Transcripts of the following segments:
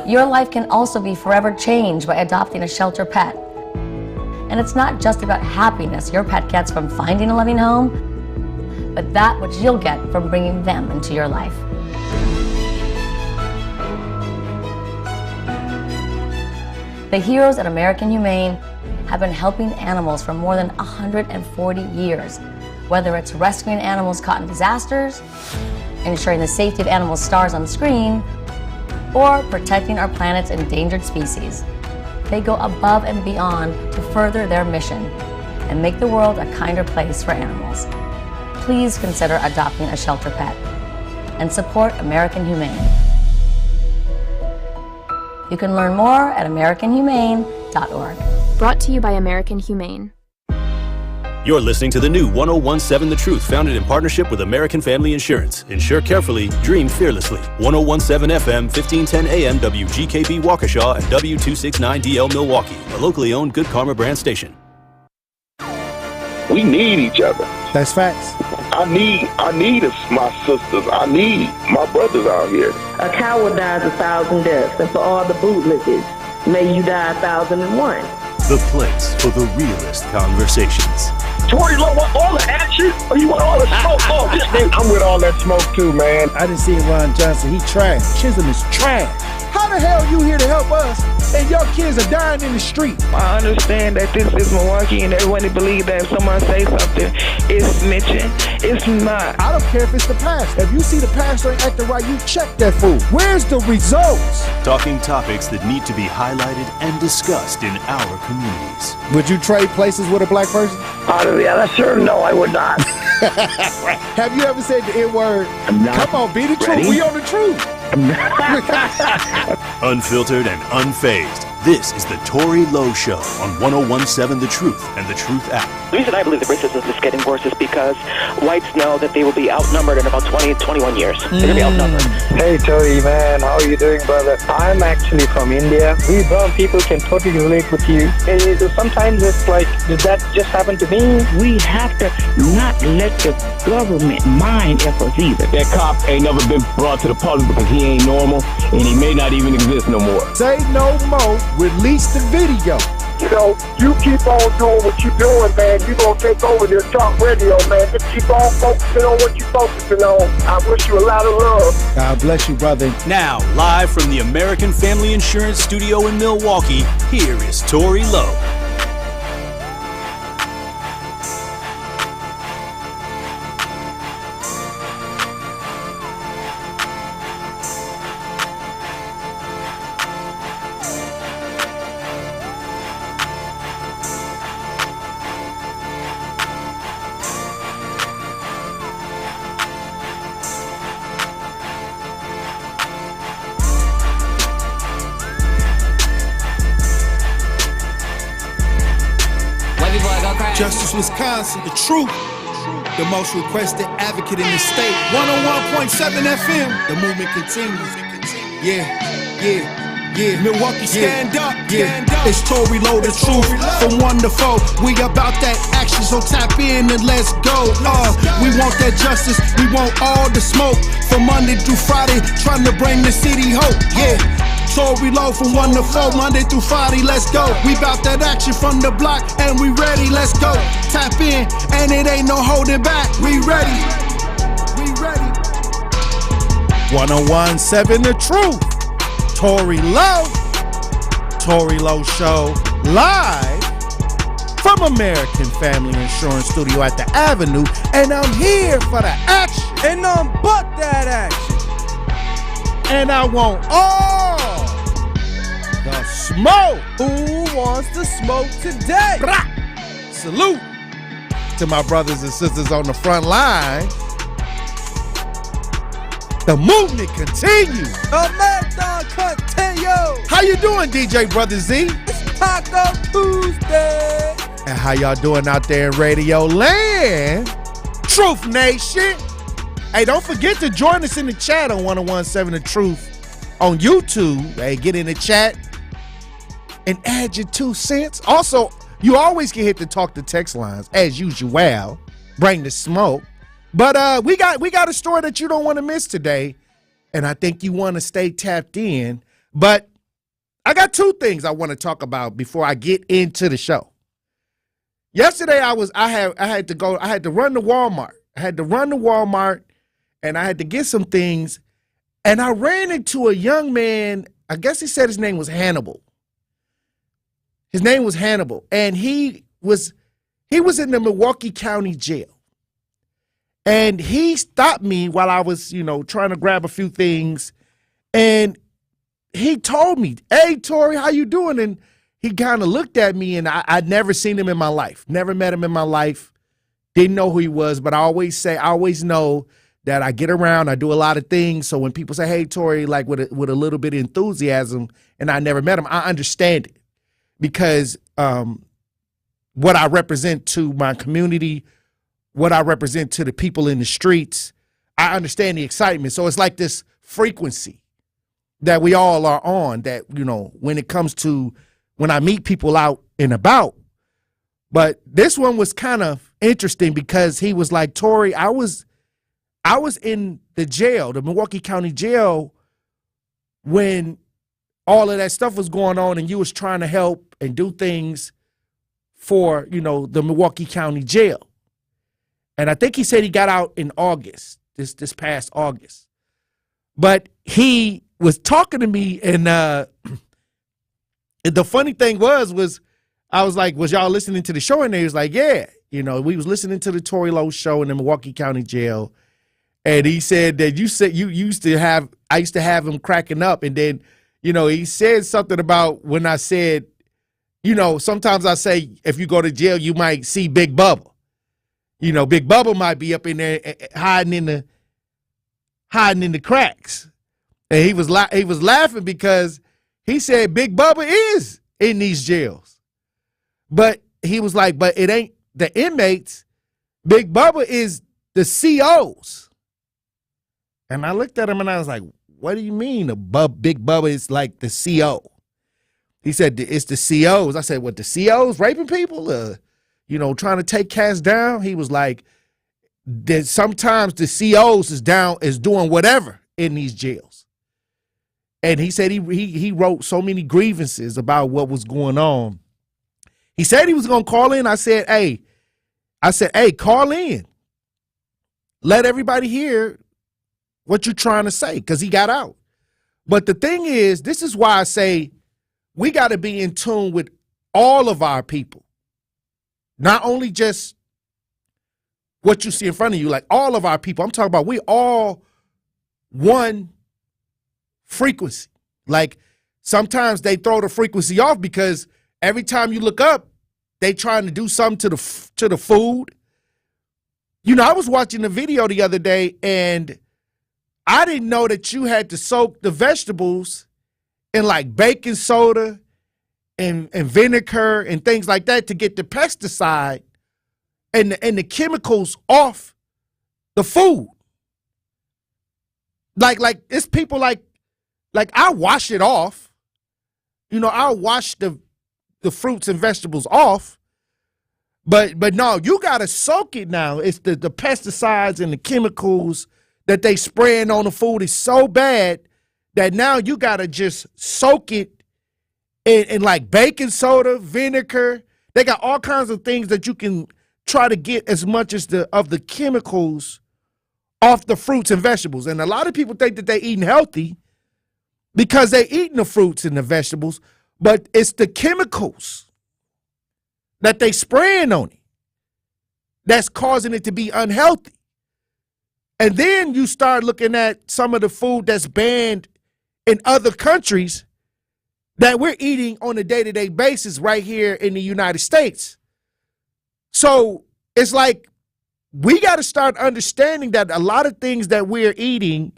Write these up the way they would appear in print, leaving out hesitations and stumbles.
Your life can also be forever changed by adopting a shelter pet. And it's not just about happiness your pet gets from finding a loving home, but that which you'll get from bringing them into your life. The heroes at American Humane have been helping animals for more than 140 years, whether it's rescuing animals caught in disasters, ensuring the safety of animals' stars on screen, or protecting our planet's endangered species. They go above and beyond to further their mission and make the world a kinder place for animals. Please consider adopting a shelter pet and support American Humane. You can learn more at AmericanHumane.org. Brought to you by American Humane. You're listening to the new 1017 The Truth, founded in partnership with American Family Insurance. Insure carefully, dream fearlessly. 1017 FM, 1510 AM, WGKB Waukesha, and W269DL Milwaukee, a locally owned Good Karma brand station. We need each other. That's facts. I need my sisters. I need my brothers out here. A coward dies 1,000 deaths, and for all the bootlickers, may you die 1,001. The place for the realest conversations. Tory, Lowe, want all the action? Or you want all the smoke? Oh, I'm with all that smoke too, man. I didn't see Ron Johnson. He trash. Chisholm is trash. How the hell you here to help us and your kids are dying in the street? I understand that this is Milwaukee and everyone believes that if someone say something, it's snitching. It's not. I don't care if it's the pastor. If you see the pastor ain't acting right, you check that fool. Where's the results? Talking topics that need to be highlighted and discussed in our communities. Would you trade places with a black person? Yeah, sure. No, I would not. Have you ever said the N-word? Come on, be the truth. We on the truth. Unfiltered and unfazed. This is the Tory Lowe Show on 1017 The Truth and the Truth app. The reason I believe that racism is getting worse is because whites know that they will be outnumbered in about 20 to 21 years. They're going to be outnumbered. Hey, Tory, man. How are you doing, brother? I'm actually from India. We brown people can totally relate with you. Sometimes it's like, did that just happen to me? We have to not let the government mind efforts either. That cop ain't never been brought to the public because he ain't normal, and he may not even exist no more. Say no more. Release the video. You know, you keep on doing what you're doing, man. You're going to take over this talk radio, man. Just keep on focusing on what you're focusing on. I wish you a lot of love. God bless you, brother. Now, live from the American Family Insurance Studio in Milwaukee, here is Tory Lowe. Justice Wisconsin, the truth, the most requested advocate in the state. 101.7 FM, the movement continues. Yeah. Milwaukee, stand up, stand up. It's Tory Lowe, the truth, from 1 to 4. We about that action, so tap in and let's go. We want that justice, we want all the smoke. From Monday through Friday, trying to bring the city hope. Yeah. Tory Lowe from 1 to 4, Monday through Friday, let's go. We bout that action from the block, and we ready, let's go. Tap in, and it ain't no holding back. We ready. 1017 The Truth. Tory Lowe. Tory Lowe Show, live from American Family Insurance Studio at the Avenue, and I'm here for the action. And none but that action. And I want all the smoke. Who wants to smoke today? Salute to my brothers and sisters on the front line. The movement continues. The marathon continues. How you doing, DJ Brother Z? It's Taco Tuesday. And how y'all doing out there in Radio Land? Truth Nation. Hey, don't forget to join us in the chat on 1017 The Truth on YouTube. Hey, get in the chat and add your 2 cents. Also, you always can hit the talk to text lines as usual. Bring the smoke. But we got a story that you don't want to miss today, and I think you want to stay tapped in. But I got two things I want to talk about before I get into the show. Yesterday I had to run to Walmart. And I had to get some things, and I ran into a young man. I guess he said his name was Hannibal. And he was in the Milwaukee County Jail. And he stopped me while I was, trying to grab a few things. And he told me, "Hey, Tory, how you doing?" And he kind of looked at me, and I'd never seen him in my life. Never met him in my life. Didn't know who he was, but I always know that I get around, I do a lot of things. So when people say, "Hey, Tory," like with a little bit of enthusiasm, and I never met him, I understand it. Because what I represent to my community, what I represent to the people in the streets, I understand the excitement. So it's like this frequency that we all are on, that, when it comes to when I meet people out and about. But this one was kind of interesting because he was like, "Tory, I was in the jail, the Milwaukee County Jail, when all of that stuff was going on and you was trying to help and do things for, the Milwaukee County Jail." And I think he said he got out in August, this past August. But he was talking to me, and the funny thing was I was like, "Was y'all listening to the show?" And he was like, "Yeah." We was listening to the Tory Lowe show in the Milwaukee County Jail. And he said that I used to have him cracking up. And then, he said something about when I said, sometimes I say, if you go to jail, you might see Big Bubba. Big Bubba might be up in there hiding in the cracks. And he was laughing because he said Big Bubba is in these jails. But he was like, but it ain't the inmates. Big Bubba is the COs. And I looked at him and I was like, "What do you mean Big Bubba is like the CO?" He said, "It's the COs." I said, "What, the COs raping people? Trying to take cats down?" He was like, "That sometimes the COs is doing whatever in these jails." And he said he wrote so many grievances about what was going on. He said he was going to call in. I said, hey, call in. Let everybody hear what you're trying to say, because he got out. But the thing is, this is why I say we got to be in tune with all of our people. Not only just what you see in front of you, like all of our people. I'm talking about we all one frequency. Like sometimes they throw the frequency off because every time you look up, they trying to do something to the food. I was watching a video the other day, and I didn't know that you had to soak the vegetables in like baking soda and vinegar and things like that to get the pesticide and the chemicals off the food. Like it's people like I wash it off. I'll wash the fruits and vegetables off. But no, you gotta soak it now. It's the pesticides and the chemicals that they spraying on the food is so bad that now you gotta just soak it in like baking soda, vinegar. They got all kinds of things that you can try to get as much as of the chemicals off the fruits and vegetables. And a lot of people think that they're eating healthy because they're eating the fruits and the vegetables, but it's the chemicals that they spraying on it that's causing it to be unhealthy. And then you start looking at some of the food that's banned in other countries that we're eating on a day-to-day basis right here in the United States. So it's like we got to start understanding that a lot of things that we're eating,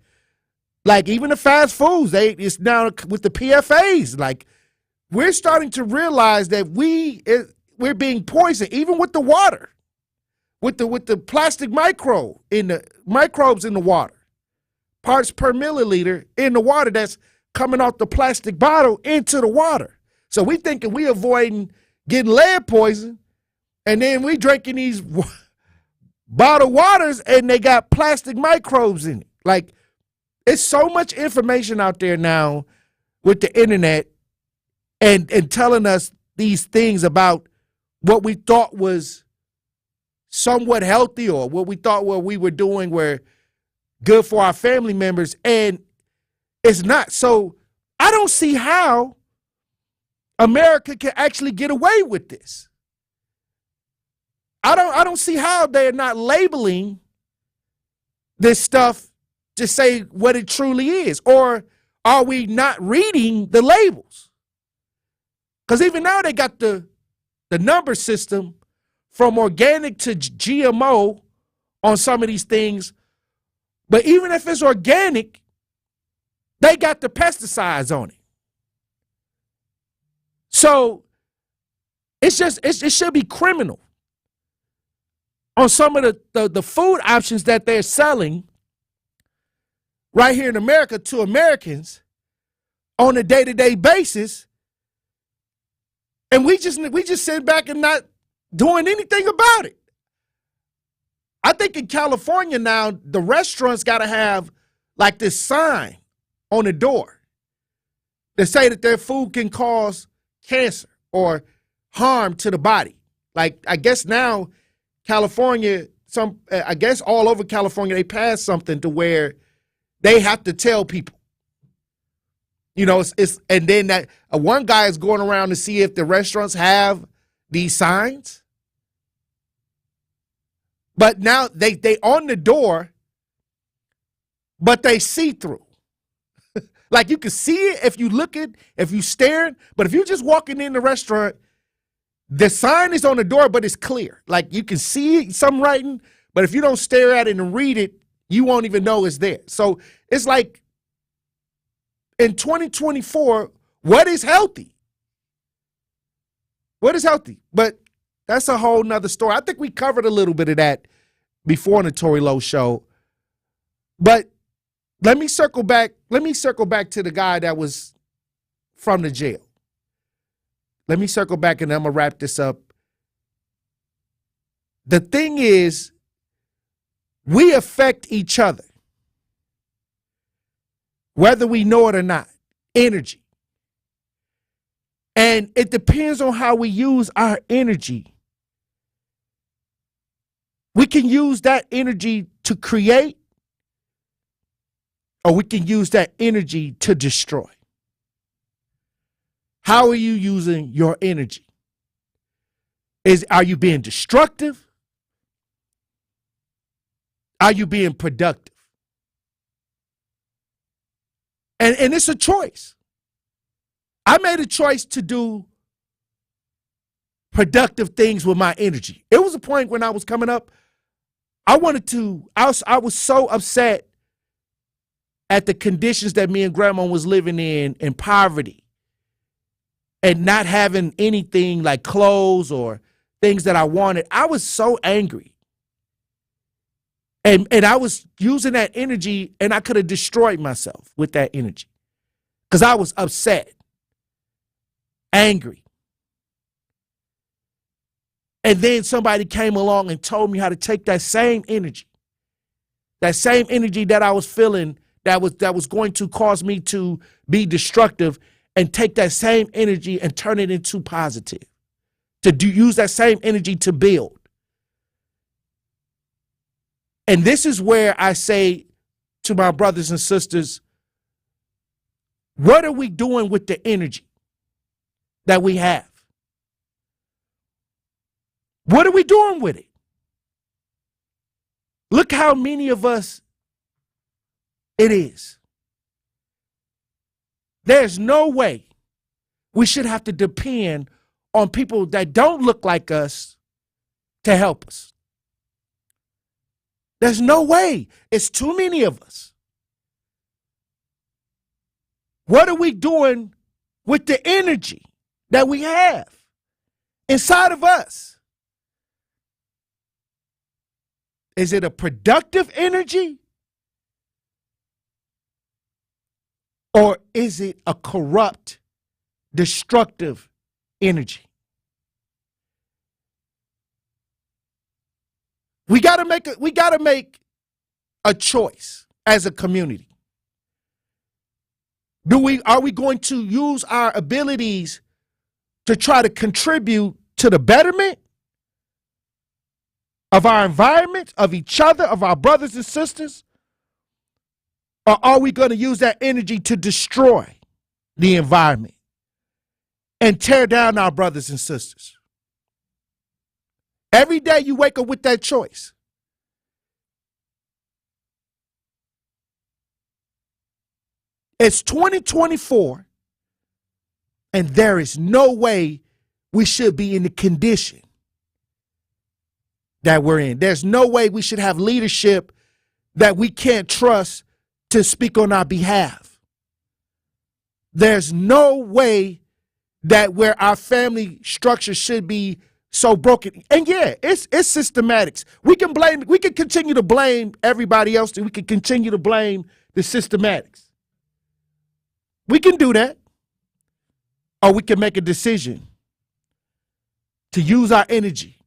like even the fast foods, it's now with the PFAs, like we're starting to realize that we're being poisoned, even with the water, with the plastic microbes in the water, parts per milliliter in the water that's coming off the plastic bottle into the water. So we thinking we avoiding getting lead poison, and then we drinking these bottled waters and they got plastic microbes in it. Like, it's so much information out there now with the internet and telling us these things about what we thought was somewhat healthy or what we thought what we were doing were good for our family members, and it's not. So I don't see how America can actually get away with this. I don't see how they're not labeling this stuff to say what it truly is. Or are we not reading the labels? Because even now they got the number system from organic to GMO on some of these things. But even if it's organic, they got the pesticides on it. So it should be criminal on some of the food options that they're selling right here in America to Americans on a day-to-day basis. And we just sit back and not doing anything about it. I think in California now, the restaurants got to have like this sign on the door that say that their food can cause cancer or harm to the body. Like, I guess now California, I guess all over California, they passed something to where they have to tell people. You know, and then that one guy is going around to see if the restaurants have these signs. But now they on the door, but they see through. Like you can see it if you look at, if you staring, but if you're just walking in the restaurant, the sign is on the door, but it's clear. Like you can see some writing, but if you don't stare at it and read it, you won't even know it's there. So it's like in 2024, what is healthy? What is healthy? But that's a whole nother story. I think we covered a little bit of that before in the Tory Lowe show. But let me circle back. Let me circle back to the guy that was from the jail. Let me circle back and I'm going to wrap this up. The thing is, we affect each other, whether we know it or not. Energy. And it depends on how we use our energy. We can use that energy to create, or we can use that energy to destroy. How are you using your energy? Are you being destructive? Are you being productive? And it's a choice. I made a choice to do productive things with my energy. It was a point when I was coming up, I was so upset at the conditions that me and grandma was living in poverty, and not having anything like clothes or things that I wanted. I was so angry. And I was using that energy, and I could have destroyed myself with that energy because I was upset, angry. And then somebody came along and told me how to take that same energy that I was feeling that was going to cause me to be destructive, and take that same energy and turn it into positive, use that same energy to build. And this is where I say to my brothers and sisters, what are we doing with the energy that we have? What are we doing with it? Look how many of us it is. There's no way we should have to depend on people that don't look like us to help us. There's no way. It's too many of us. What are we doing with the energy that we have inside of us? Is it a productive energy? Or is it a corrupt, destructive energy? We got to make a choice as a community. Are we going to use our abilities to try to contribute to the betterment of our environment, of each other, of our brothers and sisters? Or are we going to use that energy to destroy the environment and tear down our brothers and sisters? Every day you wake up with that choice. It's 2024, and there is no way we should be in the condition that we're in. There's no way we should have leadership that we can't trust to speak on our behalf. There's no way that where our family structure should be so broken. And yeah, it's systematics. We can continue to blame everybody else, and we can continue to blame the systematics. We can do that. Or we can make a decision to use our energy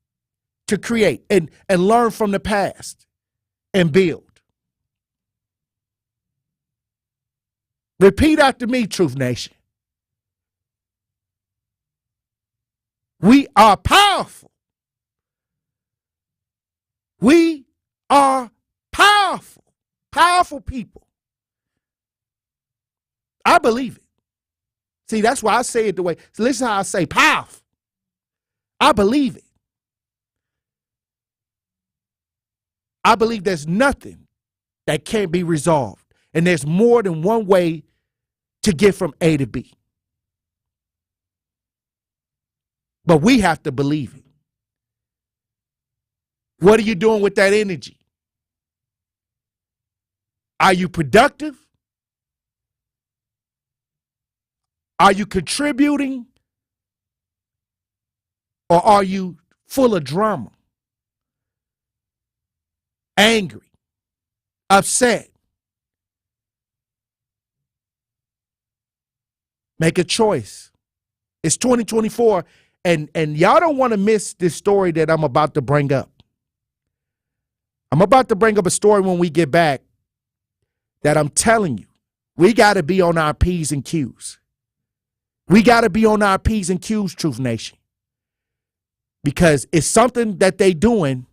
to create and learn from the past and build. Repeat after me, Truth Nation. We are powerful. We are powerful. Powerful people. I believe it. See, that's why I say it the way. So listen how I say powerful. I believe it. I believe there's nothing that can't be resolved. And there's more than one way to get from A to B. But we have to believe it. What are you doing with that energy? Are you productive? Are you contributing? Or are you full of drama? Angry? Upset? Make a choice. It's 2024, and y'all don't want to miss this story that I'm about to bring up. I'm about to bring up a story when we get back that I'm telling you, we got to be on our P's and Q's. We got to be on our P's and Q's, Truth Nation. Because it's something that they doing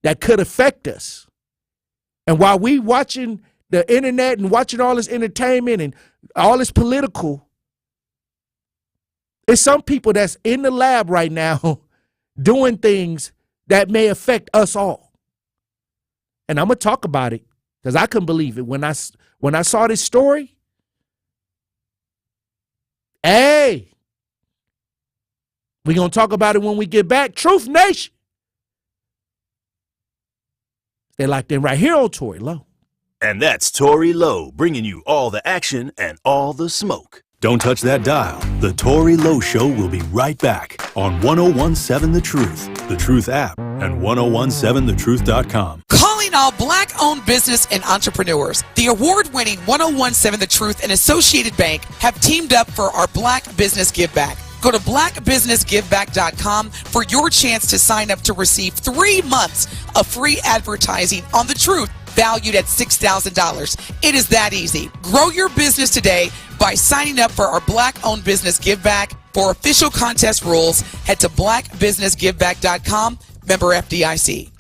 that could affect us. And while we watching the internet and watching all this entertainment and all this political, it's some people that's in the lab right now doing things that may affect us all. And I'm going to talk about it because I couldn't believe it. When I saw this story, hey, we're going to talk about it when we get back. Truth Nation. They're like them right here on Tory Lowe. And that's Tory Lowe, bringing you all the action and all the smoke. Don't touch that dial. The Tory Lowe Show will be right back on 1017 The Truth app, and 1017thetruth.com. Calling all Black-owned business and entrepreneurs. The award-winning 1017 The Truth and Associated Bank have teamed up for our Black Business Give Back. Go to blackbusinessgiveback.com for your chance to sign up to receive 3 months of free advertising on The Truth, valued at $6,000. It is that easy. Grow your business today by signing up for our Black-owned business Give Back. For official contest rules, head to blackbusinessgiveback.com, member FDIC.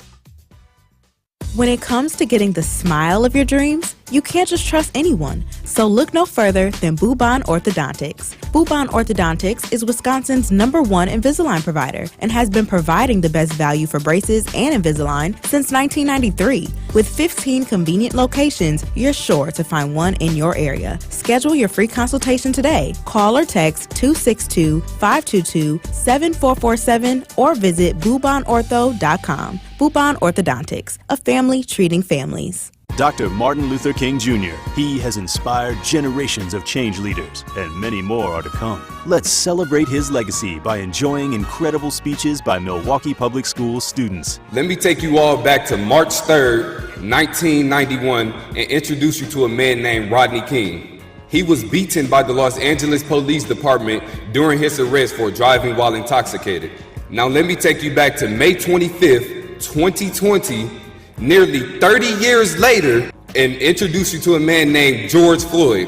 When it comes to getting the smile of your dreams, you can't just trust anyone. So look no further than Bubon Orthodontics. Bubon Orthodontics is Wisconsin's #1 Invisalign provider and has been providing the best value for braces and Invisalign since 1993. With 15 convenient locations, you're sure to find one in your area. Schedule your free consultation today. Call or text 262-522-7447 or visit bubonortho.com. Bubon Orthodontics, a family treating families. Dr. Martin Luther King Jr. He has inspired generations of change leaders, and many more are to come. Let's celebrate his legacy by enjoying incredible speeches by Milwaukee Public Schools students. Let me take you all back to March 3rd, 1991, and introduce you to a man named Rodney King. He was beaten by the Los Angeles Police Department during his arrest for driving while intoxicated. Now let me take you back to May 25th, 2020, nearly 30 years later, and introduce you to a man named George Floyd,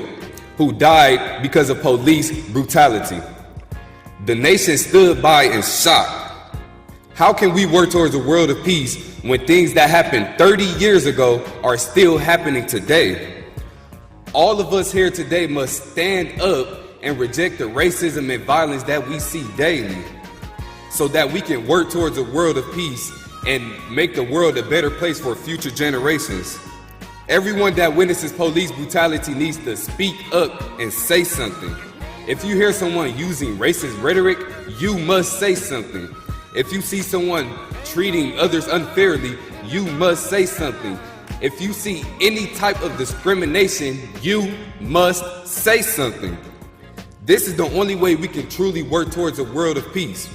who died because of police brutality. The nation stood by in shock. How can we work towards a world of peace when things that happened 30 years ago are still happening today? All of us here today must stand up and reject the racism and violence that we see daily, so that we can work towards a world of peace and make the world a better place for future generations. Everyone that witnesses police brutality needs to speak up and say something. If you hear someone using racist rhetoric, you must say something. If you see someone treating others unfairly, you must say something. If you see any type of discrimination, you must say something. This is the only way we can truly work towards a world of peace.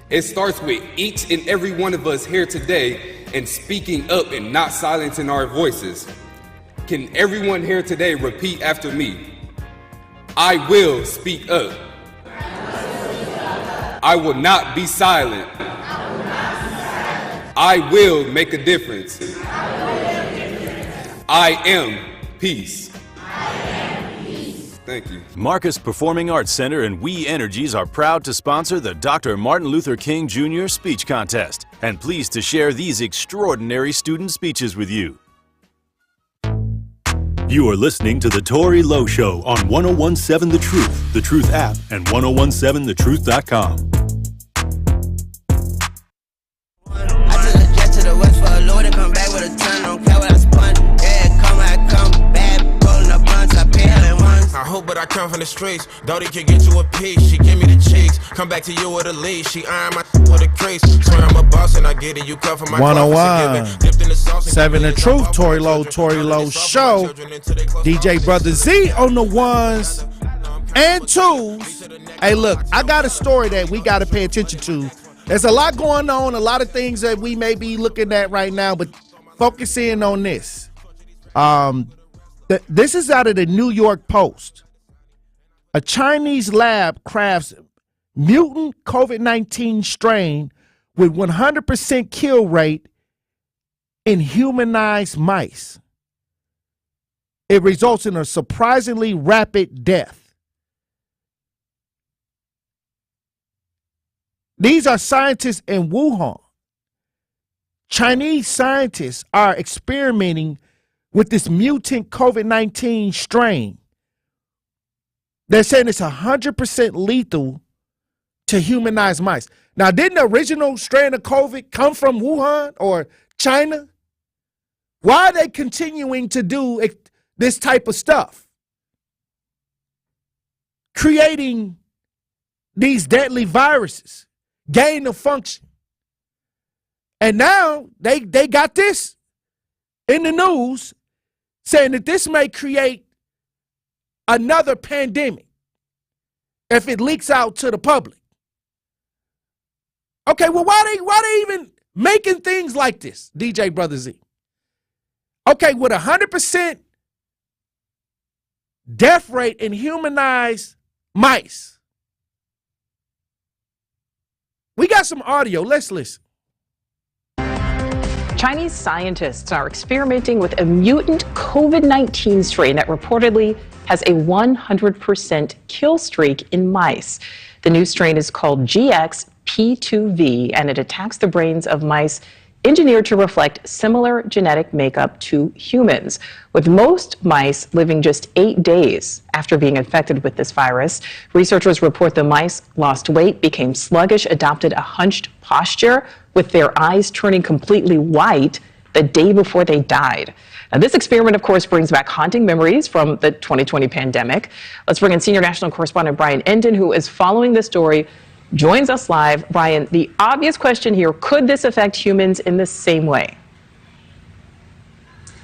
It starts with each and every one of us here today and speaking up and not silencing our voices. Can everyone here today repeat after me? I will speak up. I will not be silent. I will make a difference. I am peace. Thank you. Marcus Performing Arts Center and We Energies are proud to sponsor the Dr. Martin Luther King Jr. Speech Contest and pleased to share these extraordinary student speeches with you. You are listening to The Tory Lowe Show on 1017 The Truth app, and 1017thetruth.com. I took a jet to the west for a load and come back with a ton. Don't care what I spun. Yeah, come, I come. Bad, rolling up blunts. I pay her in once. I hope, but I come from the streets. Dodie can get you a piece. She give me the cheeks. Come back to you with a leash. She iron my with a crease. Swear I'm a boss and I get it. You come from my 101. 7 The Truth, Tory Lowe Show. DJ Brother Z on the ones and twos. Hey, look, I got a story that we got to pay attention to. There's a lot going on, a lot of things that we may be looking at right now, but focus in on this. This is out of the New York Post. A Chinese lab crafts mutant COVID-19 strain with 100% kill rate in humanized mice. It results in a surprisingly rapid death. These are scientists in Wuhan. Chinese scientists are experimenting with this mutant COVID-19 strain. They're saying it's 100% lethal to humanized mice. Now, didn't the original strain of COVID come from Wuhan or China? Why are they continuing to do this type of stuff? Creating these deadly viruses, gain of function. And now they got this in the news saying that this may create another pandemic if it leaks out to the public. Okay, well, why they even making things like this, DJ Brother Z? Okay, with 100% death rate in humanized mice. We got some audio. Let's listen. Chinese scientists are experimenting with a mutant COVID-19 strain that reportedly has a 100% kill streak in mice. The new strain is called GXP2V, and it attacks the brains of mice engineered to reflect similar genetic makeup to humans. With most mice living just 8 days after being infected with this virus, researchers report the mice lost weight, became sluggish, adopted a hunched posture, with their eyes turning completely white the day before they died. Now, this experiment, of course, brings back haunting memories from the 2020 pandemic. Let's bring in senior national correspondent Brian Endon, who is following this story, joins us live. Brian, the obvious question here, could this affect humans in the same way?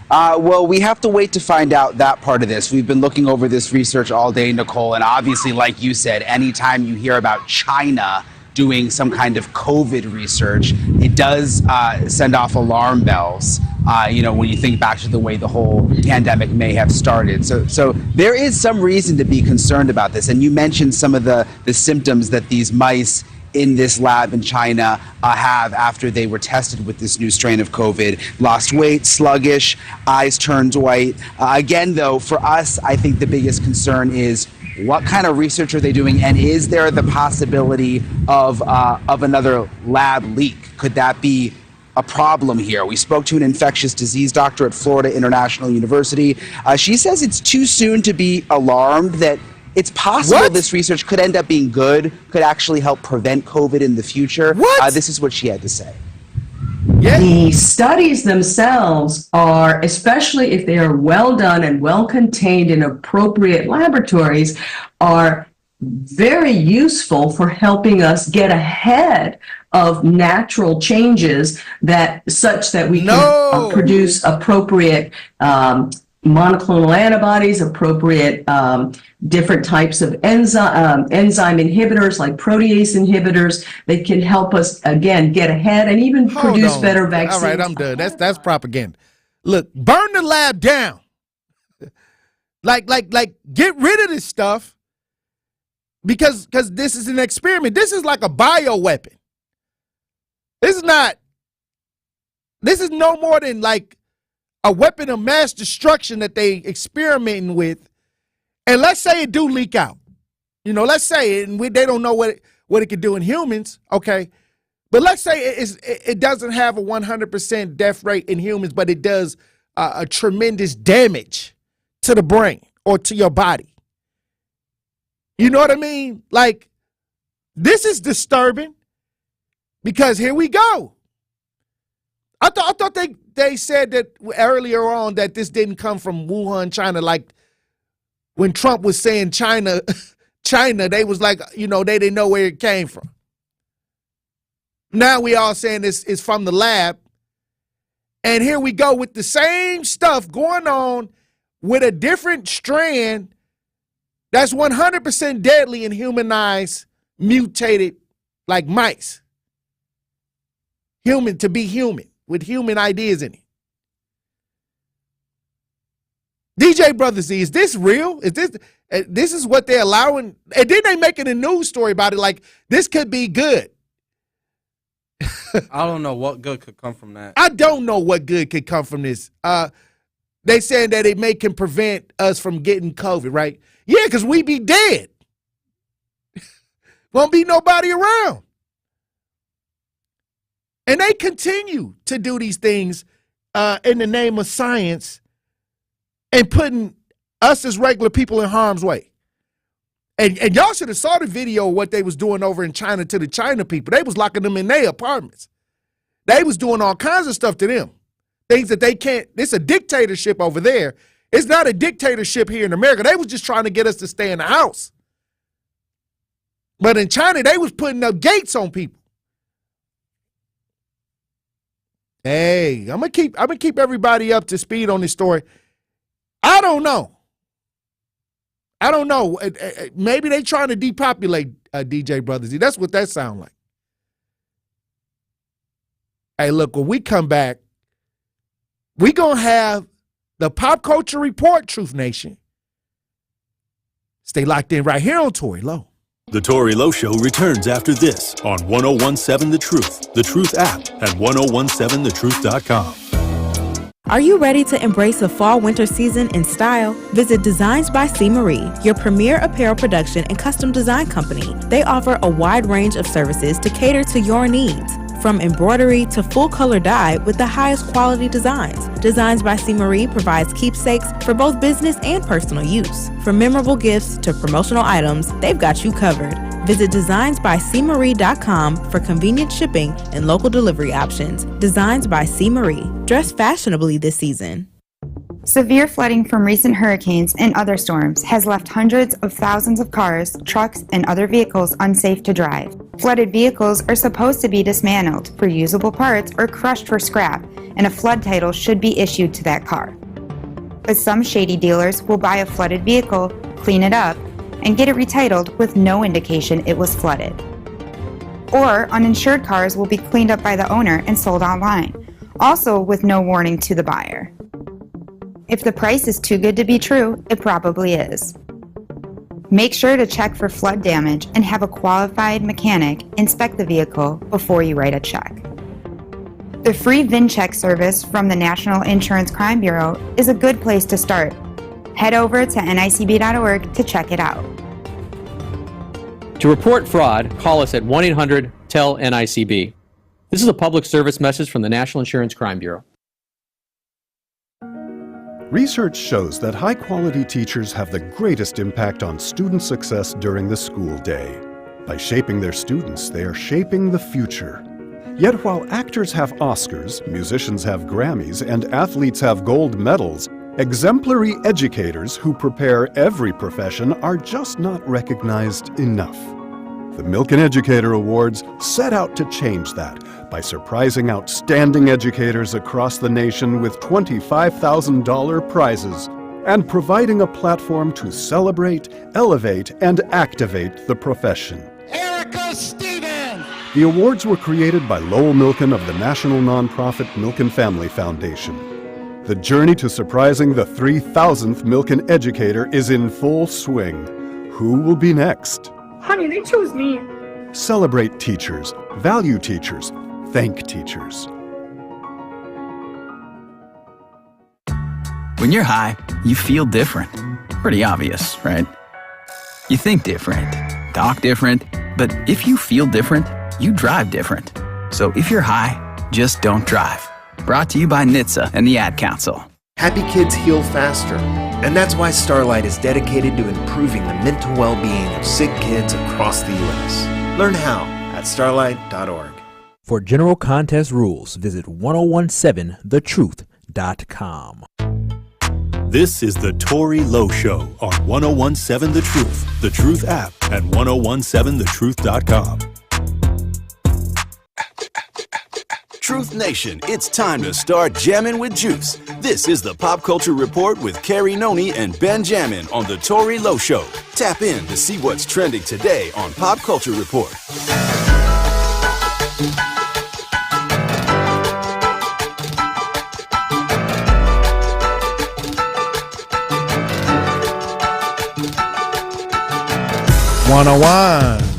Well, we have to wait to find out that part of this. We've been looking over this research all day, Nicole, and obviously, like you said, anytime you hear about China doing some kind of COVID research, it does send off alarm bells, when you think back to the way the whole pandemic may have started. So there is some reason to be concerned about this. And you mentioned some of the symptoms that these mice in this lab in China have after they were tested with this new strain of COVID. Lost weight, sluggish, eyes turned white. Again, though, for us, I think the biggest concern is what kind of research are they doing, and is there the possibility of another lab leak? Could that be a problem here? We spoke to an infectious disease doctor at Florida International University. She says it's too soon to be alarmed, that it's possible this research could end up being good, could actually help prevent COVID in the future. This is what she had to say. The studies themselves are, especially if they are well done and well contained in appropriate laboratories, are very useful for helping us get ahead of natural changes such that we can produce appropriate monoclonal antibodies, appropriate different types of enzyme inhibitors like protease inhibitors that can help us, again, get ahead and even produce better vaccines. All right, I'm done. That's propaganda. Look, burn the lab down. Like get rid of this stuff because this is an experiment. This is like a bioweapon. This is no more than like a weapon of mass destruction that they experimenting with. And let's say it do leak out. You know, let's say it, and they don't know what it could do in humans, okay? But let's say it doesn't have a 100% death rate in humans, but it does a tremendous damage to the brain or to your body. You know what I mean? Like, this is disturbing because here we go. I thought they said that earlier on that this didn't come from Wuhan, China. Like when Trump was saying China, they was like, you know, they didn't know where it came from. Now we all saying it's from the lab. And here we go with the same stuff going on with a different strand that's 100% deadly in humanized, mutated, like mice. Human to be human, with human ideas in it. DJ Brother Z, is this real? Is this is what they're allowing? And then they making a news story about it like this could be good. I don't know what good could come from that. I don't know what good could come from this. They saying that it can prevent us from getting COVID, right? Yeah, because we be dead. Won't be nobody around. And they continue to do these things in the name of science and putting us as regular people in harm's way. And y'all should have saw the video of what they was doing over in China to the China people. They was locking them in their apartments. They was doing all kinds of stuff to them. Things that they can't. It's a dictatorship over there. It's not a dictatorship here in America. They was just trying to get us to stay in the house. But in China, they was putting up gates on people. Hey, I'm gonna keep everybody up to speed on this story. I don't know. Maybe they trying to depopulate DJ Brother Z. That's what that sound like. Hey, look, when we come back, we gonna have the Pop Culture Report, Truth Nation. Stay locked in right here on Tory Lowe. The Tory Lowe Show returns after this on 1017 The Truth, The Truth app, and 1017thetruth.com. Are you ready to embrace the fall-winter season in style? Visit Designs by C. Marie, your premier apparel production and custom design company. They offer a wide range of services to cater to your needs. From embroidery to full-color dye with the highest quality designs. Designs by C. Marie provides keepsakes for both business and personal use. From memorable gifts to promotional items, they've got you covered. Visit designsbycmarie.com for convenient shipping and local delivery options. Designs by C. Marie. Dress fashionably this season. Severe flooding from recent hurricanes and other storms has left hundreds of thousands of cars, trucks, and other vehicles unsafe to drive. Flooded vehicles are supposed to be dismantled for usable parts or crushed for scrap, and a flood title should be issued to that car. But some shady dealers will buy a flooded vehicle, clean it up, and get it retitled with no indication it was flooded. Or uninsured cars will be cleaned up by the owner and sold online, also with no warning to the buyer. If the price is too good to be true, it probably is. Make sure to check for flood damage and have a qualified mechanic inspect the vehicle before you write a check. The free VIN check service from the National Insurance Crime Bureau is a good place to start. Head over to nicb.org to check it out. To report fraud, call us at 1-800-TEL-NICB. This is a public service message from the National Insurance Crime Bureau. Research shows that high-quality teachers have the greatest impact on student success during the school day. By shaping their students, they are shaping the future. Yet while actors have Oscars, musicians have Grammys, and athletes have gold medals, exemplary educators who prepare every profession are just not recognized enough. The Milken Educator Awards set out to change that by surprising outstanding educators across the nation with $25,000 prizes and providing a platform to celebrate, elevate, and activate the profession. Erica Stevens! The awards were created by Lowell Milken of the national nonprofit Milken Family Foundation. The journey to surprising the 3,000th Milken educator is in full swing. Who will be next? Honey, they chose me. Celebrate teachers, value teachers, thank teachers. When you're high, you feel different. Pretty obvious, right? You think different, talk different, but if you feel different, you drive different. So if you're high, just don't drive. Brought to you by NHTSA and the Ad Council. Happy kids heal faster, and that's why Starlight is dedicated to improving the mental well-being of sick kids across the U.S. Learn how at starlight.org. For general contest rules, visit 1017thetruth.com. This is the Tory Lowe Show on 1017 The Truth, The Truth app, and 1017thetruth.com. Truth Nation, it's time to start jamming with juice. This is the Pop Culture Report with Carrie Noni and Ben Jammin on the Tory Lowe Show. Tap in to see what's trending today on Pop Culture Report.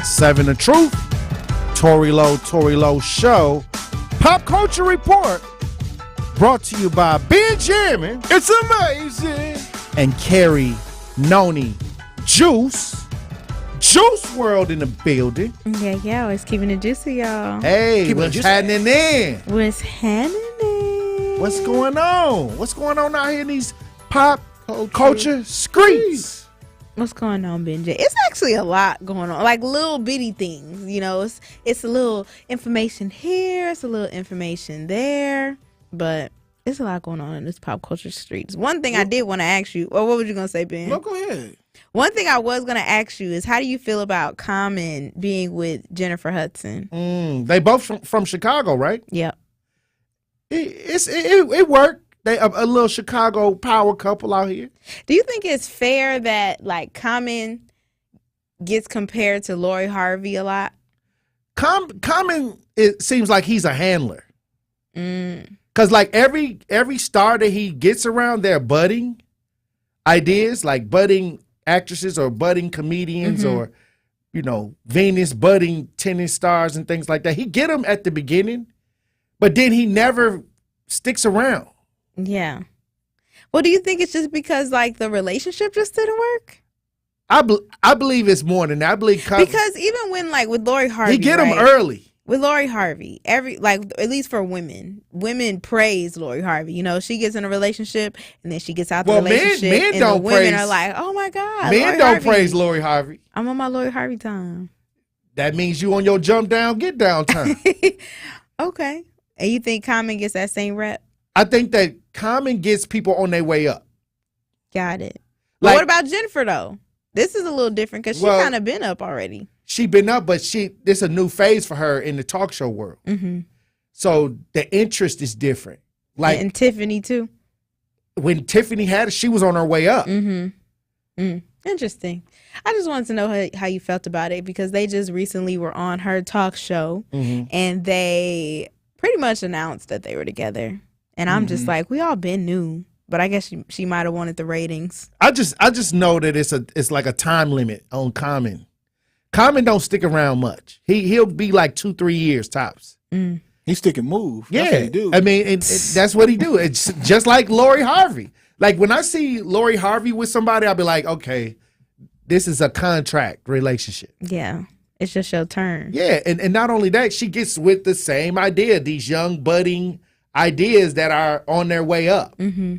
Seven The Truth, Tory Lowe Show, Pop Culture Report, brought to you by Benjamin. It's amazing. And Carrie Noni Juice World in the building. Yeah, always keeping it juicy, y'all. Hey, what's happening in? What's happening? What's going on? What's going on out here in these pop culture streets? What's going on, Benji? It's actually a lot going on, like little bitty things. You know, it's a little information here, it's a little information there, but it's a lot going on in this pop culture streets. One thing I did want to ask you, or what was you gonna say, Ben? No, go ahead. One thing I was gonna ask you is, how do you feel about Common being with Jennifer Hudson? They both from Chicago, right? Yeah. It worked. They a little Chicago power couple out here. Do you think it's fair that like Common gets compared to Lori Harvey a lot? Common, it seems like he's a handler. Cause like every star that he gets around, they're budding ideas, like budding actresses or budding comedians or, you know, Venus budding tennis stars and things like that. He get them at the beginning, but then he never sticks around. Yeah. Well, do you think it's just because like the relationship just didn't work? I believe it's more than that. I believe because even when like with Lori Harvey, he get them early. With Lori Harvey, at least for women praise Lori Harvey. You know, she gets in a relationship and then she gets out the relationship. Men and don't the women praise, are like, oh my God. Men Lori don't Harvey. praise Lori Harvey. I'm on my Lori Harvey time. That means you on your jump down, get down time. Okay. And you think Common gets that same rep? I think that Common gets people on their way up. Got it. But what about Jennifer though? This is a little different because she kind of been up already. She been up, but this a new phase for her in the talk show world. So the interest is different. Like and Tiffany too. When Tiffany had it, she was on her way up. Interesting. I just wanted to know how you felt about it because they just recently were on her talk show and they pretty much announced that they were together. And I'm just like, we all been new But I guess she might have wanted the ratings. I just know that it's like a time limit on Common. Common don't stick around much. He'll be like 2-3 years tops. He stick and move. Yeah, That's what he do. I mean, that's what he do. It's just like Lori Harvey. Like when I see Lori Harvey with somebody, I'll be like, okay, this is a contract relationship. Yeah, it's just your turn. Yeah, and not only that, she gets with the same idea, these young budding ideas that are on their way up. Mm-hmm.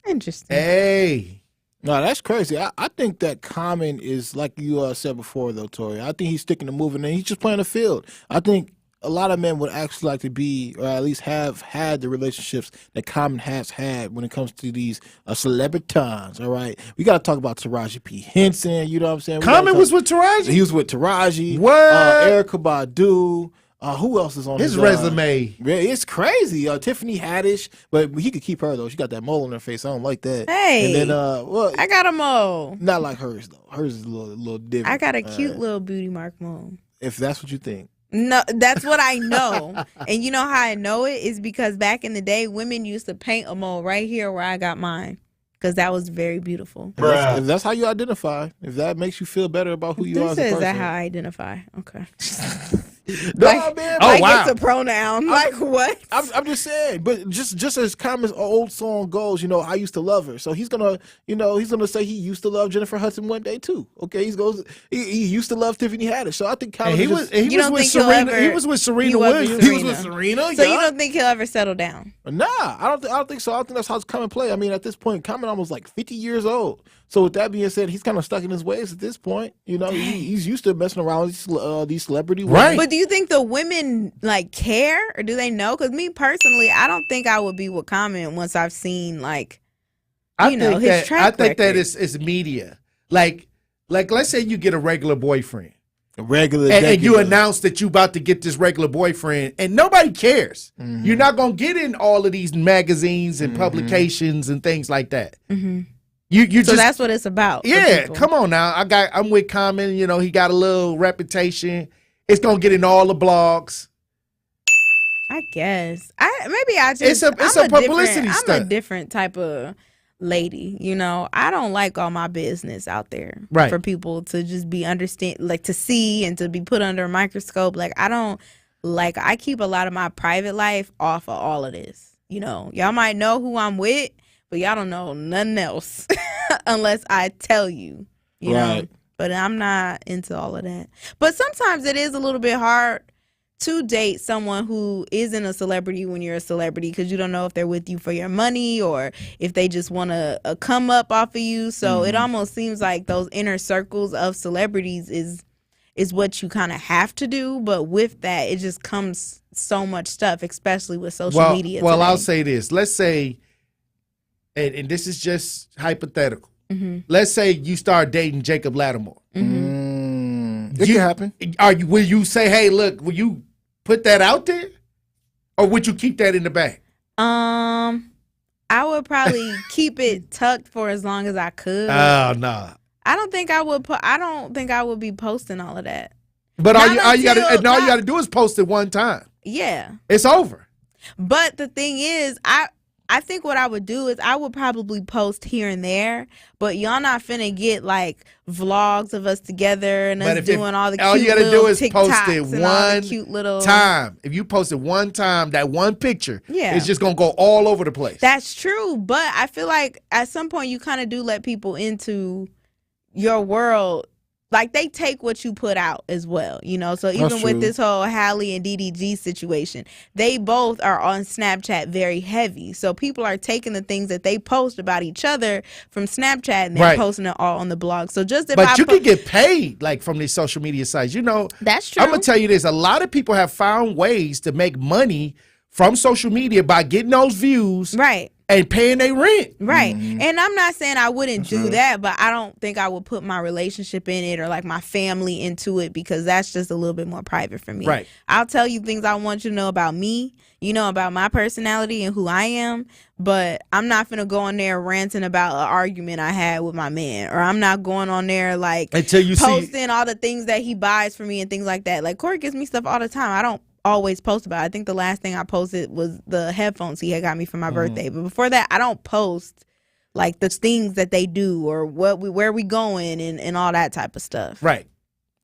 Interesting. Hey. No, that's crazy. I think that Common is, like you said before, though, Tory. I think he's sticking to moving, and he's just playing the field. I think a lot of men would actually like to be, or at least have had the relationships that Common has had when it comes to these celebritons, all right? We got to talk about Taraji P. Henson, you know what I'm saying? Common was with Taraji? He was with Taraji. What? Erykah Badu. Who else is on his resume? Yeah, it's crazy. Tiffany Haddish, but he could keep her though. She got that mole on her face. I don't like that. Hey, and then well, I got a mole. Not like hers though. Hers is a little different. I got a cute little booty mark mole. If that's what you think. No, that's what I know. And you know how I know it is because back in the day, women used to paint a mole right here where I got mine. Because that was very beautiful. If that's how you identify, if that makes you feel better about who you are as a person. Is that how I identify? Okay. No, man. Like it's a pronoun. Like what? I'm just saying. But just as Common's old song goes, I used to love her. So he's gonna, he's gonna say he used to love Jennifer Hudson one day too. Okay, he used to love Tiffany Haddish. So I think Common he was with Serena. He was with Serena Williams. He was with Serena. So you don't think he'll ever settle down? Nah, I don't think so. I don't think that's how Common play. I mean, at this point, Common almost like 50 years old. So with that being said, he's kind of stuck in his ways at this point. He's used to messing around with these celebrity women. Right. But do you think the women care or do they know? Because me personally, I don't think I would be with Common once I've seen his track I think that record. it's media. Like let's say you get a regular boyfriend. And you announce that you about to get this regular boyfriend and nobody cares. Mm-hmm. You're not going to get in all of these magazines and publications and things like that. Mm-hmm. You so that's what it's about. Yeah, come on now. I'm with Common, he got a little reputation. It's going to get in all the blogs. I guess. I'm a publicity stunt. I'm a different type of lady, I don't like all my business out there for people to just be to see and to be put under a microscope. I keep a lot of my private life off of all of this. Y'all might know who I'm with, but y'all don't know nothing else unless I tell you, you know. But I'm not into all of that. But sometimes it is a little bit hard to date someone who isn't a celebrity when you're a celebrity because you don't know if they're with you for your money or if they just want to come up off of you. So it almost seems like those inner circles of celebrities is what you kind of have to do. But with that, it just comes so much stuff, especially with social media. Well, today. I'll say this. Let's say, and this is just hypothetical. Mm-hmm. Let's say you start dating Jacob Lattimore. It can happen. Will you say, hey, look, will you put that out there? Or would you keep that in the bag? I would probably keep it tucked for as long as I could. Oh, no. I don't think I would be posting all of that. But all you got to do is post it one time. Yeah. It's over. But the thing is, I think what I would do is I would probably post here and there, but y'all not finna get vlogs of us together and us doing all the cute all you gotta do is TikToks post it one cute little time. If you post it one time, that one picture, Yeah. it's just gonna go all over the place. That's true, but I feel like at some point you kind of do let people into your world. They take what you put out as well, So even with this whole Halle and DDG situation, they both are on Snapchat very heavy. So people are taking the things that they post about each other from Snapchat and they're posting it all on the blog. So But you can get paid from these social media sites. That's true. I'm gonna tell you this: a lot of people have found ways to make money from social media by getting those views, and paying their rent. Right. And I'm not saying I wouldn't do that, but I don't think I would put my relationship in it or my family into it because that's just a little bit more private for me. Right. I'll tell you things I want you to know about me, about my personality and who I am, but I'm not going to go on there ranting about an argument I had with my man, or I'm not going on there until you posting all the things that he buys for me and things like that. Corey gives me stuff all the time. I don't always post about. I think the last thing I posted was the headphones he had got me for my birthday. But before that, I don't post like the things that they do or where we going and all that type of stuff. Right.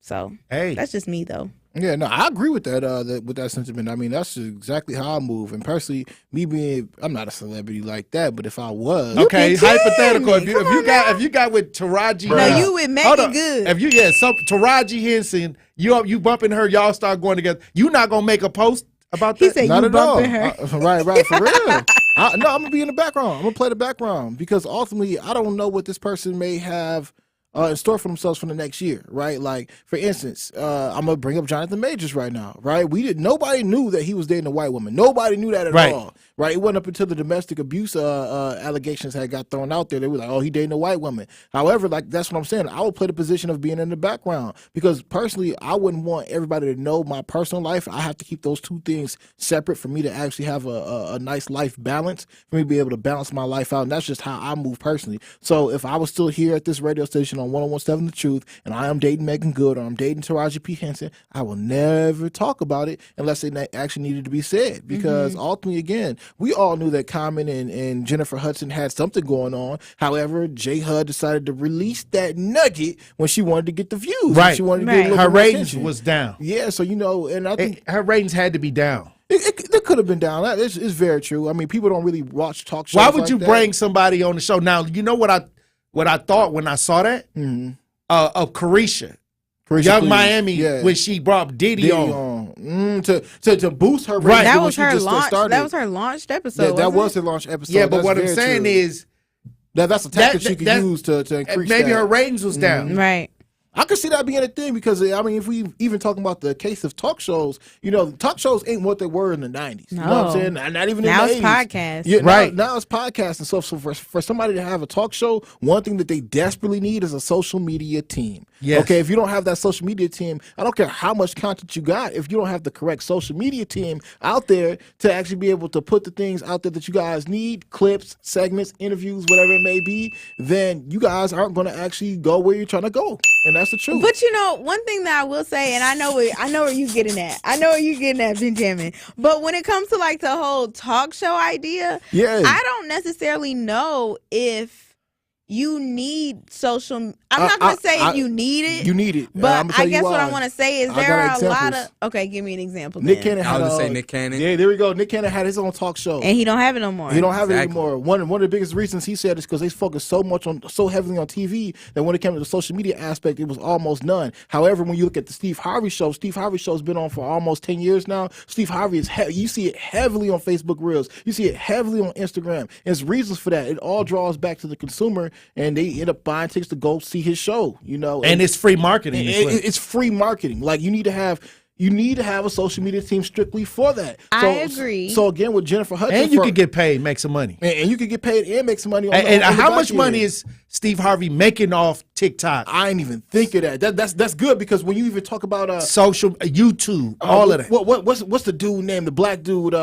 So hey, that's just me though. Yeah, no, I agree with that. With that sentiment. I mean, that's exactly how I move. And personally, I'm not a celebrity like that. But if I was, okay, hypothetical. If you got with Taraji, no, you with Megan Good. If you Taraji Henson, you bumping her, y'all start going together. You not gonna make a post about that? He said not you at all. bumping her. Right, for real. No, I'm gonna be in the background. I'm gonna play the background because ultimately, I don't know what this person may have in store for themselves for the next year, right? Like, for instance, I'm gonna bring up Jonathan Majors right now, right? Nobody knew that he was dating a white woman. Nobody knew that at all, right? It wasn't up until the domestic abuse allegations had got thrown out there. They were like, oh, he dating a white woman. However, like, that's what I'm saying. I would play the position of being in the background because personally, I wouldn't want everybody to know my personal life. I have to keep those two things separate for me to actually have a nice life balance, for me to be able to balance my life out. And that's just how I move personally. So if I was still here at this radio station on 101.7 The Truth, and I am dating Megan Good or I'm dating Taraji P. Henson, I will never talk about it unless it actually needed to be said. Because ultimately, again, we all knew that Common and Jennifer Hudson had something going on. However, J. Hud decided to release that nugget when she wanted to get the views. Right. She wanted to get a little her more ratings attention. was down. Yeah, so and I think her ratings had to be down. It could have been down. It's very true. I mean, people don't really watch talk shows. Why would like you that. bring somebody on the show? Now, you know what I thought when I saw that? Of Carisha Young please. Miami, when she brought Diddy on. To boost her right. That was her launch. That was her launched episode. That was her launch episode. Yeah, but that's what I'm saying true. is that's a tactic she could use to increase. Maybe that. her ratings was down. Right. I could see that being a thing because, I mean, if we even talking about the case of talk shows, talk shows ain't what they were in the 90s. You know what I'm saying? Not even now in the 80s. Now it's podcasts. Yeah, right. Now it's podcasts and stuff. So for somebody to have a talk show, one thing that they desperately need is a social media team. Yes. Okay, if you don't have that social media team, I don't care how much content you got, if you don't have the correct social media team out there to actually be able to put the things out there that you guys need, clips, segments, interviews, whatever it may be, then you guys aren't going to actually go where you're trying to go. And that's the truth. But one thing that I will say, and I know where you getting at. I know where you getting at, Benjamin. But when it comes to like the whole talk show idea, I don't necessarily know if you need social. I'm not going to say if you need it. You need it. But I guess what I want to say is there are a lot of. Okay, give me an example. Nick Cannon had. I was say Nick Cannon. Yeah, there we go. Nick Cannon had his own talk show, and he don't have it no more. He don't have it anymore. One of the biggest reasons he said is because they focused so heavily on TV that when it came to the social media aspect, it was almost none. However, when you look at the Steve Harvey show's been on for almost 10 years now. Steve Harvey is you see it heavily on Facebook Reels. You see it heavily on Instagram. And there's reasons for that. It all draws back to the consumer, and they end up buying tickets to go see his show. And it's free marketing. It's free marketing. Like you need to have a social media team strictly for that. I agree. So again, with Jennifer Hudson, and you could get paid, make some money, and you could get paid and make some money. And how much money is Steve Harvey making off TikTok? I ain't even think of that. That's good because when you even talk about social, YouTube, all of that. What's the dude name? The black dude,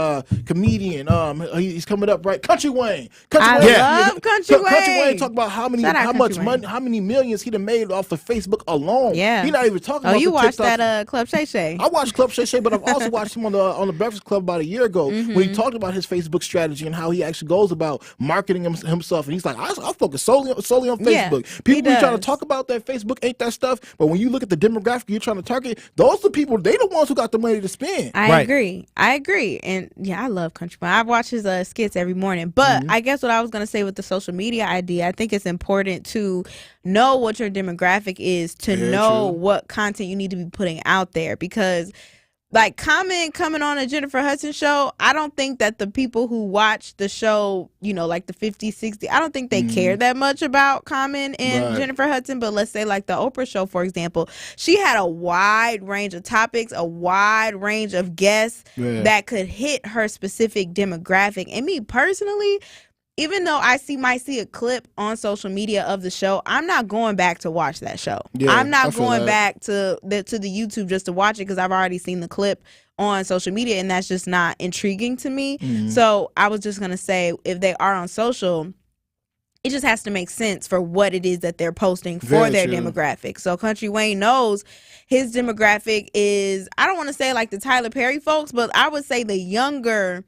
comedian. He's coming up right. Country Wayne. I love Country Wayne. Country Wayne talk about how many millions he done made off of Facebook alone. Yeah, he not even talking about. You the watched TikTok. that Club Shay Shay? I watched Club Shay Shay, but I've also watched him on the Breakfast Club about a year ago when he talked about his Facebook strategy and how he actually goes about marketing himself. And he's like, I focus solely on Facebook. Yeah, People be trying to talk about that Facebook ain't that stuff, but when you look at the demographic you're trying to target, those are the people. They the ones who got the money to spend. I agree, and I love Country Wayne. I watch his skits every morning. But I guess what I was gonna say with the social media idea, I think it's important to know what your demographic is, to know what content you need to be putting out there, because like coming on a Jennifer Hudson show, I don't think that the people who watch the show, like the 50, 60, I don't think they care that much about Common and Jennifer Hudson. But let's say like the Oprah show, for example, she had a wide range of topics, a wide range of guests that could hit her specific demographic. And me personally, even though I might see a clip on social media of the show, I'm not going back to watch that show. Yeah, I'm not going back to the YouTube just to watch it because I've already seen the clip on social media, and that's just not intriguing to me. So I was just going to say, if they are on social, it just has to make sense for what it is that they're posting for Very their true. demographic. So Country Wayne knows his demographic is, I don't want to say like the Tyler Perry folks, but I would say the younger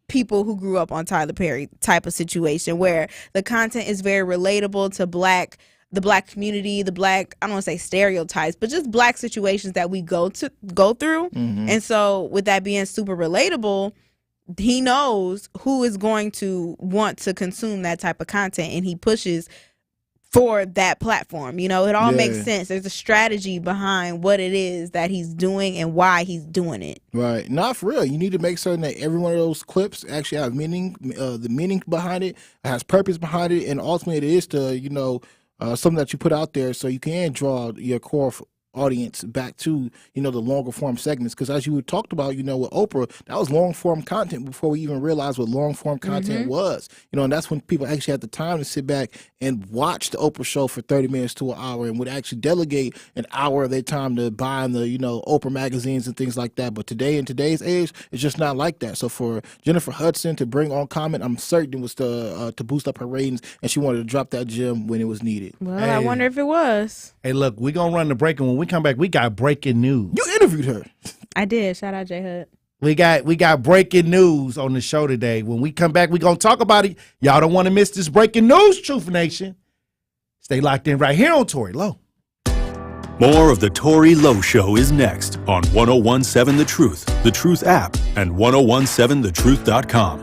people who grew up on Tyler Perry type of situation, where the content is very relatable to the black community, the black, I don't want to say stereotypes, but just black situations that we go through. Mm-hmm. And so with that being super relatable, he knows who is going to want to consume that type of content, and he pushes for that platform. You know, it all makes sense. There's a strategy behind what it is that he's doing and why he's doing it. Right. Not for real. You need to make certain that every one of those clips actually have meaning, the meaning behind it, has purpose behind it, and ultimately it is to, something that you put out there so you can draw your core audience back to, the longer form segments. Because as you talked about, with Oprah, that was long form content before we even realized what long form content was. And that's when people actually had the time to sit back and watch the Oprah show for 30 minutes to an hour, and would actually delegate an hour of their time to buying the, Oprah magazines and things like that. But today, in today's age, it's just not like that. So for Jennifer Hudson to bring on comment, I'm certain it was to boost up her ratings, and she wanted to drop that gem when it was needed. Well, I wonder if it was. Hey, look, we're going to run the break, and when we come back, we got breaking news. You interviewed her. I did. Shout out J Hud. We got breaking news on the show today. When we come back, we're going to talk about it. Y'all don't want to miss this breaking news, Truth Nation. Stay locked in right here on Tory Lowe. More of the Tory Lowe Show is next on 1017 The Truth app, and 1017thetruth.com.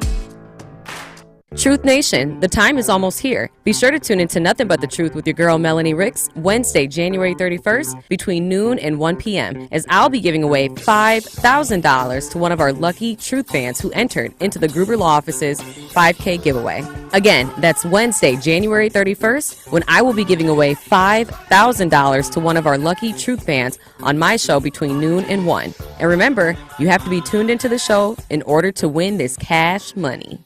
Truth Nation, the time is almost here. Be sure to tune into Nothing But the Truth with your girl Melanie Ricks Wednesday, January 31st between noon and 1 p.m. as I'll be giving away $5,000 to one of our lucky Truth fans who entered into the Gruber Law Office's 5K giveaway. Again, that's Wednesday, January 31st when I will be giving away $5,000 to one of our lucky Truth fans on my show between noon and 1. And remember, you have to be tuned into the show in order to win this cash money.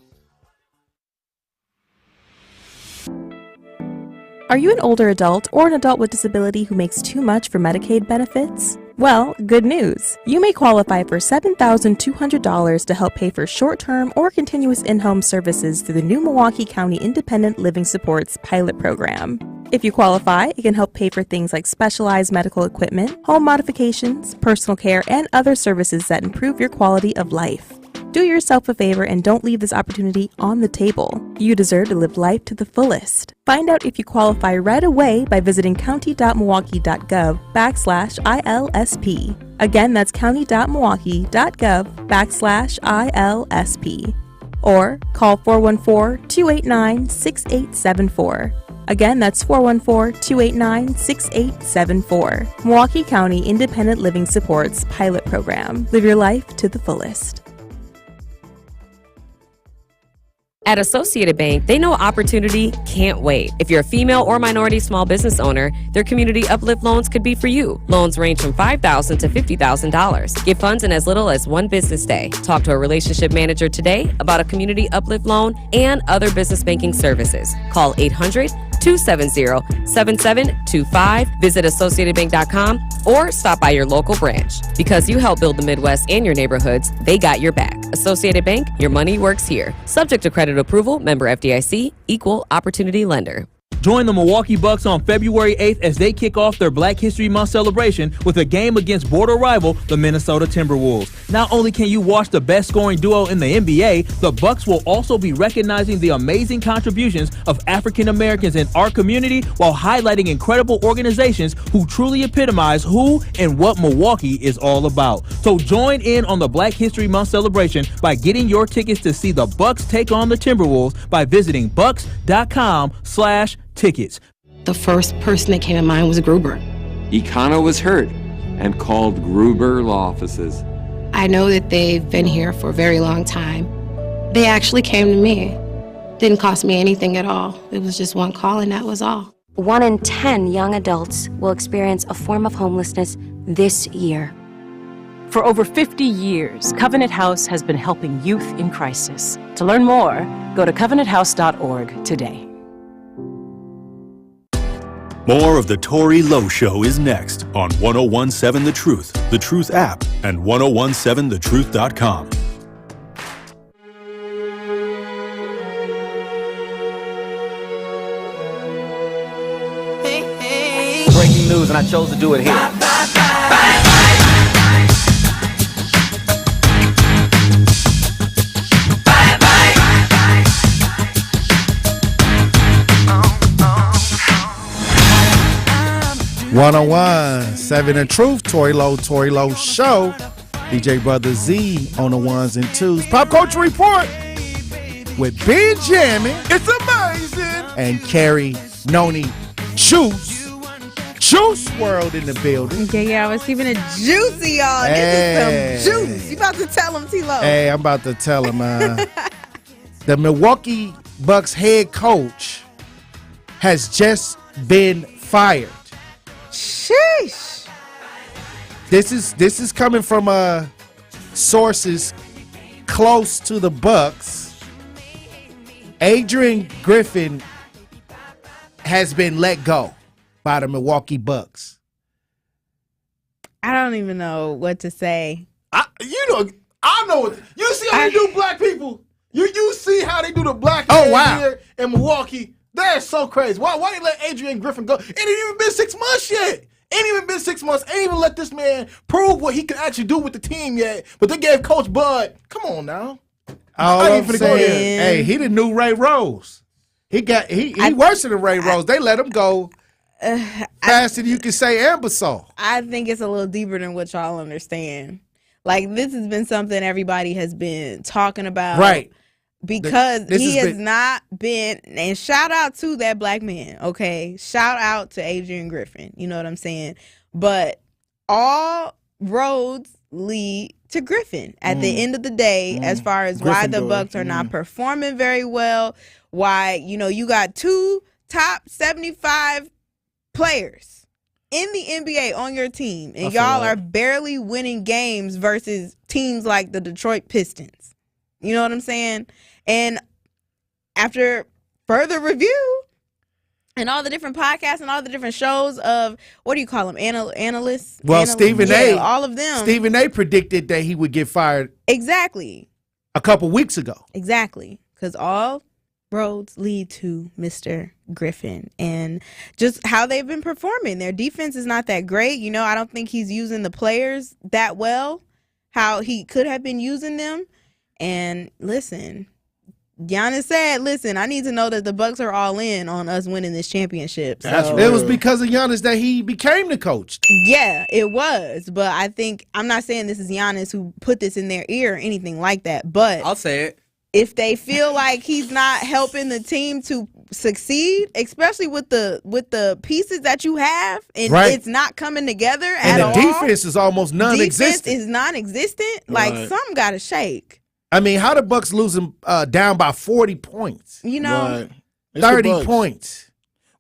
Are you an older adult or an adult with disability who makes too much for Medicaid benefits? Well, good news. You may qualify for $7,200 to help pay for short-term or continuous in-home services through the new Milwaukee County Independent Living Supports pilot program. If you qualify, it can help pay for things like specialized medical equipment, home modifications, personal care, and other services that improve your quality of life. Do yourself a favor and don't leave this opportunity on the table. You deserve to live life to the fullest. Find out if you qualify right away by visiting county.milwaukee.gov/ILSP. Again, that's county.milwaukee.gov/ILSP. Or call 414-289-6874. Again, that's 414-289-6874. Milwaukee County Independent Living Supports Pilot Program. Live your life to the fullest. At Associated Bank, they know opportunity can't wait. If you're a female or minority small business owner, their community uplift loans could be for you. Loans range from $5,000 to $50,000. Get funds in as little as one business day. Talk to a relationship manager today about a community uplift loan and other business banking services. Call 800-270-7725. Visit AssociatedBank.com or stop by your local branch. Because you help build the Midwest and your neighborhoods, they got your back. Associated Bank, your money works here. Subject to credit approval, member FDIC, equal opportunity lender. Join the Milwaukee Bucks on February 8th as they kick off their Black History Month celebration with a game against border rival, the Minnesota Timberwolves. Not only can you watch the best scoring duo in the NBA, the Bucks will also be recognizing the amazing contributions of African Americans in our community while highlighting incredible organizations who truly epitomize who and what Milwaukee is all about. So join in on the Black History Month celebration by getting your tickets to see the Bucks take on the Timberwolves by visiting bucks.com/tickets. The first person that came to mind was Gruber. He kind of was hurt and called Gruber Law Offices. I know that they've been here for a very long time. They actually came to me. Didn't cost me anything at all. It was just one call and that was all. 1 in 10 young adults will experience a form of homelessness this year. For over 50 years, Covenant House has been helping youth in crisis. To learn more, go to covenanthouse.org today. More of the Tory Lowe Show is next on 1017 The Truth app, and 1017thetruth.com. and I chose to do it here. One-on-one, 7 and Truth, Tory Lowe Show. DJ Brother Z on the ones and twos. Pop Culture Report with Benjamin. It's amazing. And Carrie Noni Juice. Juice World in the building. Yeah, I was keeping it juicy, y'all. This is some juice. You about to tell him, T-Lo? Hey, I'm about to tell him. The Milwaukee Bucks head coach has just been fired. Sheesh. This is coming from sources close to the Bucks. Adrian Griffin has been let go by the Milwaukee Bucks. I don't even know what to say. I know it. You see how they do black people? You see how they do the black here in Milwaukee? They're so crazy. Why they let Adrian Griffin go? It ain't even been 6 months yet. Ain't even been 6 months. Ain't even let this man prove what he can actually do with the team yet. But they gave Coach Bud. Come on now. All I'm saying, hey, he the new Ray Rose. He worse than Ray Rose. They let him go faster than you can say Ambassador. I think it's a little deeper than what y'all understand. Like, this has been something everybody has been talking about. Right. Because he has not been, and shout out to that black man, okay? Shout out to Adrian Griffin, you know what I'm saying? But all roads lead to Griffin at the end of the day, as far as why the Bucks are not performing very well, why, you got 2 top 75 players in the NBA on your team, and y'all are barely winning games versus teams like the Detroit Pistons. You know what I'm saying? And after further review and all the different podcasts and all the different shows of, what do you call them, analysts? Well, Stephen A. All of them. Stephen A. predicted that he would get fired. Exactly. A couple weeks ago. Exactly. Because all roads lead to Mr. Griffin and just how they've been performing. Their defense is not that great. I don't think he's using the players that well, how he could have been using them. And listen, Giannis said, listen, I need to know that the Bucks are all in on us winning this championship. So, it was because of Giannis that he became the coach. Yeah, it was. But I'm not saying this is Giannis who put this in their ear or anything like that. But I'll say it. If they feel like he's not helping the team to succeed, especially with the pieces that you have, and it's not coming together at all. And the defense is almost non-existent. Defense is non-existent. Like, something got to shake. I mean, how the Bucks losing down by 40 points? 30 points.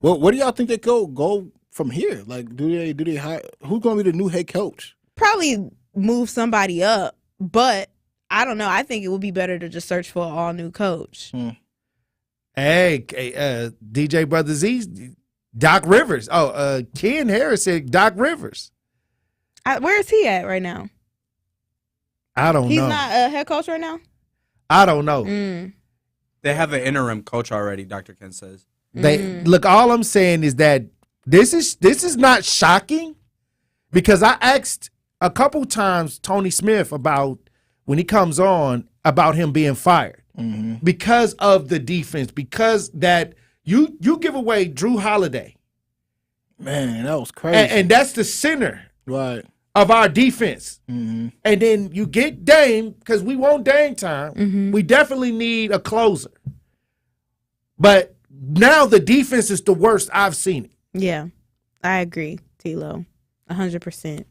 Well, what do y'all think they go from here? Like, do they hire? Who's going to be the new head coach? Probably move somebody up, but I don't know. I think it would be better to just search for an all new coach. Hey, DJ Brother Z, Doc Rivers. Ken Harris said Doc Rivers. Where is he at right now? I don't know. He's not a head coach right now? I don't know. They have an interim coach already, Dr. Ken says. Look, all I'm saying is that this is not shocking, because I asked a couple times Tony Smith about, when he comes on, about him being fired because of the defense, because that you give away Drew Holiday. Man, that was crazy. And that's the center. Right. Of our defense. And then you get Dame, because we want Dame time. We definitely need a closer. But now the defense is the worst I've seen it. Yeah, I agree, T-Lo, 100%.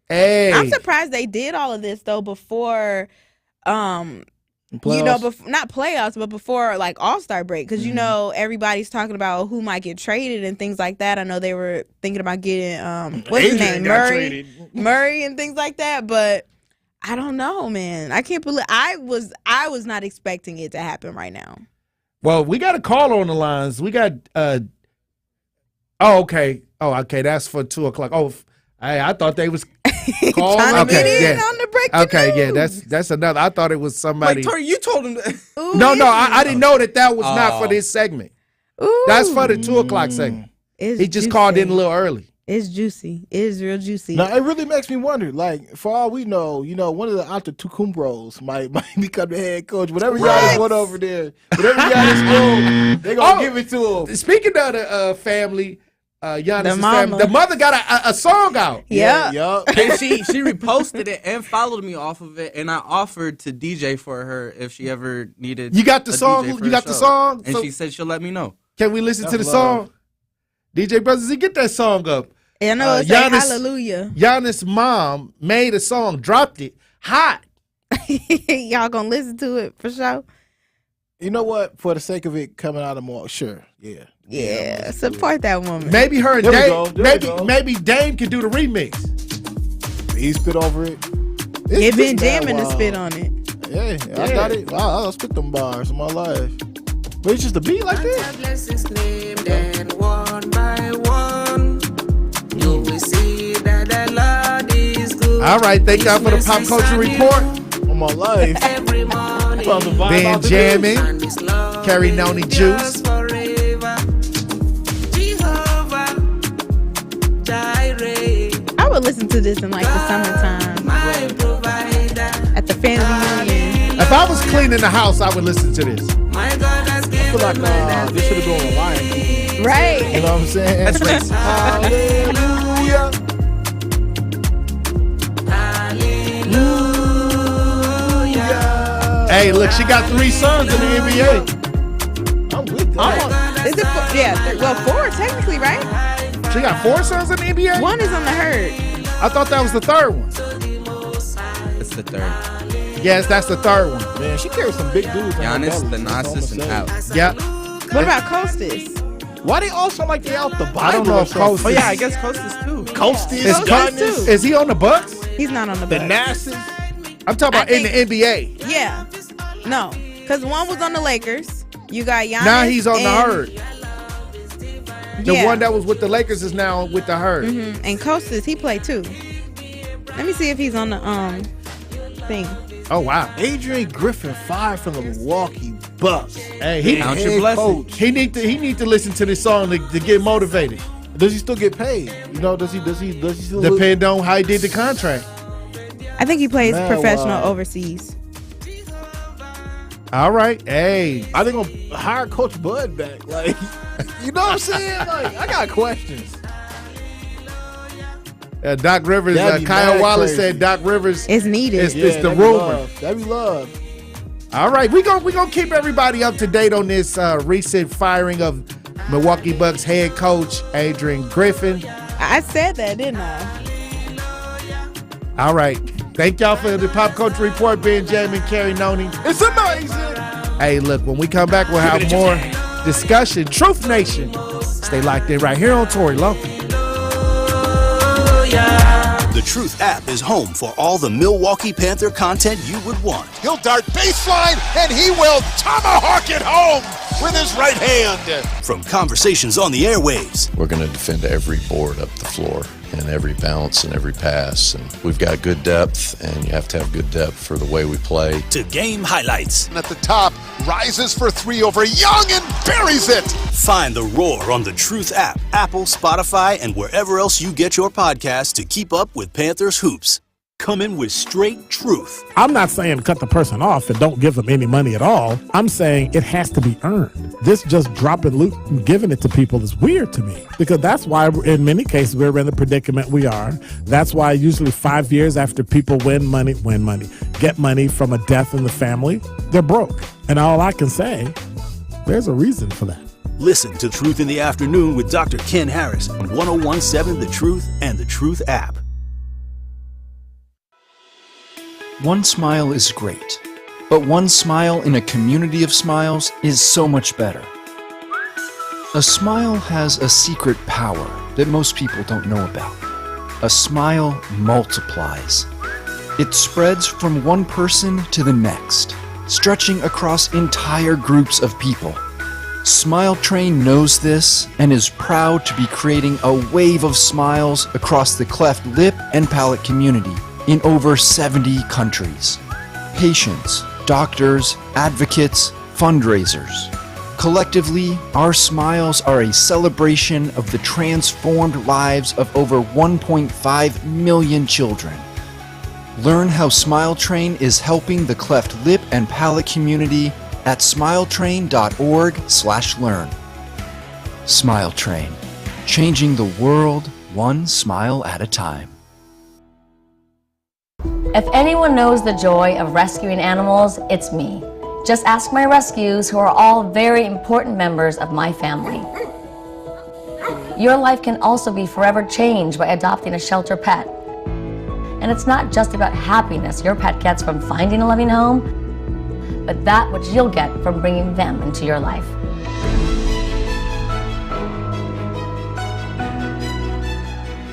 Hey. I'm surprised they did all of this, though, before, not playoffs, but before, like, All-Star break. Because, everybody's talking about who might get traded and things like that. I know they were thinking about getting, what's his name? Murray and things like that. But I don't know, man. I can't believe I was not expecting it to happen right now. Well, we got a call on the lines. We got, okay. That's for 2:00. Oh, I thought they was calling. On the breaking news. That's another. I thought it was somebody. Wait, Tory, you told him that. No, I didn't know that was not for this segment. That's for the 2:00 segment. He just called in a little early. It's juicy. It is real juicy. Now, it really makes me wonder, like, for all we know, one of the Antetokounmpos might become the head coach. Whatever Giannis won over there, whatever Giannis go, they're going to give it to him. Speaking of the family, Giannis' family, the mother got a song out. Yeah. And she reposted it and followed me off of it, and I offered to DJ for her if she ever needed. You got the song? DJ for You got the show. song? And So- she said she'll let me know. Can we listen to the song? DJ Brothers, get that song up. And I know it's like Hallelujah. Giannis' mom made a song, dropped it, hot. Y'all gonna listen to it for sure? You know what? For the sake of it coming out of more, sure, yeah. Yeah, support that woman. Maybe her and There we Dame, go, there we go. maybe Dame can do the remix. He spit over it. It been jamming to spit on it. Yeah, I got it. I'll spit them bars in my life. But it's just a beat like this. All right, thank y'all for the pop culture report. On my life. Ben jamming, Carrie Noni Juice. I would listen to this in like the summertime at the family reunion. If I was cleaning the house, I would listen to this. I feel like this should have gone on Lion King. Right. You know what I'm saying? That's racist. Hallelujah. Hey, look, she got 3 sons in the NBA. I'm with that. Is it? Well, 4 technically, right? She got 4 sons in the NBA? One is on the herd. I thought that was the 3rd one. It's the 3rd. Yes, that's the 3rd one. Man, she carries some big dudes. Giannis, Thanasis, and Alex. Yep. What about Costas? Why they all sound like they out the Bible? I don't know if Costas. Oh yeah, I guess Costas too. Costas, too. Is he on the Bucks? He's not on the Bucks. Thanasis. I'm talking about in the NBA. Yeah. No, because one was on the Lakers. You got Giannis. Now he's on the and- herd. The one that was with the Lakers is now with the herd. Mm-hmm. And Costas, he played too. Let me see if he's on the thing. Oh wow. Adrian Griffin fired from the Milwaukee Bucks. Hey, he Count your blessings. He need to listen to this song to get motivated. Does he still get paid? Does he still Depend on how he did the contract. I think he plays Man, professional wow. overseas. All right. Hey. Are they gonna hire Coach Bud back? Like, you know what I'm saying? Like, I got questions. Doc Rivers, That'd be Kyle mad Wallace crazy. said Doc Rivers It's needed. It's the that'd be rumor. love. That'd be love. All right, we gonna keep everybody up to date on this recent firing of Milwaukee Bucks head coach Adrian Griffin. I said that, didn't I? All right, thank y'all for the pop culture report, Benjamin, Carrie Noni. It's amazing. Hey, look, when we come back, we'll have more discussion. Truth Nation, stay locked in right here on Tory Lowe. The Truth app is home for all the Milwaukee Panther content you would want. He'll dart baseline, and he will tomahawk it home with his right hand. From conversations on the airwaves We're going to defend every board up the floor and every bounce and every pass. And we've got good depth, and you have to have good depth for the way we play. to game highlights. At the top, rises for 3 over Young and buries it. Find The Roar on the Truth app, Apple, Spotify, and wherever else you get your podcasts to keep up with Panthers hoops. Coming with straight truth. I'm not saying cut the person off and don't give them any money at all. I'm saying it has to be earned. This just dropping loot and giving it to people is weird to me, because that's why in many cases we're in the predicament we are. That's why usually 5 years after people get money from a death in the family, they're broke. And all I can say, there's a reason for that. Listen to Truth in the Afternoon with Dr. Ken Harris on 1017 The Truth and the Truth app. One smile is great, but one smile in a community of smiles is so much better. A smile has a secret power that most people don't know about. A smile multiplies. It spreads from one person to the next, stretching across entire groups of people. Smile Train knows this and is proud to be creating a wave of smiles across the cleft lip and palate community in over 70 countries. Patients, doctors, advocates, fundraisers. Collectively, our smiles are a celebration of the transformed lives of over 1.5 million children. Learn how Smile Train is helping the cleft lip and palate community at smiletrain.org/learn. Smile Train, changing the world one smile at a time. If anyone knows the joy of rescuing animals, it's me. Just ask my rescues, who are all very important members of my family. Your life can also be forever changed by adopting a shelter pet. And it's not just about happiness your pet gets from finding a loving home, but that which you'll get from bringing them into your life.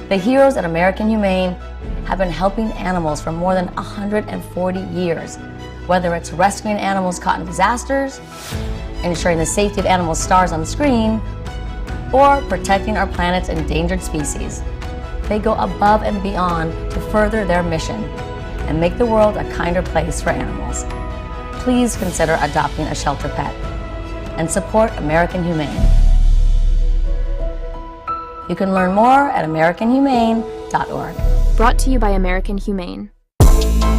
The heroes at American Humane have been helping animals for more than 140 years, whether it's rescuing animals caught in disasters, ensuring the safety of animal stars on screen, or protecting our planet's endangered species. They go above and beyond to further their mission and make the world a kinder place for animals. Please consider adopting a shelter pet and support American Humane. You can learn more at AmericanHumane.org. Brought to you by American Humane.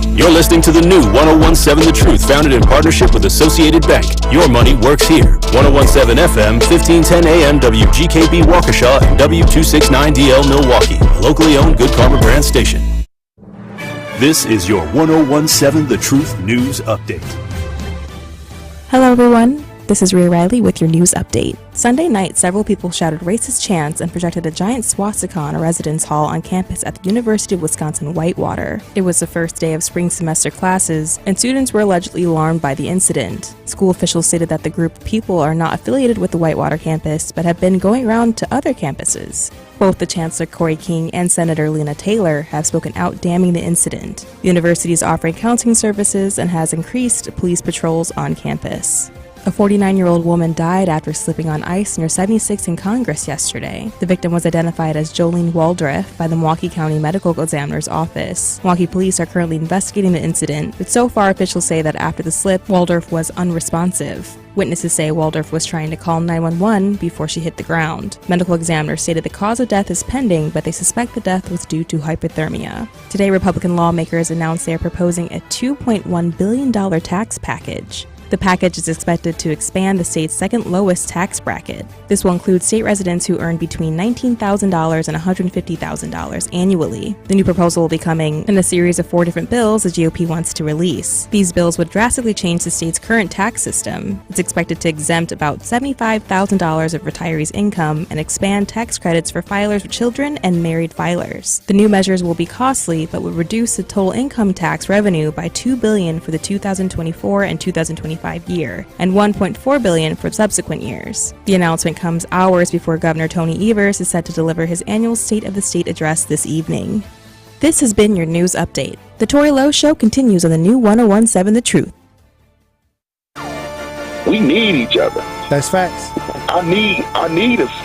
You're listening to the new 1017 The Truth, founded in partnership with Associated Bank. Your money works here. 1017 FM, 1510 AM, WGKB Waukesha, and W269DL Milwaukee, a locally owned Good Karma brand station. This is your 1017 The Truth News Update. Hello, everyone. This is Rhea Riley with your news update. Sunday night, several people shouted racist chants and projected a giant swastika on a residence hall on campus at the University of Wisconsin-Whitewater. It was the first day of spring semester classes, and students were allegedly alarmed by the incident. School officials stated that the group of people are not affiliated with the Whitewater campus, but have been going around to other campuses. Both the Chancellor Corey King and Senator Lena Taylor have spoken out damning the incident. The university is offering counseling services and has increased police patrols on campus. A 49-year-old woman died after slipping on ice near 76 in Congress yesterday. The victim was identified as Jolene Waldriff by the Milwaukee County Medical Examiner's Office. Milwaukee police are currently investigating the incident, but so far officials say that after the slip, Waldriff was unresponsive. Witnesses say Waldriff was trying to call 911 before she hit the ground. Medical examiners stated the cause of death is pending, but they suspect the death was due to hypothermia. Today, Republican lawmakers announced they are proposing a $2.1 billion tax package. The package is expected to expand the state's second lowest tax bracket. This will include state residents who earn between $19,000 and $150,000 annually. The new proposal will be coming in a series of 4 different bills the GOP wants to release. These bills would drastically change the state's current tax system. It's expected to exempt about $75,000 of retirees' income and expand tax credits for filers with children and married filers. The new measures will be costly, but would reduce the total income tax revenue by $2 billion for the 2024 and 2025 year, and $1.4 billion for subsequent years. The announcement comes hours before Governor Tony Evers is set to deliver his annual State of the State address this evening. This has been your news update. The Tory Lowe Show continues on the new 1017 The Truth. We need each other. That's facts. I need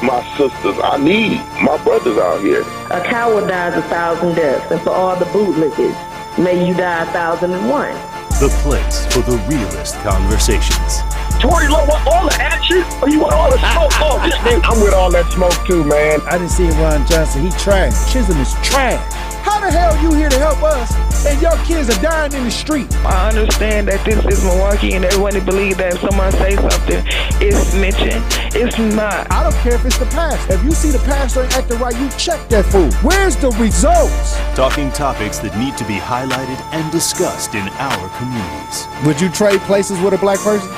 my sisters. I need my brothers out here. A coward dies 1,000 deaths, and for all the bootlickers, may you die 1,001. The place for the realest conversations. Tory Lowe want all the action, or you want all the smoke? Oh, I'm with all that smoke too, man. I didn't see Ron Johnson. He trash. Chisholm is trash. How the hell you here to help us and your kids are dying in the street? I understand that this is Milwaukee and everyone believes that if someone say something, it's snitching. It's not. I don't care if it's the pastor. If you see the pastor ain't acting right, you check that fool. Where's the results? Talking topics that need to be highlighted and discussed in our communities. Would you trade places with a black person?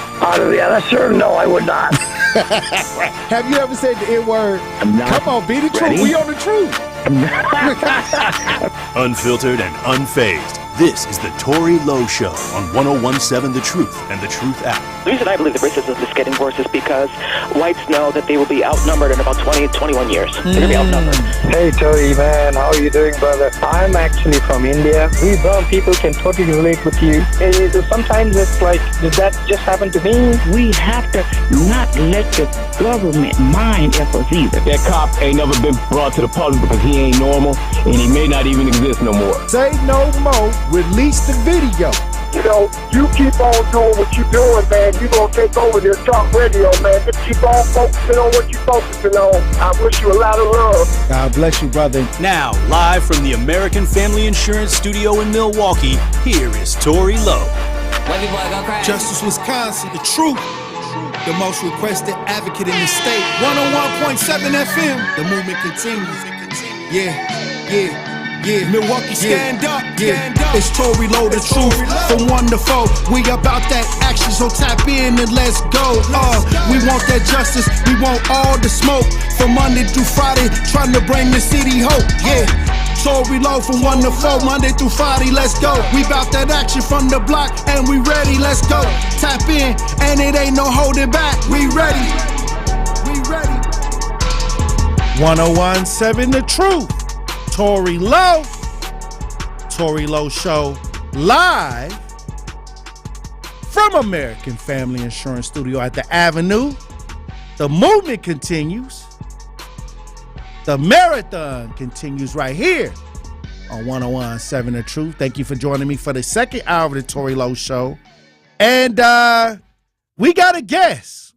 Sure, no, I would not. Have you ever said the N-word? Come on, be the truth. We on the truth. Unfiltered and unfazed. This is the Tory Lowe Show on 1017 The Truth and the Truth app. The reason I believe the racism is getting worse is because whites know that they will be outnumbered in about 20, 21 years. They're going to be outnumbered. Hey, Tory, man. How are you doing, brother? I'm actually from India. We brown people can totally relate with you. Sometimes it's like, did that just happen to me? We have to not let the government mind us either. That cop ain't never been brought to the public because he ain't normal, and he may not even exist no more. Say no more. Release the video. You know, you keep on doing what you're doing, man. You're going to take over this talk radio, man. Just keep on focusing on what you're focusing on. I wish you a lot of love. God bless you, brother. Now, live from the American Family Insurance Studio in Milwaukee, here is Tory Lowe. Justice, Wisconsin, the truth. The most requested advocate in the state. 101.7 FM. The movement continues. Yeah. Milwaukee, stand up. It's Tory Lowe, the truth. From 1 to 4, we about that action, so tap in and let's go. We want that justice, we want all the smoke. From Monday through Friday, trying to bring the city hope. Yeah. Tory Lowe from 1 to 4, Monday through Friday, let's go. We bout that action from the block, and we ready, let's go. Tap in, and it ain't no holding back. We ready. 101.7 The Truth. Tory Lowe. Tory Lowe Show live from American Family Insurance Studio at the Avenue. The movement continues. The marathon continues right here on 101.7 The Truth. Thank you for joining me for the second hour of the Tory Lowe Show. And we got a guest.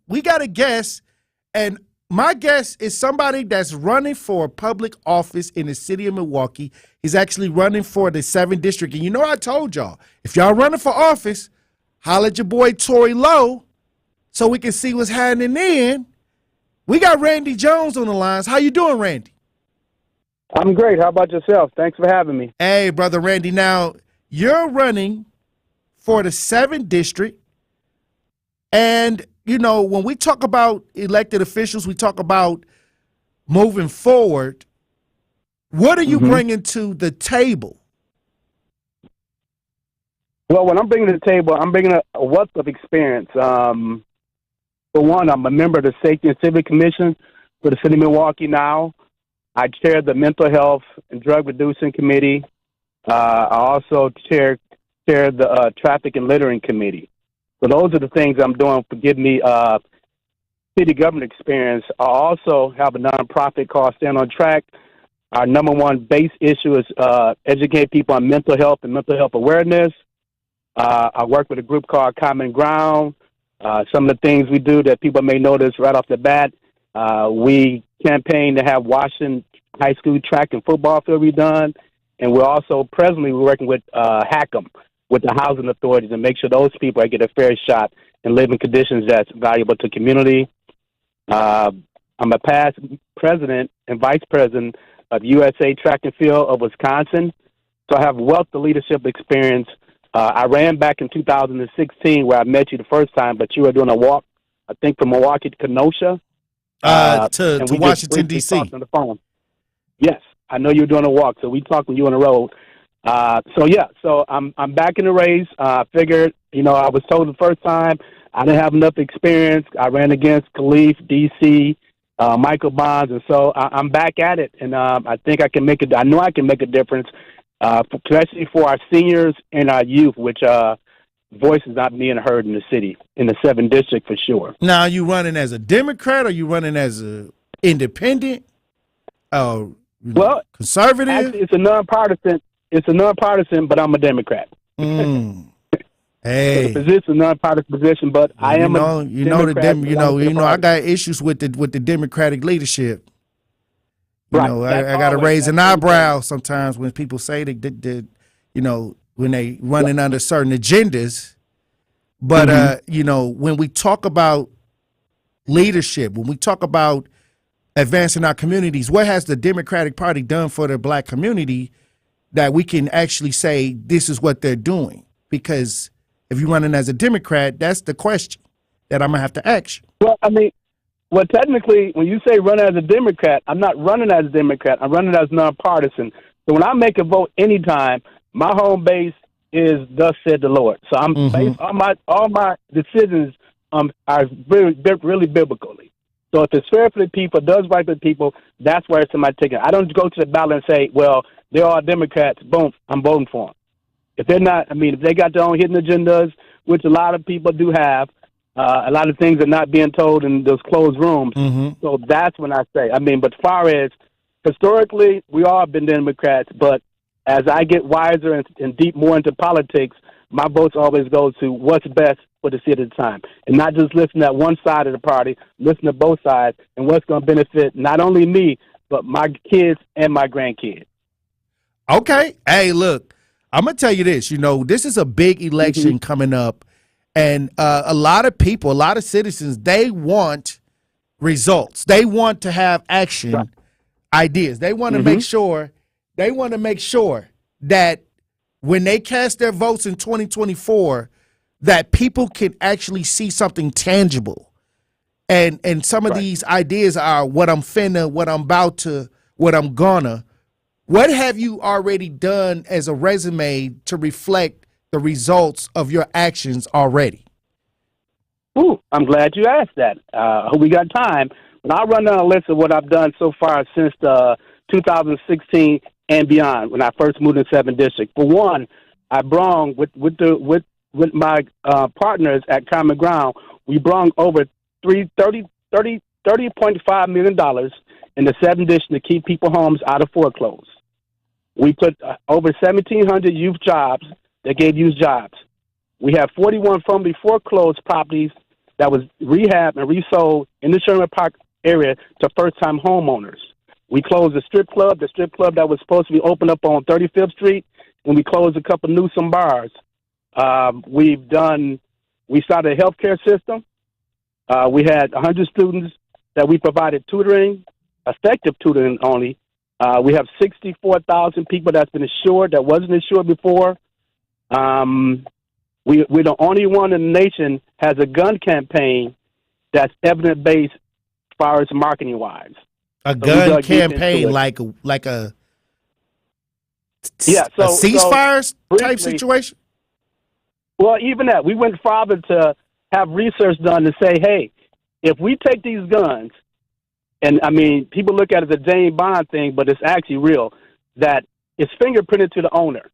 And my guest is somebody that's running for public office in the city of Milwaukee. He's actually running for the 7th district. And you know I told y'all, if y'all running for office, holla at your boy Tory Lowe so we can see what's happening then. We got Randy Jones on the lines. How you doing, Randy? I'm great. How about yourself? Thanks for having me. Hey, brother Randy. Now, you're running for the 7th district. And, you know, when we talk about elected officials, we talk about moving forward. What are you bringing to the table? Well, when I'm bringing to the table, I'm bringing a wealth of experience. For one, I'm a member of the Safety and Civic Commission for the City of Milwaukee now. I chair the Mental Health and Drug Reducing Committee. I also chair the Traffic and Littering Committee. So those are the things I'm doing to give me city government experience. I also have a nonprofit called Stand on Track. Our number one base issue is educate people on mental health and mental health awareness. I work with a group called Common Ground. Some of the things we do that people may notice right off the bat, we campaign to have Washington High School track and football field redone, and we're also presently working with Hackham, with the housing authorities, and make sure those people get a fair shot and live in conditions that's valuable to community. I'm a past president and vice president of USA Track and Field of Wisconsin, so I have wealth of leadership experience. I ran back in 2016 where I met you the first time, but you were doing a walk, I think, from Milwaukee to Kenosha. To Washington, D.C. On the phone. Yes, I know you were doing a walk, so we talked when you were on the road. So I'm back in the race. I figured, I was told the first time I didn't have enough experience. I ran against Khalif, D.C., Michael Bonds, and so I'm back at it, and I think I can make it. I know I can make a difference, especially for our seniors and our youth, which voice is not being heard in the city, in the 7th district for sure. Now, are you running as a Democrat or are you running as an independent? Well, conservative? Actually, it's a nonpartisan, but I'm a Democrat. Hey, so the position is a nonpartisan position, but I am a Democrat. I got issues with the Democratic leadership. Right. I got to raise an eyebrow sometimes when people say that when they running under certain agendas. But when we talk about leadership, when we talk about advancing our communities, what has the Democratic Party done for the black community that we can actually say this is what they're doing? Because if you're running as a Democrat, that's the question that I'm gonna have to ask you. Well, technically, when you say run as a Democrat, I'm not running as a Democrat. I'm running as nonpartisan. So when I make a vote anytime, my home base is thus said the Lord. So I'm based all my decisions are really biblically. So if it's fair for the people, does right for the people, that's where it's in my ticket. I don't go to the ballot and say, well, they're all Democrats, boom, I'm voting for them. If they're not, if they got their own hidden agendas, which a lot of people do have, a lot of things are not being told in those closed rooms. So that's when I say, but as far as historically, we all have been Democrats, but as I get wiser and deep more into politics, my votes always go to what's best for the city at the time, and not just listen at one side of the party, listen to both sides, and what's going to benefit not only me, but my kids and my grandkids. Okay. Hey, look, I'm going to tell you this. This is a big election coming up, and a lot of people, a lot of citizens, they want results. They want to have action ideas. They want to make sure that when they cast their votes in 2024, that people can actually see something tangible. And some of these ideas are what I'm finna, what I'm about to, what I'm gonna. What have you already done as a resume to reflect the results of your actions already? Ooh, I'm glad you asked that. Hope we got time. But I'll run down a list of what I've done so far since 2016 and beyond, when I first moved in 7th District. For one, I brung with my partners at Common Ground, we brung over $30.5 million in the 7th District to keep people homes out of foreclosure. We put over 1,700 youth jobs that gave youth jobs. We have 41 formerly foreclosed properties that was rehabbed and resold in the Sherman Park area to first-time homeowners. We closed the strip club that was supposed to be open up on 35th Street, and we closed a couple Newsom bars. We started a healthcare system. We had 100 students that we provided tutoring, effective tutoring only. We have 64,000 people that's been insured that wasn't insured before. We're the only one in the nation has a gun campaign that's evidence-based as far as marketing-wise. A gun campaign like a ceasefire type situation? Well, even that. We went farther to have research done to say, hey, if we take these guns, and I mean, people look at it as a James Bond thing, but it's actually real, that it's fingerprinted to the owner.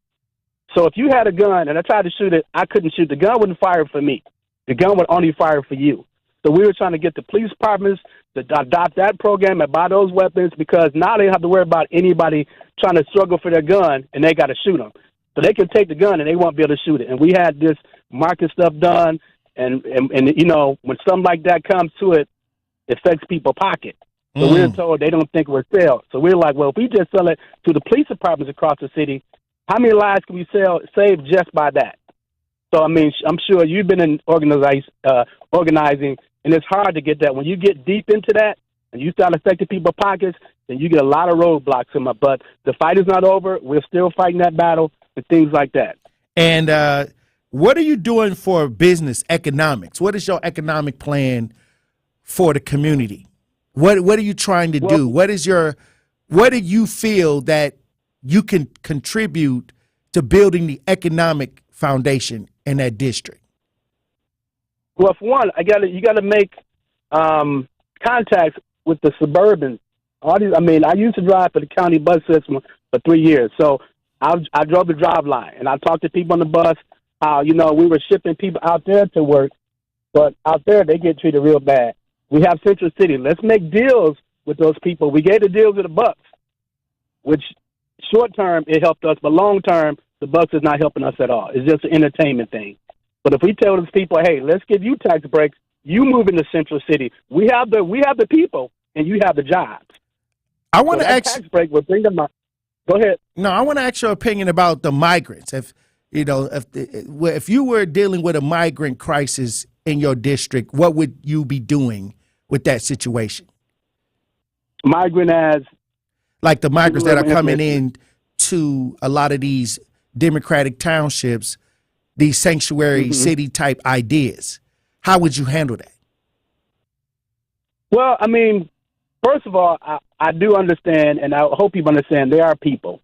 So if you had a gun and I tried to shoot it, I couldn't shoot. The gun wouldn't fire for me. The gun would only fire for you. So we were trying to get the police departments to adopt that program and buy those weapons, because now they don't have to worry about anybody trying to struggle for their gun and they got to shoot them. So they can take the gun and they won't be able to shoot it. And we had this market stuff done, and you know, when something like that comes to it, it affects people's pocket. So we're told they don't think we're sale. So we're like, well, if we just sell it to the police departments across the city, how many lives can we save just by that? So, I mean, I'm sure you've been in organizing, and it's hard to get that. When you get deep into that and you start affecting people's pockets, then you get a lot of roadblocks come up. But the fight is not over. We're still fighting that battle and things like that. And what are you doing for business economics? What is your economic plan for the community? What are you trying to do? What do you feel that you can contribute to building the economic foundation in that district? Well, for one, you got to make contacts with the suburban. I used to drive for the county bus system for 3 years, so I drove the drive line, and I talked to people on the bus how, you know, we were shipping people out there to work, but out there they get treated real bad. We have Central City. Let's make deals with those people. We gave the deals to the Bucks, which short term it helped us, but long term the Bucks is not helping us at all. It's just an entertainment thing. But if we tell those people, hey, let's give you tax breaks, you move into Central City. We have the people, and you have the jobs. I want to ask tax break will bring them up. Go ahead. No, I want to ask your opinion about the migrants. If you were dealing with a migrant crisis in your district, what would you be doing with that situation? Migrant as like the migrants that are coming in to a lot of these democratic townships, these sanctuary city type ideas. How would you handle that? Well, I mean, first of all, I do understand, and I hope people understand, they are people.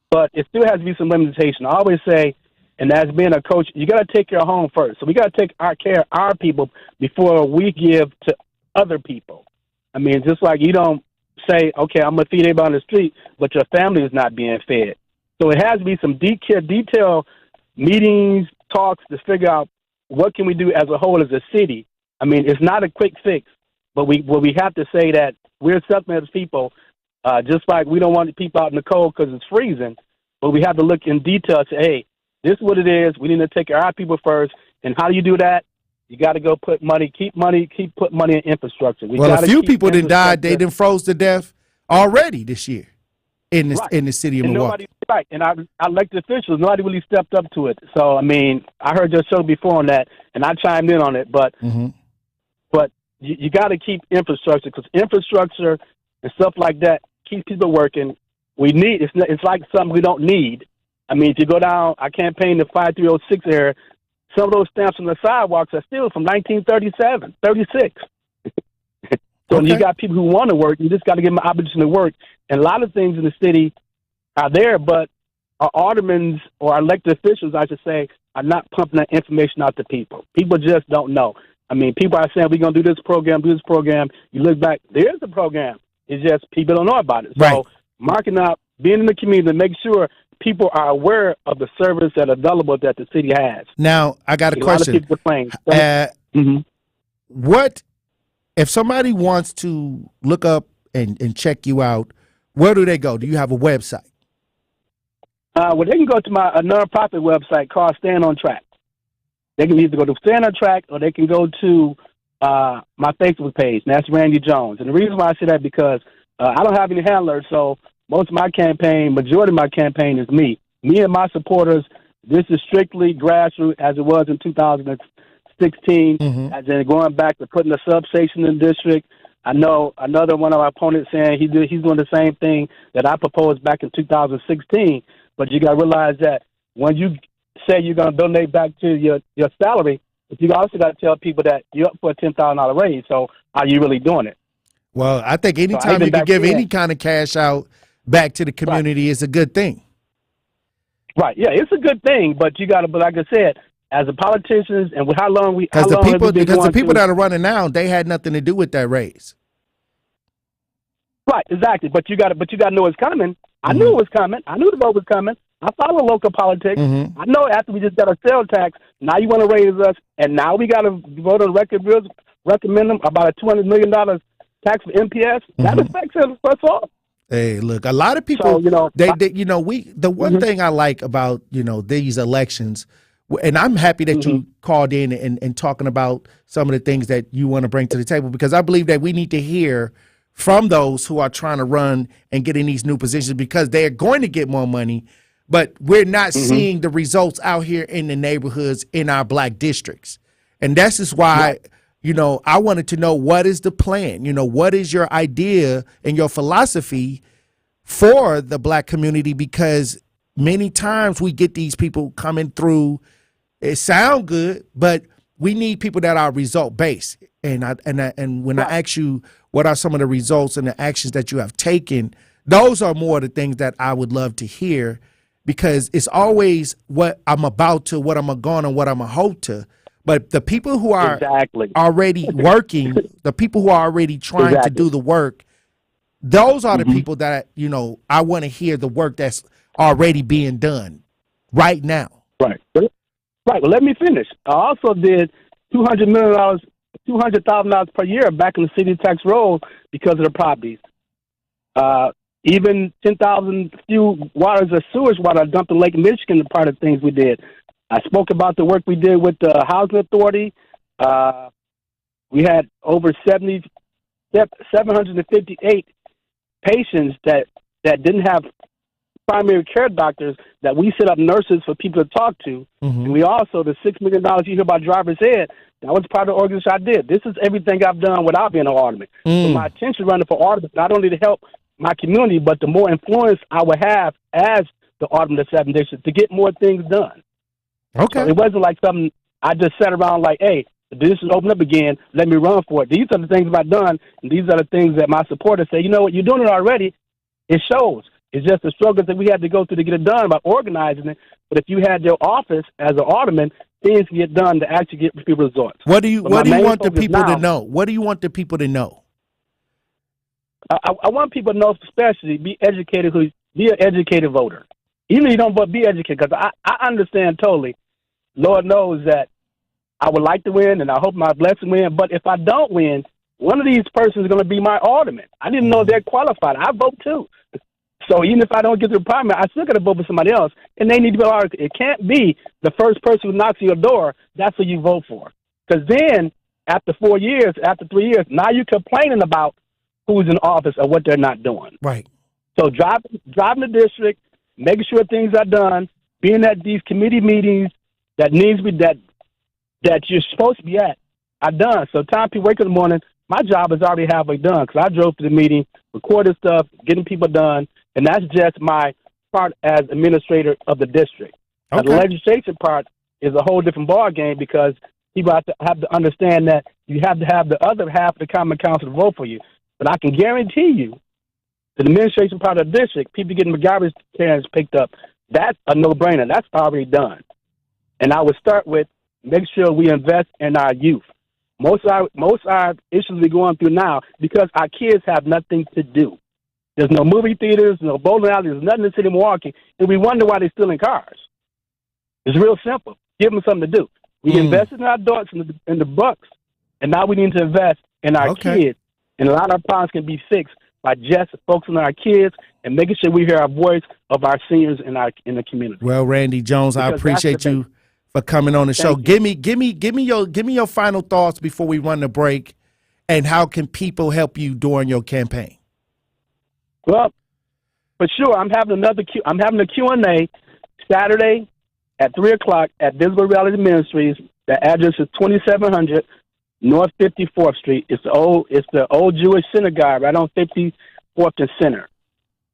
But it still has to be some limitation. I always say, and as being a coach, you got to take your home first. So we got to take care of our people before we give to other people. I mean, just like you don't say, okay, I'm going to feed everybody on the street, but your family is not being fed. So it has to be some detailed meetings, talks to figure out what can we do as a whole as a city. I mean, it's not a quick fix, but we have to say that we're accepting as people, just like we don't want people out in the cold because it's freezing, but we have to look in detail to say, hey, this is what it is. We need to take care of our people first. And how do you do that? You got to go keep putting money in infrastructure. Well, a few people done died. They done froze to death already this year in the city of Milwaukee. Right, and our elected officials, nobody really stepped up to it. So, I mean, I heard your show before on that, and I chimed in on it. But you got to keep infrastructure, because infrastructure and stuff like that keeps people working. It's like something we don't need. I mean, if you go down, I campaigned the 5306 area. Some of those stamps on the sidewalks are still from 1937, 36. So when you got people who want to work, you just got to give them an opportunity to work. And a lot of things in the city are there, but our aldermen or our elected officials, I should say, are not pumping that information out to people. People just don't know. I mean, people are saying, we're going to do this program, do this program. You look back, there is a program. It's just people don't know about it. So marking out, being in the community, make sure people are aware of the service that are available that the city has. Now, I got a question. A lot of people what if somebody wants to look up and check you out? Where do they go? Do you have a website? Well, they can go to my nonprofit website called Stand on Track. They can either go to Stand on Track or they can go to my Facebook page, and that's Randy Jones. And the reason why I say that because I don't have any handlers, so most of my campaign, majority of my campaign is me. Me and my supporters, this is strictly grassroots as it was in 2016, as in going back to putting a substation in the district. I know another one of our opponents saying he's doing the same thing that I proposed back in 2016. But you got to realize that when you say you're going to donate back to your salary, but you also got to tell people that you're up for a $10,000 raise. So are you really doing it? Well, I think anytime you can give any kind of cash out back to the community is a good thing. Right. Yeah, it's a good thing, but you got to. But like I said, as a politicians, and how long because the people that are running now, they had nothing to do with that raise. Right. Exactly. But you got to know it's coming. I knew it was coming. I knew the vote was coming. I follow local politics. I know after we just got a sales tax, now you want to raise us, and now we got to vote on record bills, recommend them about a $200 million tax for MPS. That affects us all. Hey, look, a lot of people, the one thing I like about, these elections, and I'm happy that you called in and talking about some of the things that you want to bring to the table, because I believe that we need to hear from those who are trying to run and get in these new positions, because they're going to get more money, but we're not seeing the results out here in the neighborhoods in our black districts. And that's just why, I wanted to know, what is the plan? What is your idea and your philosophy for the black community? Because many times we get these people coming through, it sound good, but we need people that are result based. And when I ask you what are some of the results and the actions that you have taken, those are more the things that I would love to hear, because it's always what I'm about to, what I'm going to, what I'm a hope to. But the people who are already working, the people who are already trying to do the work, those are the people that, I want to hear the work that's already being done right now. Right. Well, let me finish. I also did $200,000 per year back in the city tax roll because of the properties. Even 10,000 few waters of sewage water dumped in Lake Michigan, the part of things we did. I spoke about the work we did with the Housing Authority. We had over 758 patients that didn't have primary care doctors, that we set up nurses for people to talk to. And we also, the $6 million you hear about driver's ed, that was part of the organization I did. This is everything I've done without being an alderman. So my intention running for alderman, not only to help my community, but the more influence I would have as the alderman of 7 districts to get more things done. Okay. So it wasn't like something I just sat around like, hey, the business is open up again, let me run for it. These are the things I've done, and these are the things that my supporters say, you know what, you're doing it already. It shows. It's just the struggles that we had to go through to get it done by organizing it. But if you had your office as an alderman, things get done to actually get people results. What do you want the people to know? What do you want the people to know? I want people to know, especially, be educated. Be an educated voter. Even if you don't vote, be educated, because I understand totally. Lord knows that I would like to win, and I hope my blessing win. But if I don't win, one of these persons is going to be my alderman. I didn't know they're qualified. I vote too. So even if I don't get the apartment, I still got to vote for somebody else, and they need to be able to. It can't be the first person who knocks on your door. That's who you vote for. Because then, after 4 years, after 3 years, now you're complaining about who's in office or what they're not doing. Right. So driving the district, making sure things are done, being at these committee meetings that needs to be that you're supposed to be at, are done. So time people wake up in the morning, my job is already halfway done because I drove to the meeting, recorded stuff, getting people done, and that's just my part as administrator of the district. Okay. The legislation part is a whole different ball game because people have to understand that you have to have the other half of the common council to vote for you. But I can guarantee you, the administration part of the district, people getting the garbage cans picked up, that's a no-brainer. That's already done. And I would start with make sure we invest in our youth. Most of our issues we're going through now because our kids have nothing to do. There's no movie theaters, no bowling alleys, there's nothing in the city of Milwaukee, and we wonder why they're still in cars. It's real simple. Give them something to do. We invested in our adults in the bucks, and now we need to invest in our kids. And a lot of our problems can be fixed by just focusing on our kids and making sure we hear our voice of our seniors in the community. Well, Randy Jones, I appreciate you for coming on the show. Give me your final thoughts before we run the break, and how can people help you during your campaign? Well, for sure, I'm having a Q&A Saturday at 3:00 at Visible Reality Ministries. The address is 2700 North 54th Street. It's the old Jewish synagogue right on 54th and Center.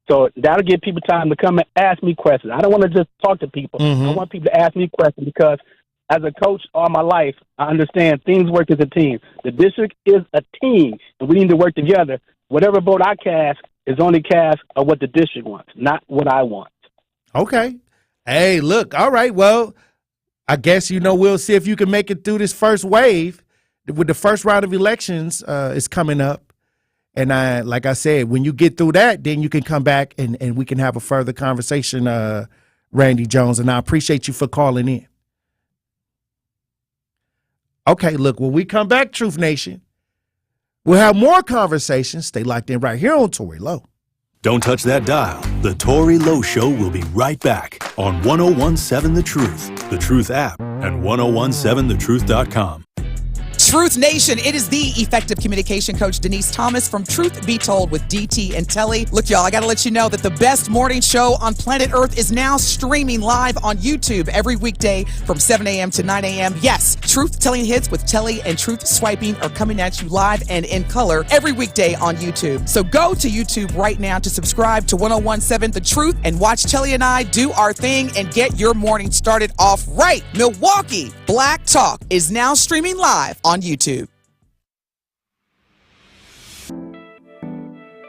So that'll give people time to come and ask me questions. I don't want to just talk to people. I want people to ask me questions because as a coach all my life, I understand things work as a team. The district is a team, and we need to work together. Whatever vote I cast is only cast of what the district wants, not what I want. Okay. Hey, look, all right, well, I guess, we'll see if you can make it through this first wave. With the first round of elections is coming up. And like I said, when you get through that, then you can come back and we can have a further conversation, Randy Jones. And I appreciate you for calling in. Okay, look, when we come back, Truth Nation, we'll have more conversations. Stay locked in right here on Tory Lowe. Don't touch that dial. The Tory Lowe Show will be right back on 1017 The Truth, the Truth app, and 1017thetruth.com. Truth Nation, it is the effective communication coach, Denise Thomas from Truth Be Told with DT and Telly. Look, y'all, I got to let you know that the best morning show on planet Earth is now streaming live on YouTube every weekday from 7 a.m. to 9 a.m. Yes, Truth Telling Hits with Telly and Truth Swiping are coming at you live and in color every weekday on YouTube. So go to YouTube right now to subscribe to 1017 The Truth and watch Telly and I do our thing and get your morning started off right. Milwaukee Black Talk is now streaming live on YouTube.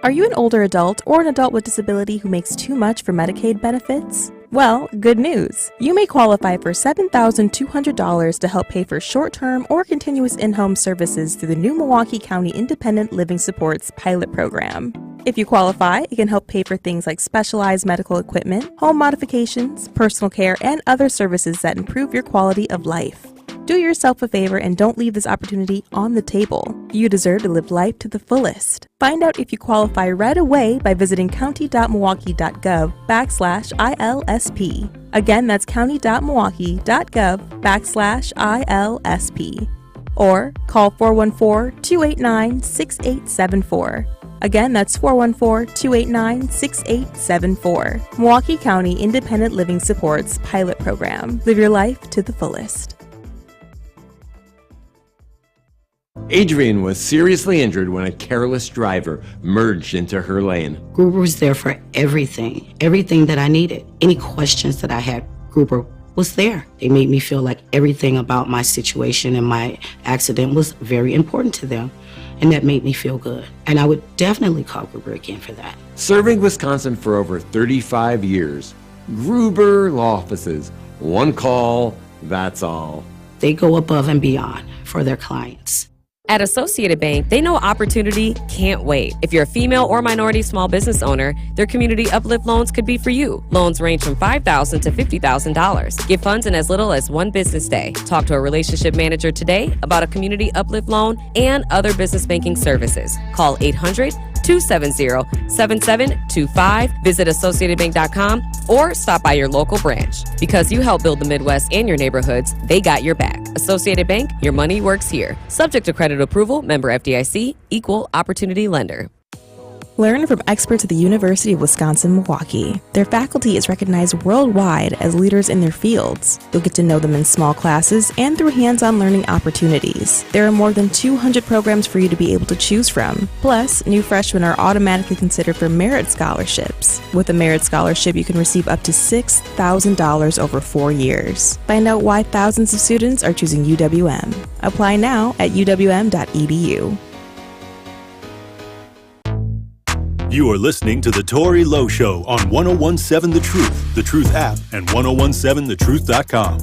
Are you an older adult or an adult with disability who makes too much for Medicaid benefits? Well, good news. You may qualify for $7,200 to help pay for short-term or continuous in-home services through the new Milwaukee County Independent Living Supports pilot program. If you qualify, it can help pay for things like specialized medical equipment, home modifications, personal care, and other services that improve your quality of life. Do yourself a favor and don't leave this opportunity on the table. You deserve to live life to the fullest. Find out if you qualify right away by visiting county.milwaukee.gov/ILSP. Again, that's county.milwaukee.gov/ILSP. Or call 414-289-6874. Again, that's 414-289-6874. Milwaukee County Independent Living Supports Pilot Program. Live your life to the fullest. Adrian was seriously injured when a careless driver merged into her lane. Gruber was there for everything that I needed. Any questions that I had, Gruber was there. They made me feel like everything about my situation and my accident was very important to them. And that made me feel good. And I would definitely call Gruber again for that. Serving Wisconsin for over 35 years, Gruber Law Offices. One call, that's all. They go above and beyond for their clients. At Associated Bank, they know opportunity can't wait. If you're a female or minority small business owner, their community uplift loans could be for you. Loans range from $5,000 to $50,000. Get funds in as little as one business day. Talk to a relationship manager today about a community uplift loan and other business banking services. Call 270-7725. Visit AssociatedBank.com or stop by your local branch. Because you help build the Midwest and your neighborhoods, they got your back. Associated Bank, your money works here. Subject to credit approval, member FDIC, equal opportunity lender. Learn from experts at the University of Wisconsin-Milwaukee. Their faculty is recognized worldwide as leaders in their fields. You'll get to know them in small classes and through hands-on learning opportunities. There are more than 200 programs for you to be able to choose from. Plus, new freshmen are automatically considered for merit scholarships. With a merit scholarship, you can receive up to $6,000 over 4 years. Find out why thousands of students are choosing UWM. Apply now at uwm.edu. You are listening to The Tory Lowe Show on 1017 The Truth app, and 1017thetruth.com.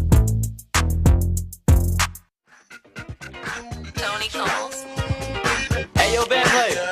Tony Coles. Hey, yo, bad player.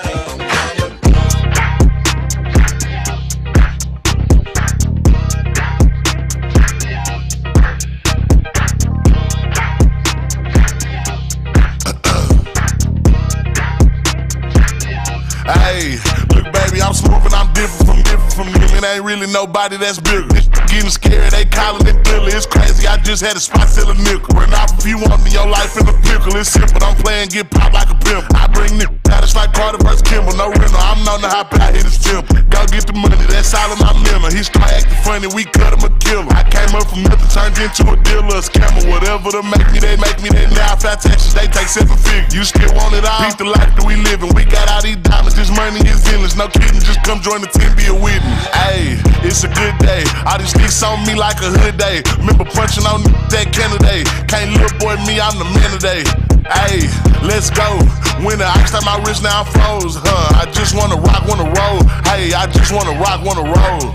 Hey, look, baby, I'm smooth and I'm different from them. It ain't really nobody that's bigger. Getting scared, they calling it Billy. It's crazy, I just had a spot till a nickel. Run off if you want me, your life in a pickle. It's simple, don't play and get popped like a pimp. I bring niggas out, it's like Carter vs. Kimball. No rental, I'm known to hop out, hit his temple. Go get the money, that's all in my mental. He start acting funny, we cut him a killer. I came up from nothing, turned into a dealer, a scammer. Whatever to make me, they make me that now. Fat taxes, they take 7 figures. You still want it all? Beat the life that we living. We got all these diamonds, this money is endless. No kidding, just come join the team, be a witness. Ayy, it's a good day. All these sticks on me like a hood day. Remember punching on that candidate. Can't little boy me, I'm the man today. Ayy, let's go. When the ice on my wrist now I'm froze. I just wanna rock, wanna roll. Hey, I just wanna rock, wanna roll.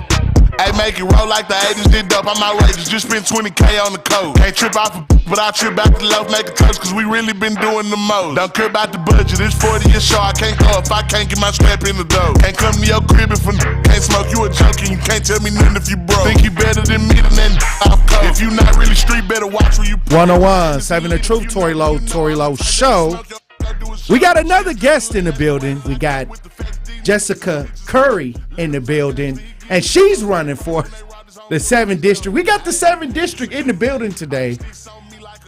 Hey, make it roll like the 80s did dope. I'm outrageous, just spent 20K on the code. Can't trip out for but I trip out the loaf, make a touch, cause we really been doing the most. Don't care about the budget, it's 40 a show. I can't go if I can't get my scrap in the dough. Can't come to your crib if I can't smoke you a junkie. You can't tell me nothing if you broke. Think you better than me, then off cold. If you not really street, better watch where you 101, The Truth, Tory Lowe Show. We got another guest in the building. We got Jessica Curry in the building, and she's running for the 7th District. We got the 7th District in the building today.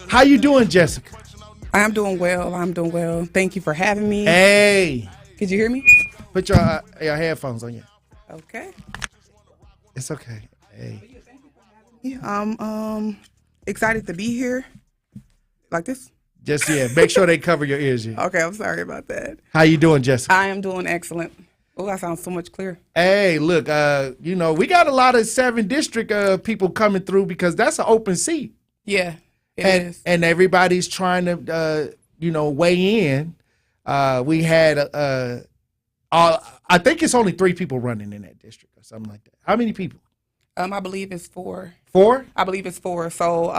How you doing, Jessica? I'm doing well. Thank you for having me. Hey. Could you hear me? Put your headphones on you. Okay. It's okay. Hey. Yeah, I'm excited to be here. Like this? Just, make sure they cover your ears. Yeah. Okay, I'm sorry about that. How you doing, Jessica? I am doing excellent. Oh, that sounds so much clearer. Hey, look, we got a lot of 7th District people coming through because that's an open seat. Yeah. It is. And everybody's trying to, weigh in. We had, I think it's only 3 people running in that district or something like that. How many people? I believe it's 4. 4? I believe it's 4. So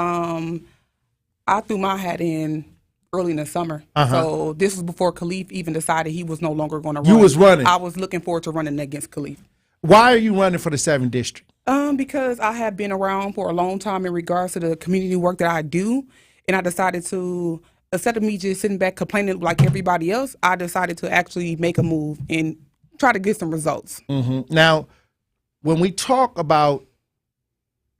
I threw my hat in early in the summer. So this was before Khalif even decided he was no longer going to run. You was running? I was looking forward to running against Khalif. Why are you running for the 7th District? Because I have been around for a long time in regards to the community work that I do, and I decided to, instead of me just sitting back complaining like everybody else, I decided to actually make a move and try to get some results. Mm-hmm. Now, when we talk about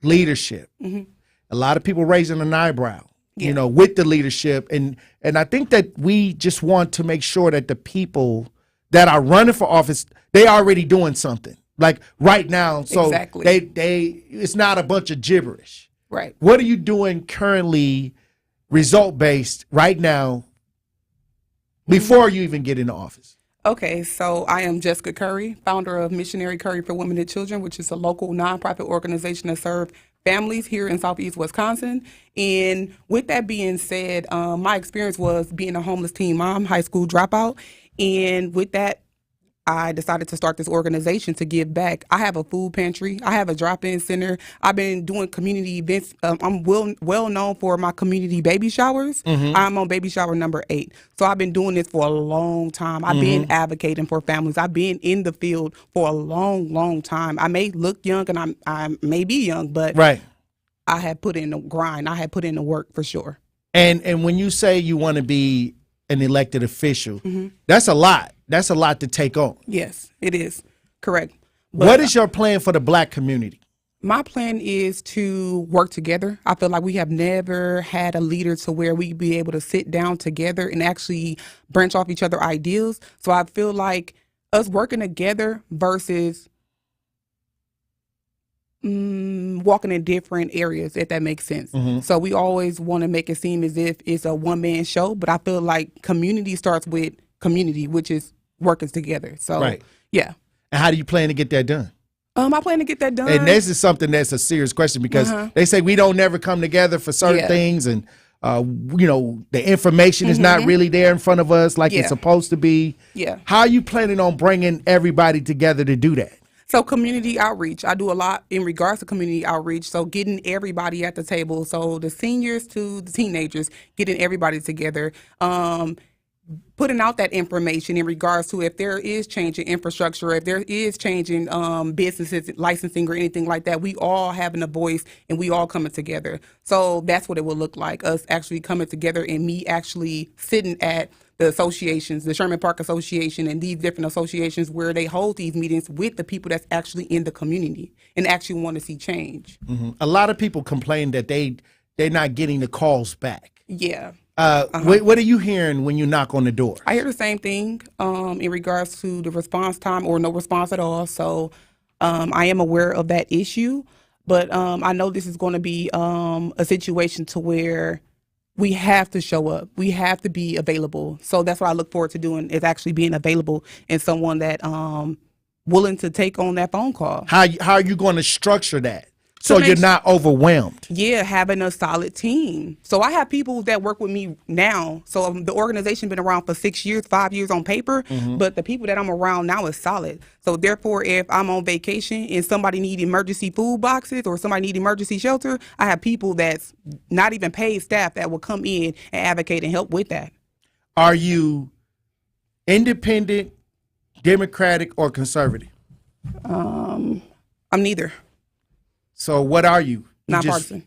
leadership, a lot of people raising an eyebrow, with the leadership, and I think that we just want to make sure that the people that are running for office, they already doing something. Like right now, so exactly. they it's not a bunch of gibberish. Right. What are you doing currently, result based right now, before you even get into office? Okay, so I am Jessica Curry, founder of Missionary Curry for Women and Children, which is a local nonprofit organization that serves families here in Southeast Wisconsin. And with that being said, my experience was being a homeless teen mom, high school dropout, and with that, I decided to start this organization to give back. I have a food pantry. I have a drop-in center. I've been doing community events. I'm well known for my community baby showers. I'm on baby shower number 8. So I've been doing this for a long time. I've been advocating for families. I've been in the field for a long, long time. I may look young and I may be young, but right. I had put in the grind. I had put in the work for sure. And when you say you want to be an elected official, that's a lot. That's a lot to take on. Yes, it is. Correct. What is your plan for the Black community? My plan is to work together. I feel like we have never had a leader to where we be able to sit down together and actually branch off each other ideas. So I feel like us working together versus walking in different areas, if that makes sense. So we always want to make it seem as if it's a one-man show, but I feel like community starts with community, which is working together. So, yeah. And how do you plan to get that done? I plan to get that done. And this is something that's a serious question because they say we don't never come together for certain things, and the information is not really there in front of us like it's supposed to be. Yeah. How are you planning on bringing everybody together to do that? So community outreach, I do a lot in regards to community outreach. So getting everybody at the table. So the seniors to the teenagers, getting everybody together. Putting out that information in regards to if there is change in infrastructure, if there is change in businesses, licensing or anything like that, we all having a voice and we all coming together. So that's what it will look like, us actually coming together and me actually sitting at the associations, the Sherman Park Association and these different associations where they hold these meetings with the people that's actually in the community and actually want to see change. A lot of people complain that they're not getting the calls back. Yeah. What are you hearing when you knock on the door? I hear the same thing in regards to the response time or no response at all. So I am aware of that issue, but I know this is going to be a situation to where we have to show up. We have to be available. So that's what I look forward to doing, is actually being available and someone that willing to take on that phone call. How are you going to structure that? So you're not overwhelmed. Yeah, having a solid team. So I have people that work with me now. So the organization been around for 6 years, 5 years on paper, but the people that I'm around now is solid. So therefore, if I'm on vacation and somebody need emergency food boxes or somebody need emergency shelter, I have people that's not even paid staff that will come in and advocate and help with that. Are you independent, Democratic, or conservative? I'm neither. So what are you? Nonpartisan.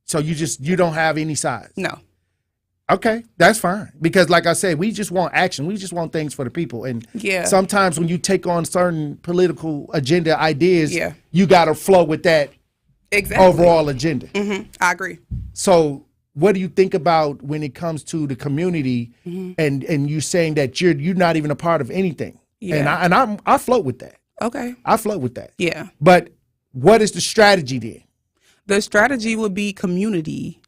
So you don't have any sides? No. Okay, that's fine. Because like I said, we just want action. We just want things for the people. And sometimes when you take on certain political agenda ideas, you got to flow with that overall agenda. I agree. So what do you think about when it comes to the community and you saying that you're not even a part of anything? Yeah. And I float with that. Okay. I float with that. Yeah. But what is the strategy then? The strategy would be community.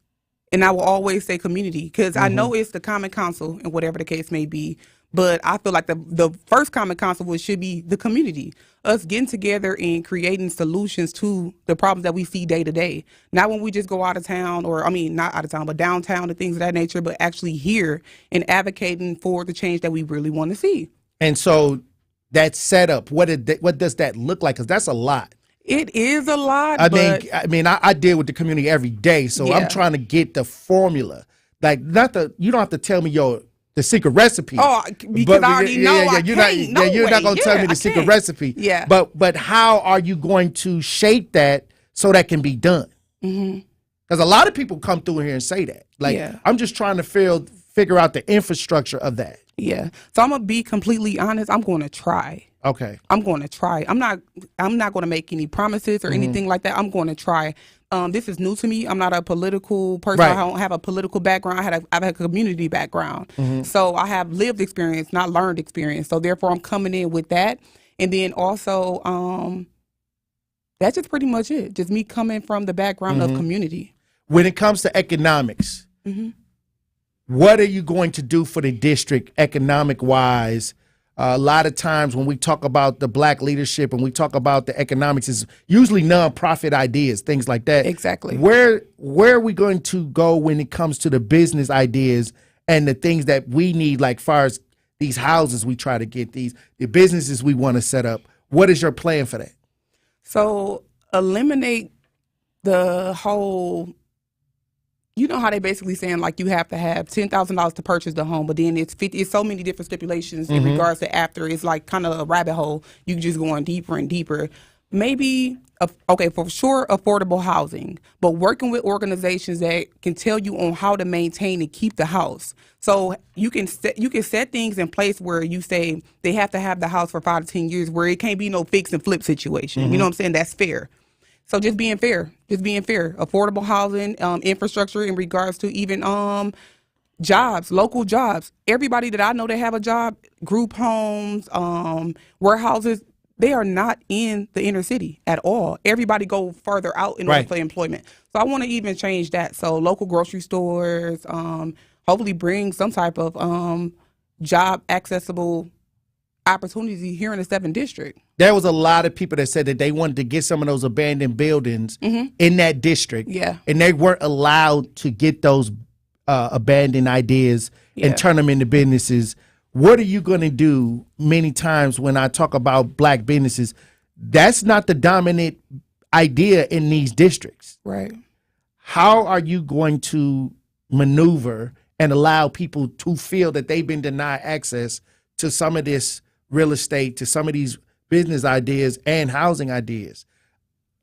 And I will always say community because I know it's the common council and whatever the case may be. But I feel like the first common council should be the community. Us getting together and creating solutions to the problems that we see day to day. Not when we just go out of town not out of town, but downtown and things of that nature, but actually here and advocating for the change that we really want to see. And so that setup, what does that look like? Because that's a lot. It is a lot. I deal with the community every day, so I'm trying to get the formula. Like, you don't have to tell me the secret recipe. Oh, because I already know. You're not going to tell me the secret recipe. Yeah. But how are you going to shape that so that can be done? Because a lot of people come through here and say that. Like, I'm just trying to figure out the infrastructure of that. Yeah. So I'm gonna be completely honest. I'm going to try. Okay. I'm going to try. I'm not going to make any promises or anything like that. I'm going to try. This is new to me. I'm not a political person. Right. I don't have a political background. I have a community background. So I have lived experience, not learned experience. So therefore, I'm coming in with that. And then also, that's just pretty much it. Just me coming from the background of community. When it comes to economics, what are you going to do for the district economic-wise? A lot of times when we talk about the Black leadership and we talk about the economics, it's usually nonprofit ideas, things like that. Exactly. Where are we going to go when it comes to the business ideas and the things that we need, like far as these houses we try to get, the businesses we want to set up? What is your plan for that? So eliminate the whole... You know how they basically saying like you have to have $10,000 to purchase the home, but then it's so many different stipulations in regards to after. It's like kind of a rabbit hole. You just going deeper and deeper. Maybe, okay, for sure, affordable housing, but working with organizations that can tell you on how to maintain and keep the house. So you can set things in place where you say they have to have the house for 5 to 10 years, where it can't be no fix and flip situation. Mm-hmm. You know what I'm saying? That's fair. So just being fair, affordable housing, infrastructure in regards to even jobs, local jobs. Everybody that I know that have a job, group homes, warehouses, they are not in the inner city at all. Everybody go further out in order for employment. So I want to even change that. So local grocery stores, hopefully bring some type of job accessible opportunity here in the 7th district. There was a lot of people that said that they wanted to get some of those abandoned buildings in that district. Yeah. And they weren't allowed to get those abandoned ideas and turn them into businesses. What are you going to do? Many times when I talk about black businesses, that's not the dominant idea in these districts. Right. How are you going to maneuver and allow people to feel that they've been denied access to some of this real estate, to some of these business ideas and housing ideas?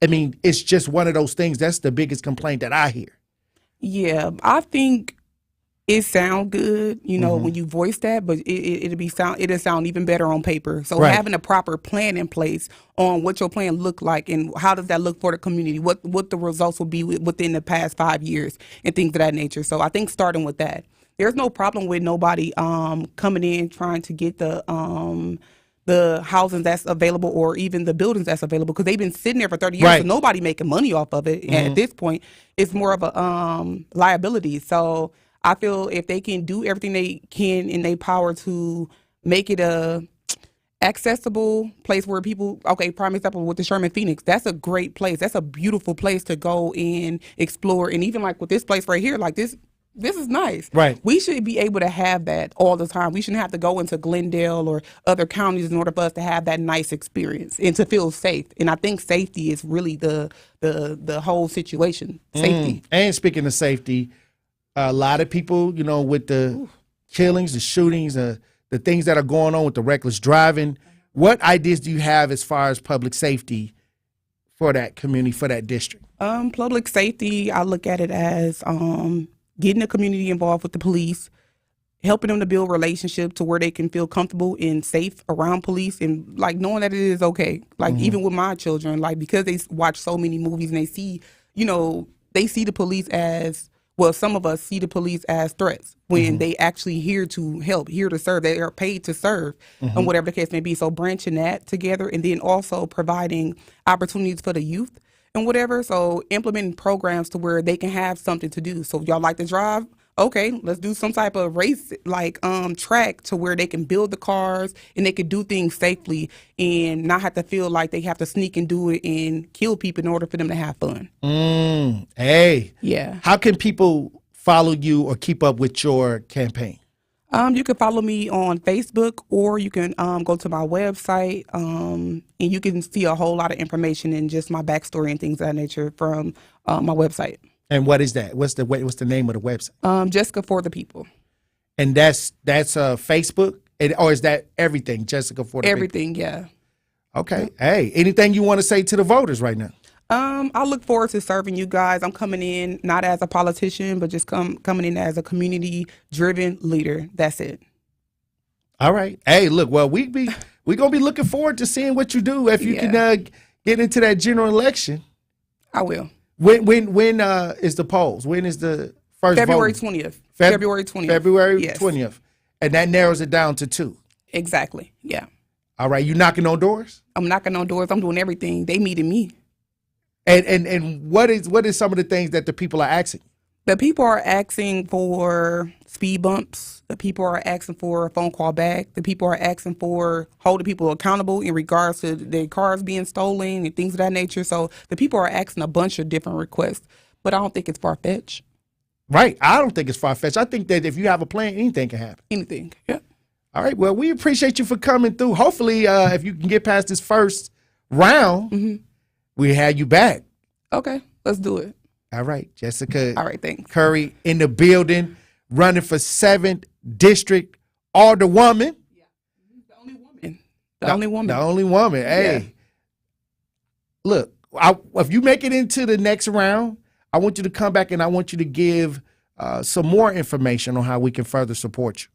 I mean, it's just one of those things. That's the biggest complaint that I hear. Yeah, I think it sound good, you know, when you voice that, but it'll sound even better on paper. So having a proper plan in place on what your plan look like and how does that look for the community, what the results will be within the past 5 years and things of that nature. So I think starting with that, there's no problem with nobody coming in trying to get the housing that's available or even the buildings that's available, because they've been sitting there for 30 years, so nobody making money off of it. And at this point, it's more of a liability. So I feel if they can do everything they can in their power to make it a accessible place where people, prime example with the Sherman Phoenix, that's a great place. That's a beautiful place to go and explore. And even like with this place right here, like this is nice. Right. We should be able to have that all the time. We shouldn't have to go into Glendale or other counties in order for us to have that nice experience and to feel safe. And I think safety is really the whole situation. Safety. And speaking of safety, a lot of people, you know, with the killings, the shootings, the things that are going on with the reckless driving, what ideas do you have as far as public safety for that community, for that district? Public safety, I look at it as getting the community involved with the police, helping them to build relationships to where they can feel comfortable and safe around police, and like knowing that it is okay. Like even with my children, like because they watch so many movies and they see, you know, they see the police as, well, some of us see the police as threats when they actually here to help, here to serve. They are paid to serve, and whatever the case may be. So branching that together, and then also providing opportunities for the youth and whatever. So implementing programs to where they can have something to do. So if y'all like to drive, okay, let's do some type of race like track to where they can build the cars and they can do things safely and not have to feel like they have to sneak and do it and kill people in order for them to have fun. Hey. Yeah. How can people follow you or keep up with your campaign? You can follow me on Facebook, or you can go to my website, and you can see a whole lot of information and just my backstory and things of that nature from my website. And what is that? What's the name of the website? Jessica for the People. And that's Facebook, or is that everything? Jessica for the Everything, People? yeah. Okay. Hey, anything you want to say to the voters right now? I look forward to serving you guys. I'm coming in not as a politician, but just coming in as a community-driven leader. That's it. All right. Hey, look, well, we're gonna be looking forward to seeing what you do if you can get into that general election. I will. When is the polls? When is the first February vote? 20th. February 20th. February Yes. 20th. And that narrows it down to 2. Exactly. Yeah. All right. You knocking on doors? I'm knocking on doors. I'm doing everything. They meeting me. And what is some of the things that the people are asking? The people are asking for speed bumps. The people are asking for a phone call back. The people are asking for holding people accountable in regards to their cars being stolen and things of that nature. So the people are asking a bunch of different requests, but I don't think it's far-fetched. Right. I don't think it's far-fetched. I think that if you have a plan, anything can happen. Anything. Yeah. All right. Well, we appreciate you for coming through. Hopefully, if you can get past this first round, we have you back. Okay. Let's do it. All right. Jessica. All right. Thanks. Curry in the building, running for 7th District Alderwoman. Yeah. The only woman. The only woman. The only woman. Hey. Yeah. look, if you make it into the next round, I want you to come back and I want you to give some more information on how we can further support you.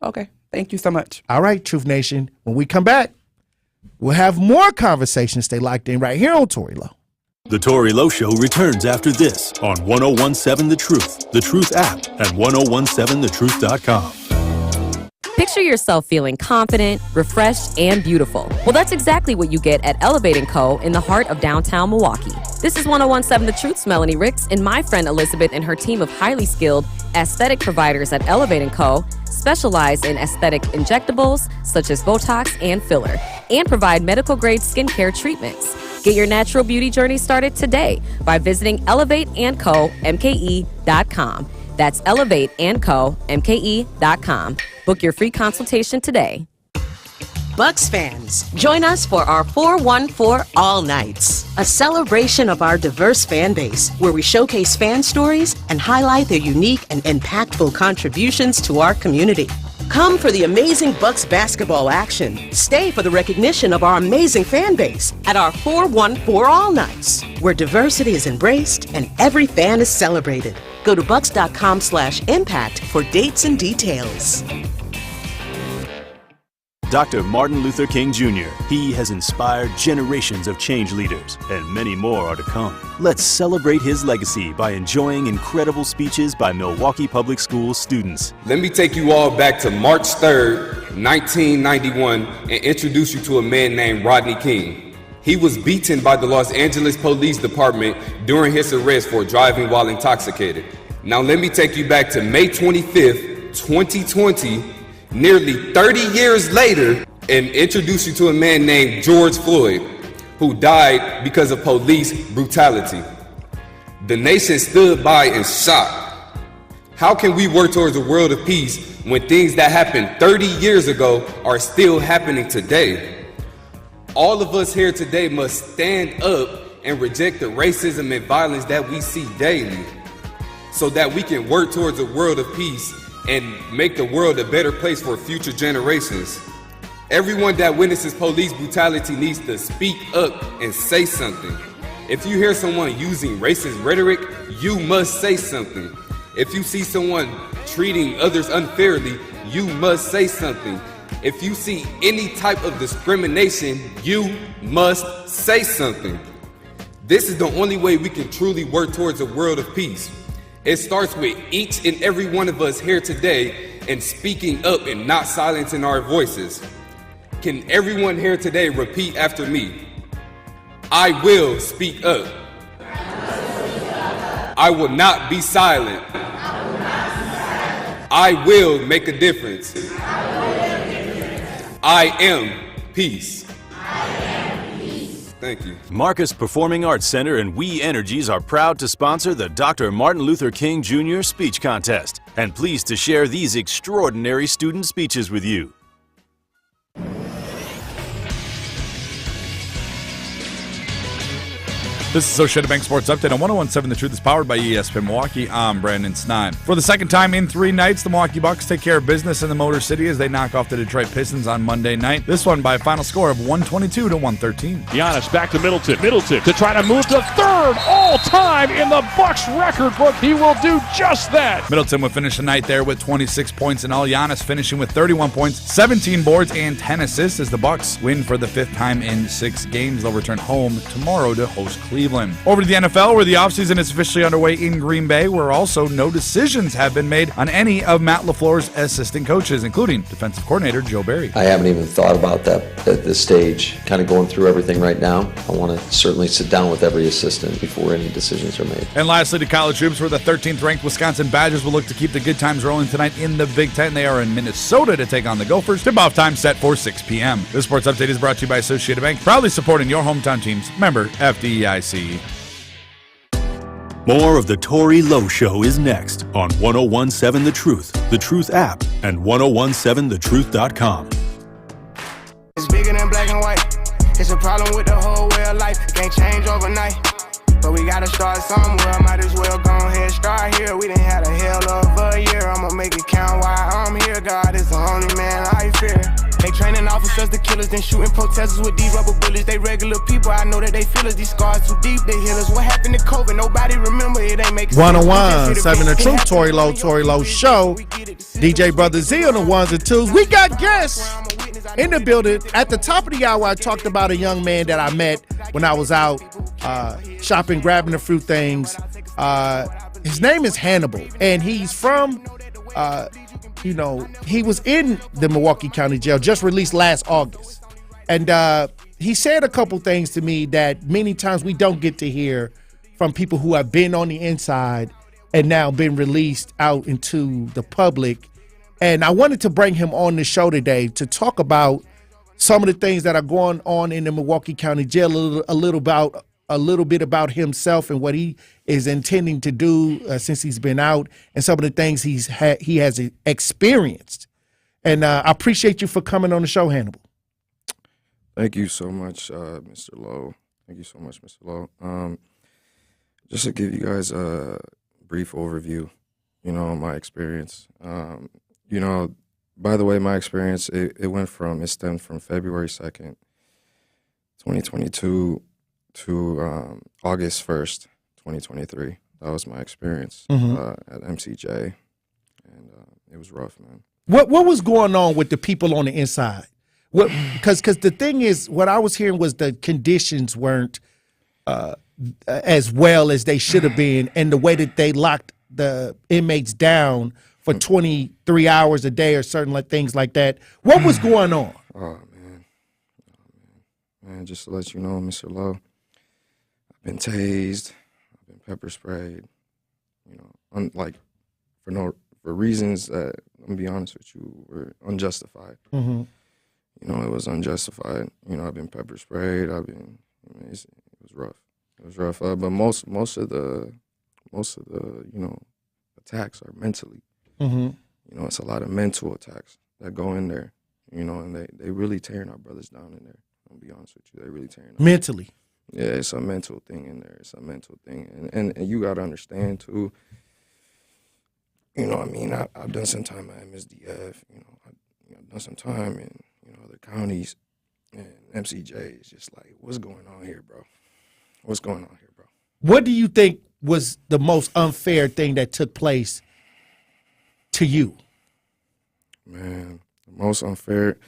Okay. Thank you so much. All right, Truth Nation. When we come back, we'll have more conversations. Stay locked in right here on Tory Lowe. The Tory Lowe Show returns after this on 1017 The Truth app, and 1017thetruth.com. Picture yourself feeling confident, refreshed, and beautiful. Well, that's exactly what you get at Elevate & Co. in the heart of downtown Milwaukee. This is 1017 The Truth's Melanie Ricks and my friend Elizabeth and her team of highly skilled aesthetic providers at Elevate & Co. specialize in aesthetic injectables such as Botox and filler, and provide medical-grade skincare treatments. Get your natural beauty journey started today by visiting elevateandcomke.com. That's elevateandcomke.com. Book your free consultation today. Bucks fans, join us for our 414 All Nights, a celebration of our diverse fan base where we showcase fan stories and highlight their unique and impactful contributions to our community. Come for the amazing Bucks basketball action. Stay for the recognition of our amazing fan base at our 414 All Nights, where diversity is embraced and every fan is celebrated. Go to bucks.com/impact for dates and details. Dr. Martin Luther King Jr. He has inspired generations of change leaders, and many more are to come. Let's celebrate his legacy by enjoying incredible speeches by Milwaukee Public Schools students. Let me take you all back to March 3rd, 1991, and introduce you to a man named Rodney King. He was beaten by the Los Angeles Police Department during his arrest for driving while intoxicated. Now let me take you back to May 25th, 2020, nearly 30 years later, and introduce you to a man named George Floyd, who died because of police brutality. The nation stood by in shock. How can we work towards a world of peace when things that happened 30 years ago are still happening today? All of us here today must stand up and reject the racism and violence that we see daily, so that we can work towards a world of peace and make the world a better place for future generations. Everyone that witnesses police brutality needs to speak up and say something. If you hear someone using racist rhetoric, you must say something. If you see someone treating others unfairly, you must say something. If you see any type of discrimination, you must say something. This is the only way we can truly work towards a world of peace. It starts with each and every one of us here today and speaking up and not silencing our voices. Can everyone here today repeat after me? I will speak up. I will not be silent. I will make a difference. I am peace. Thank you. Marcus Performing Arts Center and We Energies are proud to sponsor the Dr. Martin Luther King Jr. Speech Contest, and pleased to share these extraordinary student speeches with you. This is Associated Bank Sports Update on 1017 The Truth is powered by ESPN Milwaukee. I'm Brandon Stein. For the second time in 3 nights, the Milwaukee Bucks take care of business in the Motor City as they knock off the Detroit Pistons on Monday night. This one by a final score of 122-113. Giannis back to Middleton. Middleton to try to move to third all-time in the Bucks record book. He will do just that. Middleton would finish the night there with 26 points in all. Giannis finishing with 31 points, 17 boards, and 10 assists as the Bucks win for the 5th time in 6 games. They'll return home tomorrow to host Cleveland. Over to the NFL, where the offseason is officially underway in Green Bay, where also no decisions have been made on any of Matt LaFleur's assistant coaches, including defensive coordinator Joe Barry. I haven't even thought about that at this stage, kind of going through everything right now. I want to certainly sit down with every assistant before any decisions are made. And lastly, to college hoops, where the 13th ranked Wisconsin Badgers will look to keep the good times rolling tonight in the Big Ten. They are in Minnesota to take on the Gophers. Tip-off time set for 6 p.m. This sports update is brought to you by Associated Bank, proudly supporting your hometown teams. Member FDIC. More of the Tory Lowe Show is next on 1017 The Truth app, and 1017thetruth.com. It's bigger than black and white. It's a problem with the whole way of life. It can't change overnight. But we gotta start somewhere. Might as well go ahead, start here. We done had a hell of a year. I'ma make it count while I'm here. God is the only man I fear. They training officers us the killers, then shooting protesters with these rubber bullets. They regular people, I know that they feel us. These scars too deep, they heal us. What happened to COVID? Nobody remember, it ain't making sense. 101, 7 The Truth, Tory Lowe Show. DJ Brother Z on the ones and twos. We got guests in the building. At the top of the hour, I talked about a young man that I met when I was out shopping, grabbing a few things. His name is Hannibal, and he's from, he was in the Milwaukee County Jail, just released last August. And he said a couple things to me that many times we don't get to hear from people who have been on the inside and now been released out into the public. And I wanted to bring him on the show today to talk about some of the things that are going on in the Milwaukee County Jail, a little bit about himself and what he is intending to do since he's been out, and some of the things he has experienced. And I appreciate you for coming on the show, Hannibal. Thank you so much, Mr. Lowe. Thank you so much, Mr. Lowe. Just to give you guys a brief overview, on my experience. By the way, my experience, it stemmed from February 2nd, 2022 to August 1st, 2023. That was my experience at MCJ, and it was rough, man. What was going on with the people on the inside? Because the thing is, what I was hearing was the conditions weren't as well as they should have been, and the way that they locked the inmates down for 23 hours a day or certain things like that. What was going on? Oh, man, just to let you know, Mr. Lowe, I've been tased, I've been pepper sprayed, for reasons that, I'm gonna be honest with you, were unjustified. Mm-hmm. It was unjustified. I've been pepper sprayed. It was rough. It was rough. But most of the attacks are mentally. Mm-hmm. It's a lot of mental attacks that go in there. And they really tearing our brothers down in there. I'll be honest with you, they really tearing them mentally. Down. Yeah, it's a mental thing in there. It's a mental thing, and you got to understand too. I've done some time at MSDF. I've done some time in other counties, and MCJ is just like, what's going on here, bro? What's going on here, bro? What do you think was the most unfair thing that took place to you? Man, the most unfair.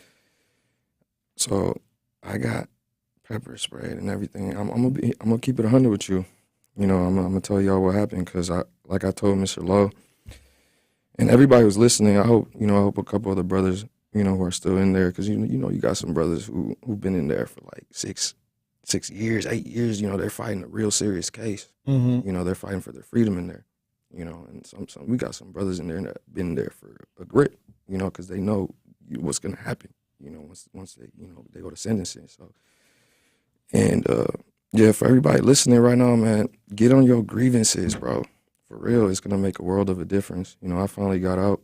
So I got pepper sprayed and everything. I'm gonna keep it 100 with you. I'm gonna tell y'all what happened, because like I told Mr. Lowe, and everybody who's listening, I hope a couple other brothers who are still in there, because you got some brothers who've been in there for like 6 years, 8 years. They're fighting a real serious case. Mm-hmm. They're fighting for their freedom in there. And some we got some brothers in there that been there for a grip. Because they know what's gonna happen. Once they they go to sentencing. So, and for everybody listening right now, man, get on your grievances, bro. For real, it's gonna make a world of a difference. I finally got out.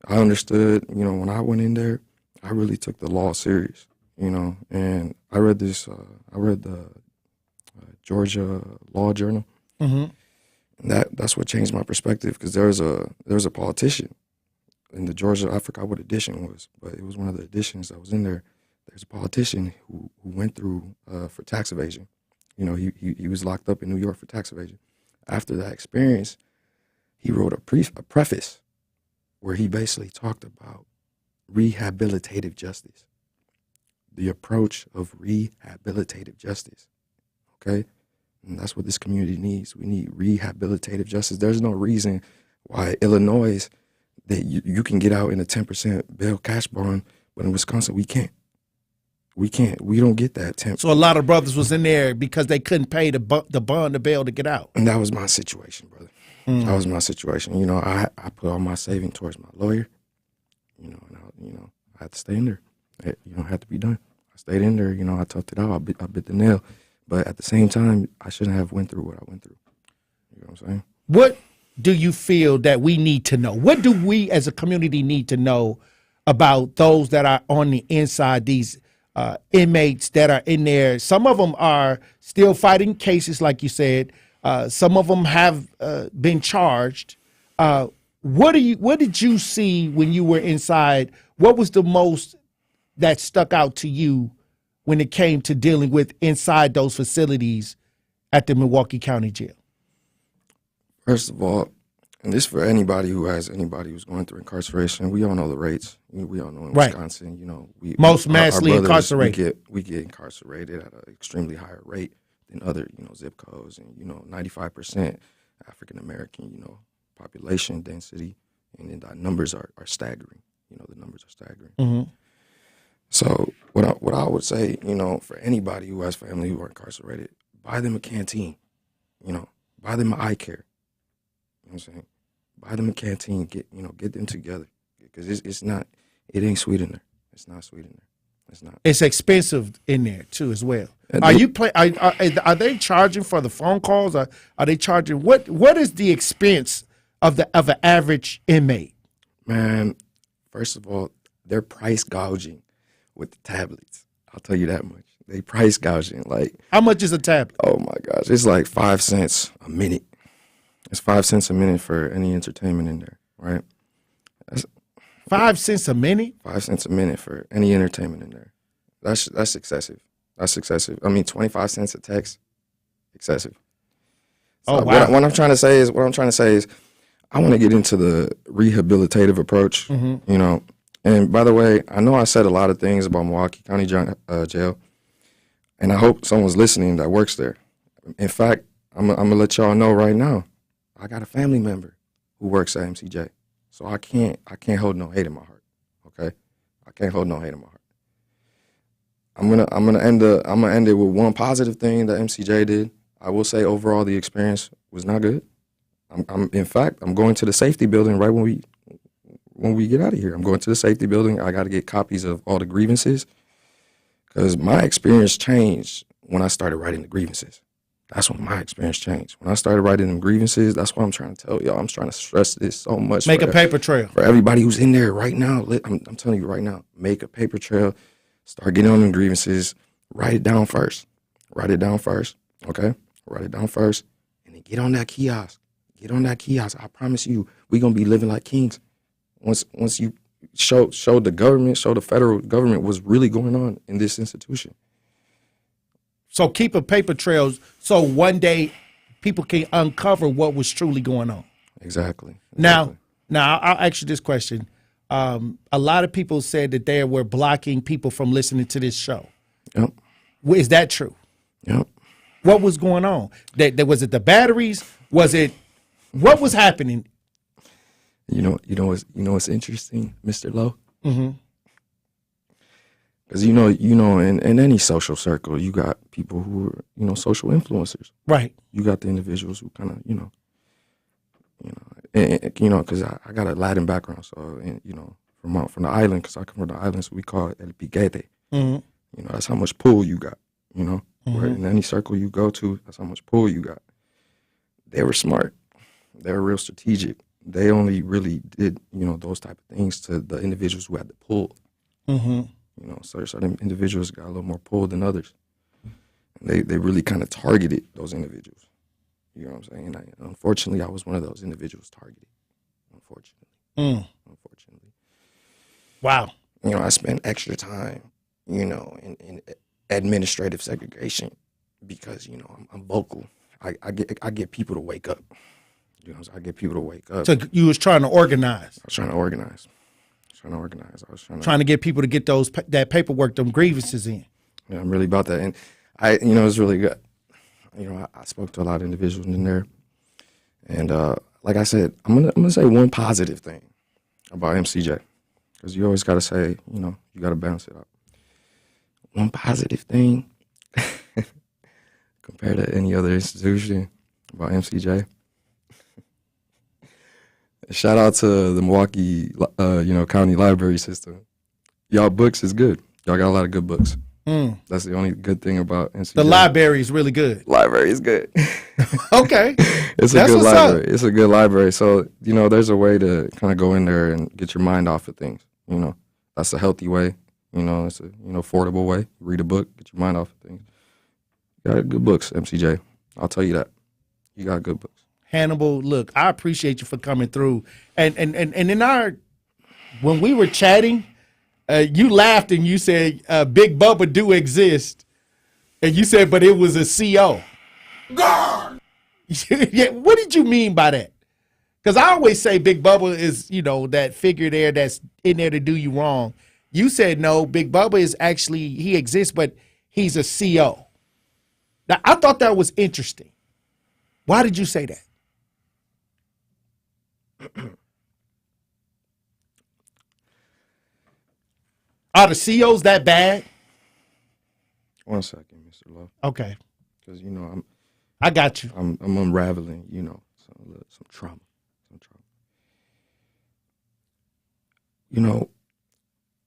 I understood. When I went in there, I really took the law serious. And I read this. I read the Georgia Law Journal. Mm-hmm. And that's what changed my perspective, because there was a politician in the Georgia, I forgot what edition it was, but it was one of the editions that was in there. There's a politician who went through for tax evasion. He was locked up in New York for tax evasion. After that experience, he wrote a preface where he basically talked about rehabilitative justice, the approach of rehabilitative justice, okay? And that's what this community needs. We need rehabilitative justice. There's no reason why Illinois, that you can get out in a 10% bail cash bond, but in Wisconsin, we can't. We can't. We don't get that 10%. So a lot of brothers was in there because they couldn't pay the bond, the bail to get out. And that was my situation, brother. Mm. That was my situation. I put all my saving towards my lawyer. And I had to stay in there. It had to be done. I stayed in there. I toughed it out. I bit the nail. But at the same time, I shouldn't have went through what I went through. You know what I'm saying? What do you feel that we need to know? What do we as a community need to know about those that are on the inside, these inmates that are in there? Some of them are still fighting cases, like you said. Some of them have been charged. What did you see when you were inside? What was the most that stuck out to you when it came to dealing with inside those facilities at the Milwaukee County Jail? First of all, and this for anybody who's going through incarceration, we all know the rates. We all know in Wisconsin, most massively incarcerated. We get incarcerated at an extremely higher rate than other, zip codes, and 95% African American, population density, and then the numbers are staggering. The numbers are staggering. Mm-hmm. So what I would say, for anybody who has family who are incarcerated, buy them a canteen, buy them an eye care. You know what I'm saying? Buy them a canteen, get them together, because it ain't sweet in there. It's not sweet in there. It's not. It's expensive in there too, as well. Are they charging for the phone calls? Or are they charging what is the expense of an average inmate? Man, first of all, they're price gouging with the tablets. I'll tell you that much. They price gouging. Like, how much is a tablet? Oh my gosh, it's like 5 cents a minute. It's 5 cents a minute for any entertainment in there, right? That's 5 cents a minute? 5 cents a minute for any entertainment in there. That's excessive. That's excessive. I mean, 25 cents a text, excessive. So oh wow! What I'm trying to say is, I want to get into the rehabilitative approach. Mm-hmm. And by the way, I know I said a lot of things about Milwaukee County Jail, and I hope someone's listening that works there. In fact, I'm gonna let y'all know right now, I got a family member who works at MCJ, so I can't hold no hate in my heart. Okay, I can't hold no hate in my heart. I'm gonna end it with one positive thing that MCJ did. I will say overall the experience was not good. In fact, I'm going to the safety building right when we get out of here. I'm going to the safety building. I got to get copies of all the grievances, because my experience changed when I started writing the grievances. That's when my experience changed. When I started writing them grievances, that's what I'm trying to tell y'all. I'm trying to stress this so much. Make a paper trail. For everybody who's in there right now, I'm telling you right now, make a paper trail. Start getting on them grievances. Write it down first. Okay? Write it down first. And then get on that kiosk. I promise you, we're going to be living like kings. Once you show the federal government what's really going on in this institution. So keep a paper trail so one day people can uncover what was truly going on. Exactly. Now I'll ask you this question. A lot of people said that they were blocking people from listening to this show. Yep. Is that true? Yep. What was going on? Was it the batteries? What was happening? You know what's interesting, Mr. Lowe? Mm-hmm. Because in any social circle, you got people who are social influencers. Right. You got the individuals who kind of because I got a Latin background, so from the island, because I come from the island, so we call it el piquete. Mm-hmm. That's how much pull you got. Mm-hmm. Where in any circle you go to, that's how much pull you got. They were smart. They were real strategic. They only really did those type of things to the individuals who had the pull. Mm-hmm. So certain individuals got a little more pull than others. And they really kind of targeted those individuals. You know what I'm saying? Unfortunately, I was one of those individuals targeted. Unfortunately. Wow. I spent extra time, in administrative segregation because, I'm vocal. I get people to wake up. I get people to wake up. So you was trying to organize. I was trying to organize. I was trying to get people to get that paperwork, them grievances in. Yeah, I'm really about that, and it's really good. I spoke to a lot of individuals in there, and like I said, I'm gonna say one positive thing about MCJ, because you always gotta say, you gotta balance it out. One positive thing compared to any other institution about MCJ. Shout out to the Milwaukee, county library system. Y'all books is good. Y'all got a lot of good books. That's the only good thing about NCJ. The library is really good. Library is good. Okay. It's a good library. It's a good library. So, there's a way to kind of go in there and get your mind off of things. That's a healthy way. It's a affordable way. Read a book, get your mind off of things. You got good books, MCJ. I'll tell you that. You got good books. Hannibal, look, I appreciate you for coming through. And in when we were chatting, You laughed and you said Big Bubba do exist. And you said, but it was a CO. God! Yeah, what did you mean by that? Because I always say Big Bubba is, that figure there that's in there to do you wrong. You said no, Big Bubba is actually, he exists, but he's a CO. Now, I thought that was interesting. Why did you say that? Are the COs that bad? 1 second, Mr. Lowe. Okay. Because, I got you. I'm unraveling, some trauma.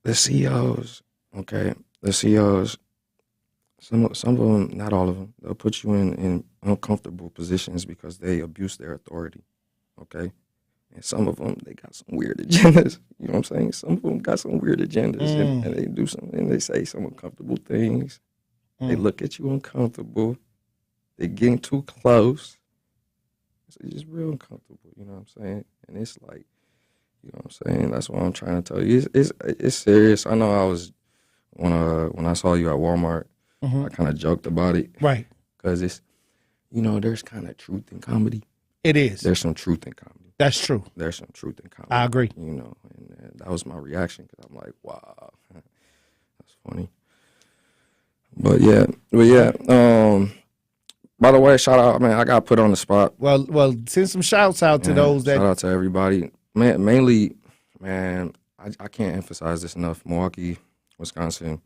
The CEOs, okay, some of them, not all of them, they'll put you in uncomfortable positions because they abuse their authority, okay? And some of them, they got some weird agendas, you know what I'm saying? Some of them got some weird agendas, and they do something, and they say some uncomfortable things. They look at you uncomfortable. They're getting too close. It's just real uncomfortable, you know what I'm saying? And it's like, you know what I'm saying? That's what I'm trying to tell you. It's serious. I know I was, when I saw you at Walmart, I kind of joked about it. Right. Because it's, there's kind of truth in comedy. It is. There's some truth in comedy. That's true. There's some truth in comedy. I agree. And that was my reaction because I'm like, wow, that's funny. But yeah. By the way, shout out, man, I got put on the spot. Well, send some shouts out to those that. Shout out to everybody. Man, mainly, I can't emphasize this enough. Milwaukee, Wisconsin,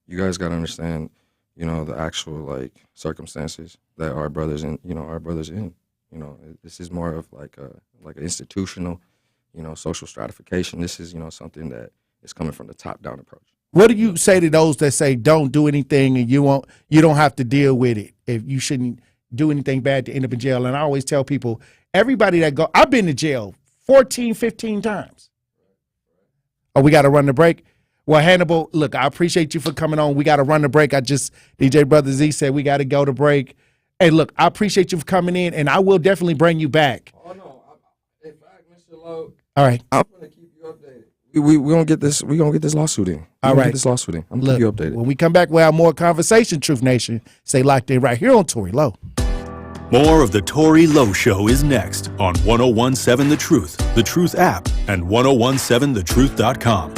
you guys got to understand, the actual circumstances that our brothers in. This is more of like an institutional, social stratification. This is, something that is coming from the top down approach. What do you say to those that say don't do anything and you don't have to deal with it if you shouldn't do anything bad to end up in jail? And I always tell people, everybody that I've been to jail 14, 15 times. Oh, we got to run the break? Well, Hannibal, look, I appreciate you for coming on. We got to run the break. DJ Brother Z said we got to go to break. Hey, look, I appreciate you for coming in, and I will definitely bring you back. Oh, no. In fact, Mr. Lowe, all right. I'm going to keep you updated. We're going to get this lawsuit in. All right. Get this lawsuit in. I'm going to keep you updated. When we come back, we'll have more conversation, Truth Nation. Stay locked in right here on Tory Lowe. More of the Tory Lowe Show is next on 1017 The Truth app, and 1017thetruth.com.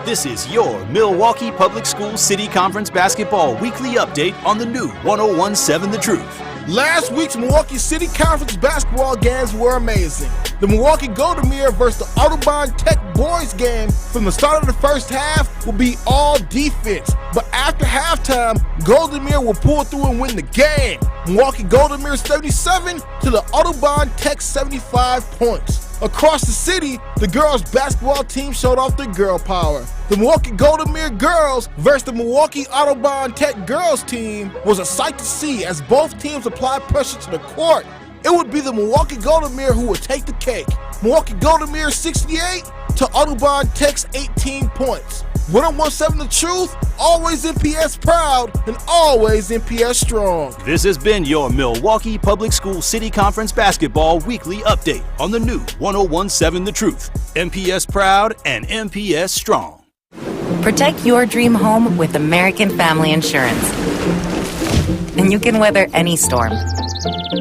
This is your Milwaukee Public Schools City Conference Basketball Weekly Update on the new 1017 The Truth. Last week's Milwaukee City Conference basketball games were amazing. The Milwaukee Golden versus the Audubon Tech boys game from the start of the first half will be all defense. But after halftime, Golden will pull through and win the game. Milwaukee Golden 37 to the Audubon Tech 75 points. Across the city, the girls' basketball team showed off their girl power. The Milwaukee Golden girls versus the Milwaukee Audubon Tech girls team was a sight to see as both teams applied pressure to the court. It would be the Milwaukee Golden who would take the cake. Milwaukee Golden 68 to Audubon Tech's 18 points. 1017 The Truth, always MPS proud and always MPS strong. This has been your Milwaukee Public School City Conference Basketball Weekly Update on the new 1017 The Truth. MPS proud and MPS strong. Protect your dream home with American Family Insurance. And you can weather any storm.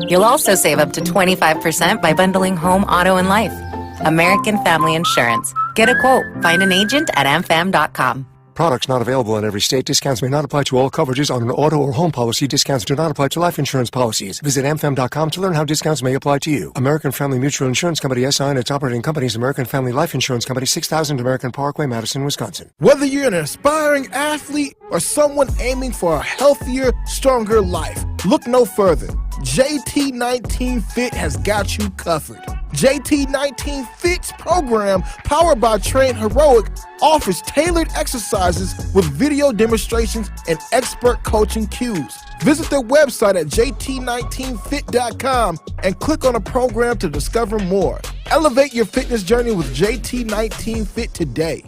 You'll also save up to 25% by bundling home, auto, and life. American Family Insurance. Get a quote. Find an agent at amfam.com. Products not available in every state. Discounts may not apply to all coverages on an auto or home policy. Discounts do not apply to life insurance policies. Visit amfam.com to learn how discounts may apply to you. American Family Mutual Insurance Company, SI, and its operating companies, American Family Life Insurance Company, 6000 American Parkway, Madison, Wisconsin. Whether you're an aspiring athlete or someone aiming for a healthier, stronger life, look no further. JT19 Fit has got you covered. JT19 Fit's program, powered by Train Heroic, offers tailored exercises with video demonstrations and expert coaching cues. Visit their website at jt19fit.com and click on a program to discover more. Elevate your fitness journey with JT19 Fit today.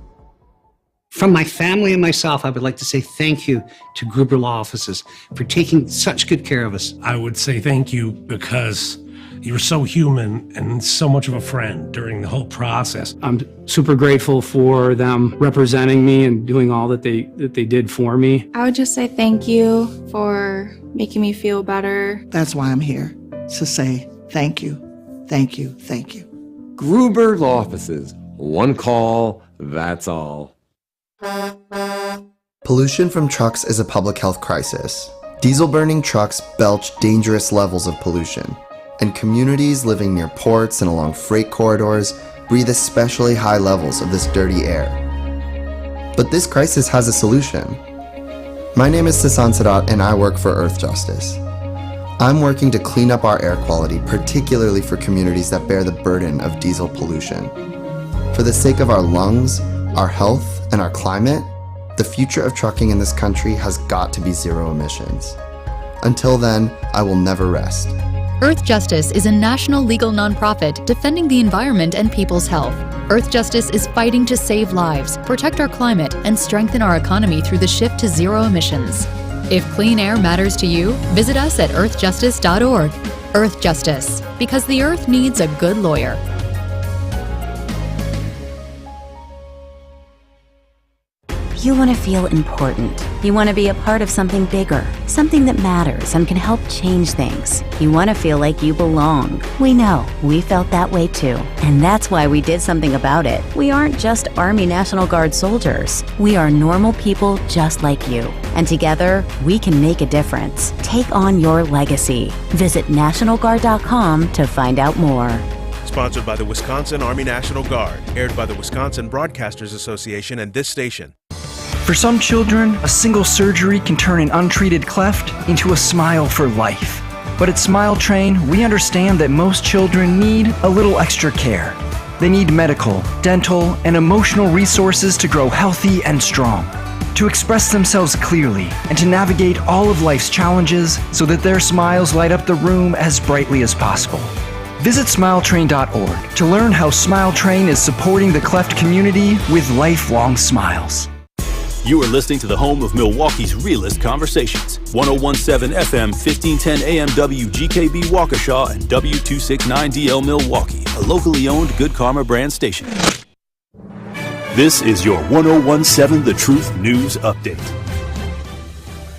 From my family and myself, I would like to say thank you to Gruber Law Offices for taking such good care of us. I would say thank you because You were so human and so much of a friend during the whole process. I'm super grateful for them representing me and doing all that they did for me. I would just say thank you for making me feel better. That's why I'm here, to say thank you, thank you, thank you. Gruber Law Offices. One call, that's all. Pollution from trucks is a public health crisis. Diesel-burning trucks belch dangerous levels of pollution, and communities living near ports and along freight corridors breathe especially high levels of this dirty air. But this crisis has a solution. My name is Sasan Sadat, and I work for Earth Justice. I'm working to clean up our air quality, particularly for communities that bear the burden of diesel pollution. For the sake of our lungs, our health, and our climate, the future of trucking in this country has got to be zero emissions. Until then, I will never rest. Earth Justice is a national legal nonprofit defending the environment and people's health. Earth Justice is fighting to save lives, protect our climate, and strengthen our economy through the shift to zero emissions. If clean air matters to you, visit us at earthjustice.org. Earth Justice, because the earth needs a good lawyer. You want to feel important. You want to be a part of something bigger, something that matters and can help change things. You want to feel like you belong. We know. We felt that way too. And that's why we did something about it. We aren't just Army National Guard soldiers. We are normal people just like you. And together, we can make a difference. Take on your legacy. Visit NationalGuard.com to find out more. Sponsored by the Wisconsin Army National Guard. Aired by the Wisconsin Broadcasters Association and this station. For some children, a single surgery can turn an untreated cleft into a smile for life. But at Smile Train, we understand that most children need a little extra care. They need medical, dental, and emotional resources to grow healthy and strong, to express themselves clearly, and to navigate all of life's challenges so that their smiles light up the room as brightly as possible. Visit SmileTrain.org to learn how Smile Train is supporting the cleft community with lifelong smiles. You are listening to the home of Milwaukee's realest conversations. 1017 FM, 1510 AM WGKB Waukesha and W269DL Milwaukee, a locally owned Good Karma brand station. This is your 1017 The Truth News Update.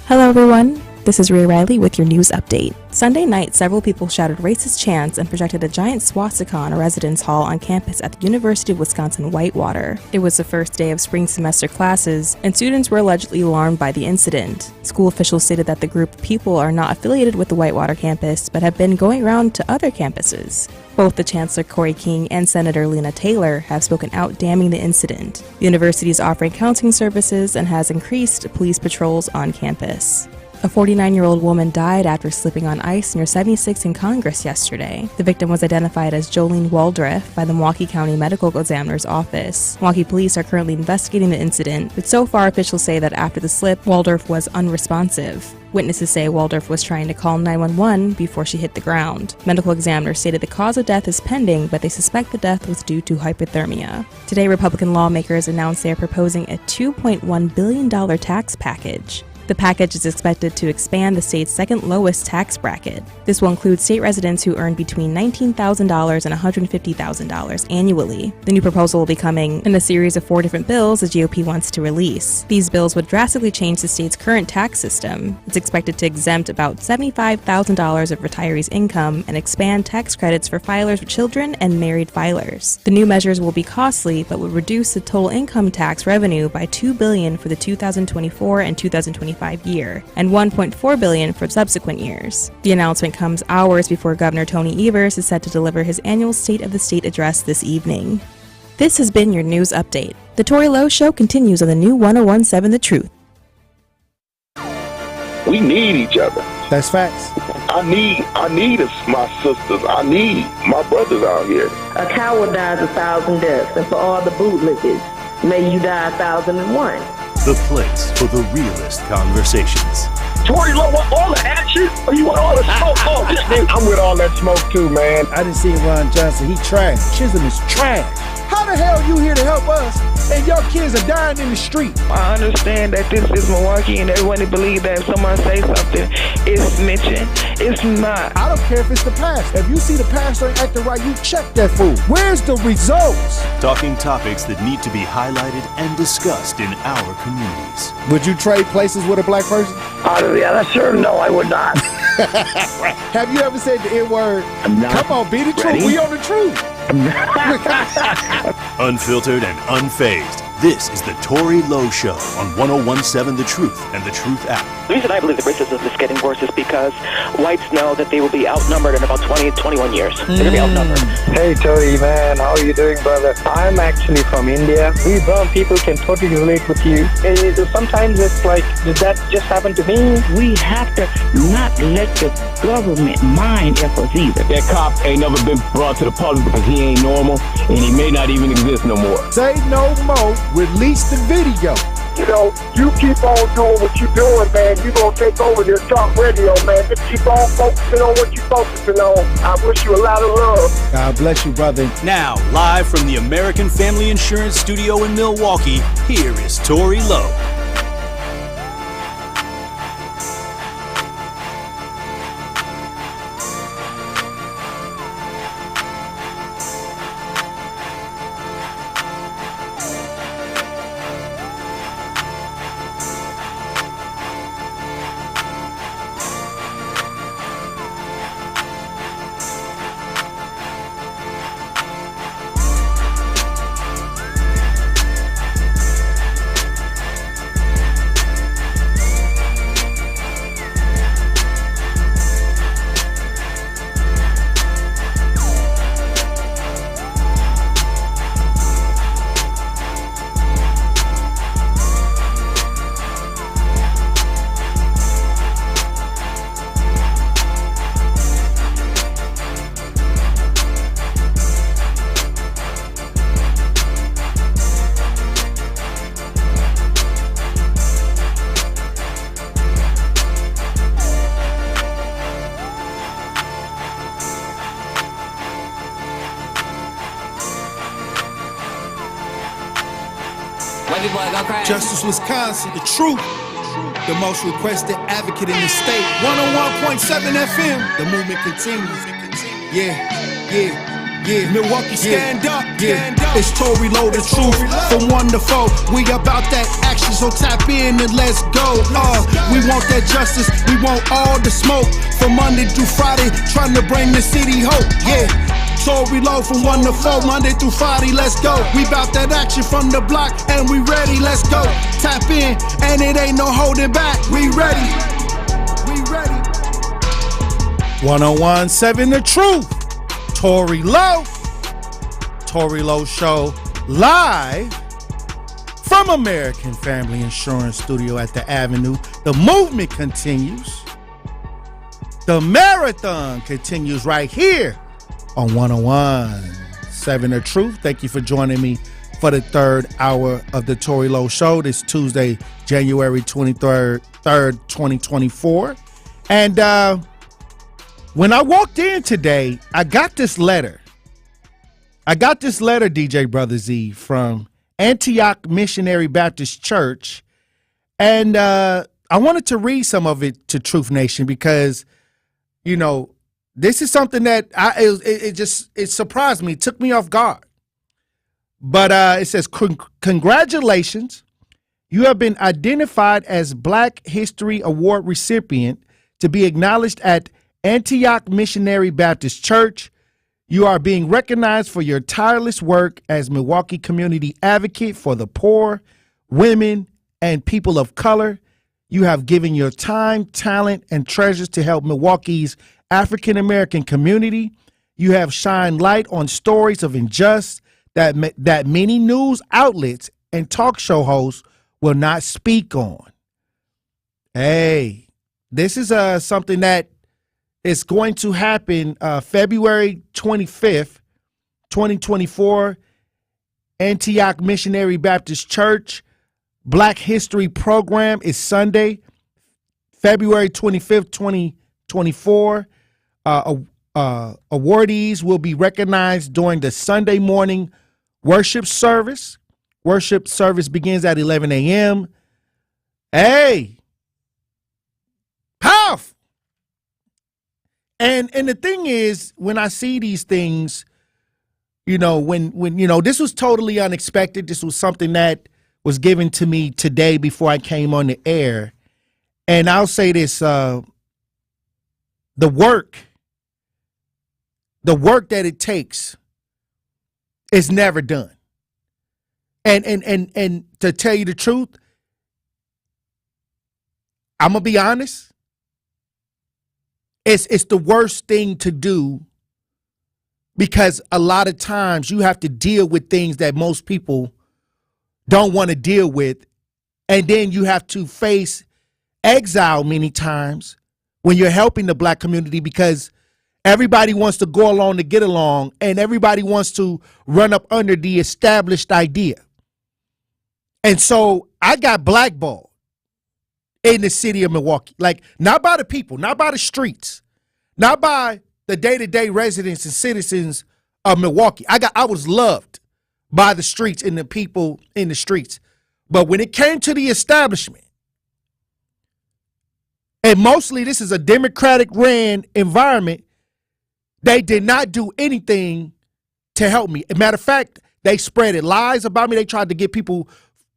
Hello, everyone. This is Rhea Riley with your news update. Sunday night, several people shouted racist chants and projected a giant swastika on a residence hall on campus at the University of Wisconsin-Whitewater. It was the first day of spring semester classes, and students were allegedly alarmed by the incident. School officials stated that the group of people are not affiliated with the Whitewater campus, but have been going around to other campuses. Both the Chancellor Corey King and Senator Lena Taylor have spoken out damning the incident. The university is offering counseling services and has increased police patrols on campus. A 49-year-old woman died after slipping on ice near 76 in Congress yesterday. The victim was identified as Jolene Waldriff by the Milwaukee County Medical Examiner's Office. Milwaukee police are currently investigating the incident, but so far officials say that after the slip, Waldriff was unresponsive. Witnesses say Waldriff was trying to call 911 before she hit the ground. Medical examiners stated the cause of death is pending, but they suspect the death was due to hypothermia. Today, Republican lawmakers announced they are proposing a $2.1 billion tax package. The package is expected to expand the state's second lowest tax bracket. This will include state residents who earn between $19,000 and $150,000 annually. The new proposal will be coming in a series of 4 different bills the GOP wants to release. These bills would drastically change the state's current tax system. It's expected to exempt about $75,000 of retirees' income and expand tax credits for filers with children and married filers. The new measures will be costly, but would reduce the total income tax revenue by $2 billion for the 2024 and 2025 year, and $1.4 billion for subsequent years. The announcement comes hours before Governor Tony Evers is set to deliver his annual State of the State address this evening. This has been your news update. The Tory Lowe Show continues on the new 1017 The Truth. We need each other. That's facts. I need my sisters. I need my brothers out here. A coward dies 1,000 deaths, and for all the bootlickers, may you die 1,001. The place for the realest conversations. Tory Lowe want all the action, or you want all the smoke? Oh, I'm with all that smoke too, man. I didn't see Ron Johnson. He trash. Chisholm is trash. How the hell you here to help us and your kids are dying in the street? I understand that this is Milwaukee and everyone believes that if someone say something, it's mentioned. It's not. I don't care if it's the pastor. If you see the pastor ain't acting right, you check that fool. Where's the results? Talking topics that need to be highlighted and discussed in our communities. Would you trade places with a black person? Yeah, sure. No, I would not. Have you ever said the N-word? Come on, be the truth. We on the truth. Unfiltered and unfazed. This is the Tory Lowe Show on 101.7 The Truth and The Truth app. The reason I believe the racism is getting worse is because whites know that they will be outnumbered in about 20 to 21 years. They're going to be outnumbered. Hey, Tory, man. How are you doing, brother? I'm actually from India. We brown people can totally relate with you. Sometimes it's like, did that just happen to me? We have to not let the government mind efforts either. That cop ain't never been brought to the public because he ain't normal and he may not even exist no more. Say no more. Release the video. You know, you keep on doing what you're doing, man. You're going to take over this talk radio, man. Just keep on focusing on what you're focusing on. I wish you a lot of love. God bless you, brother. Now, live from the American Family Insurance Studio in Milwaukee, here is Tory Lowe. Justice Wisconsin, the truth, the most requested advocate in the state. 101.7 FM, the movement continues. Yeah. Milwaukee, stand up. It's Tory Lowe, the truth. From 1 to 4, we about that action, so tap in and let's go. We want that justice, we want all the smoke. From Monday through Friday, trying to bring the city hope. Yeah. Tory Lowe from 1 to 4, Monday through Friday, let's go. We bout that action from the block, and we ready, let's go. Tap in, and it ain't no holding back. We ready. 101.7 The Truth. Tory Lowe. Tory Lowe Show live from American Family Insurance Studio at the Avenue. The movement continues. The marathon continues right here on 101.7 The Truth. Thank you for joining me for the third hour of the Tory Lowe Show. This Tuesday, January 23rd, 2024. And when I walked in today, I got this letter. DJ Brother Z, from Antioch Missionary Baptist Church. And I wanted to read some of it to Truth Nation because, you know, this is something that it surprised me, took me off guard. But it says, congratulations, you have been identified as Black History Award recipient to be acknowledged at Antioch Missionary Baptist Church. You are being recognized for your tireless work as Milwaukee community advocate for the poor, women, and people of color. You have given your time, talent, and treasures to help Milwaukee's African-American community. You have shined light on stories of injustice that many news outlets and talk show hosts will not speak on. Hey, this is something that is going to happen February 25th, 2024, Antioch Missionary Baptist Church. Black History Program is Sunday, February 25th, 2024. Awardees will be recognized during the Sunday morning worship service. Worship service begins at 11 a.m. Hey, powerful. And the thing is, when I see these things, when this was totally unexpected. This was something that was given to me today before I came on the air. And I'll say this, the work that it takes is never done. And to tell you the truth, I'm going to be honest, it's the worst thing to do, because a lot of times you have to deal with things that most people don't want to deal with. And then you have to face exile many times when you're helping the black community, because everybody wants to go along to get along, and everybody wants to run up under the established idea. And so I got blackballed in the city of Milwaukee, like not by the people, not by the streets, not by the day-to-day residents and citizens of Milwaukee. I was loved by the streets and the people in the streets. But when it came to the establishment, and mostly this is a Democratic ran environment, they did not do anything to help me. As a matter of fact, they spread lies about me. They tried to get people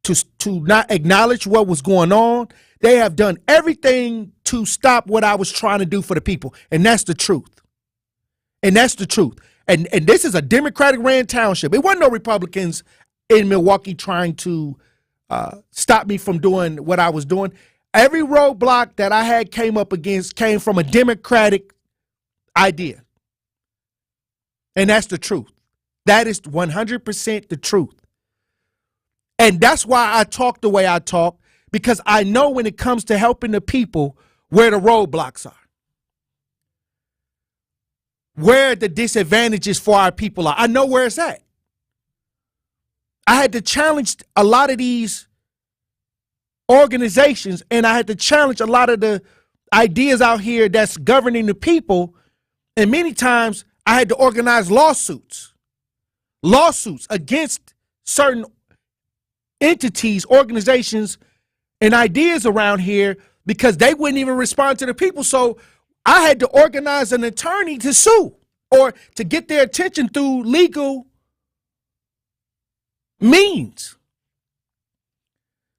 to not acknowledge what was going on. They have done everything to stop what I was trying to do for the people. And that's the truth. And that's the truth. And this is a Democratic ran township. It wasn't no Republicans in Milwaukee trying to stop me from doing what I was doing. Every roadblock that I had came up against came from a Democratic idea. And that's the truth. That is 100% the truth. And that's why I talk the way I talk, because I know when it comes to helping the people where the roadblocks are, where the disadvantages for our people are. I know where it's at. I had to challenge a lot of these organizations, and I had to challenge a lot of the ideas out here that's governing the people. And many times I had to organize lawsuits against certain entities, organizations, and ideas around here, because they wouldn't even respond to the people. So I had to organize an attorney to sue or to get their attention through legal means.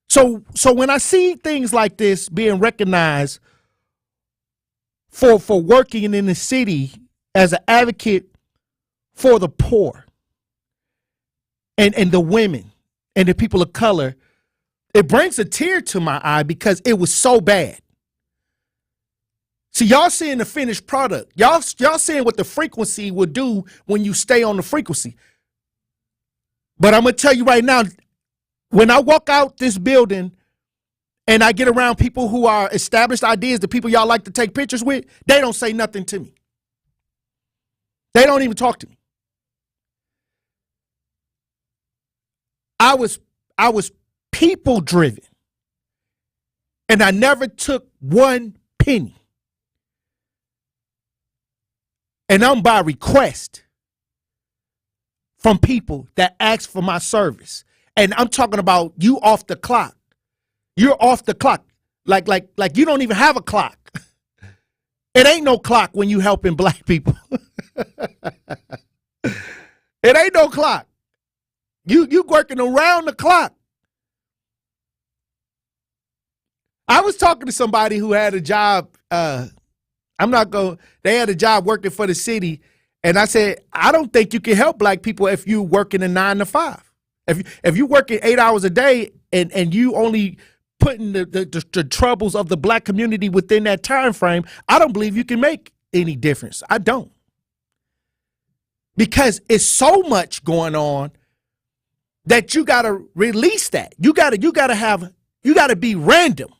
So when I see things like this being recognized for working in the city as an advocate for the poor and the women and the people of color, it brings a tear to my eye, because it was so bad. See, y'all seeing the finished product. Y'all seeing what the frequency will do when you stay on the frequency. But I'm going to tell you right now, when I walk out this building and I get around people who are established ideas, the people y'all like to take pictures with, they don't say nothing to me. They don't even talk to me. I was people driven, and I never took one penny. And I'm by request from people that ask for my service. And I'm talking about you off the clock. You're off the clock. Like you don't even have a clock. It ain't no clock when you helping black people. It ain't no clock. You working around the clock. I was talking to somebody who had a job. They had a job working for the city. And I said, I don't think you can help black people if you working a 9 to 5. If you working 8 hours a day and you only putting the troubles of the black community within that time frame, I don't believe you can make any difference. I don't. Because it's so much going on that you got to release that. You got to be random,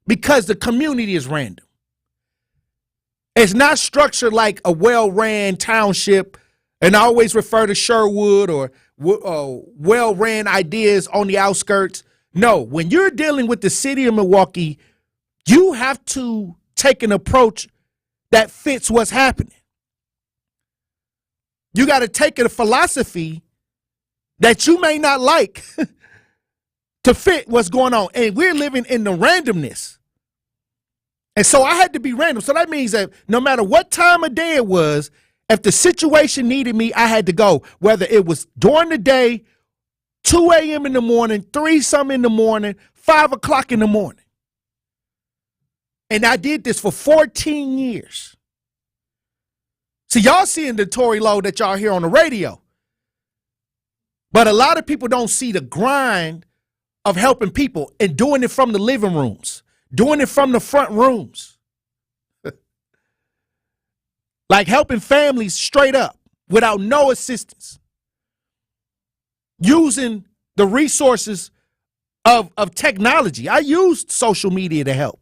because the community is random. It's not structured like a well-ran township, and I always refer to Sherwood or well-ran ideas on the outskirts. No, when you're dealing with the city of Milwaukee, you have to take an approach that fits what's happening. You got to take a philosophy that you may not like to fit what's going on. And we're living in the randomness. And so I had to be random. So that means that no matter what time of day it was, if the situation needed me, I had to go, whether it was during the day, 2 a.m. in the morning, 3-something in the morning, 5 o'clock in the morning. And I did this for 14 years. See, y'all seeing the Tory Lowe that y'all hear on the radio. But a lot of people don't see the grind of helping people and doing it from the living rooms, doing it from the front rooms. Like helping families straight up without no assistance. Using the resources of technology. I used social media to help.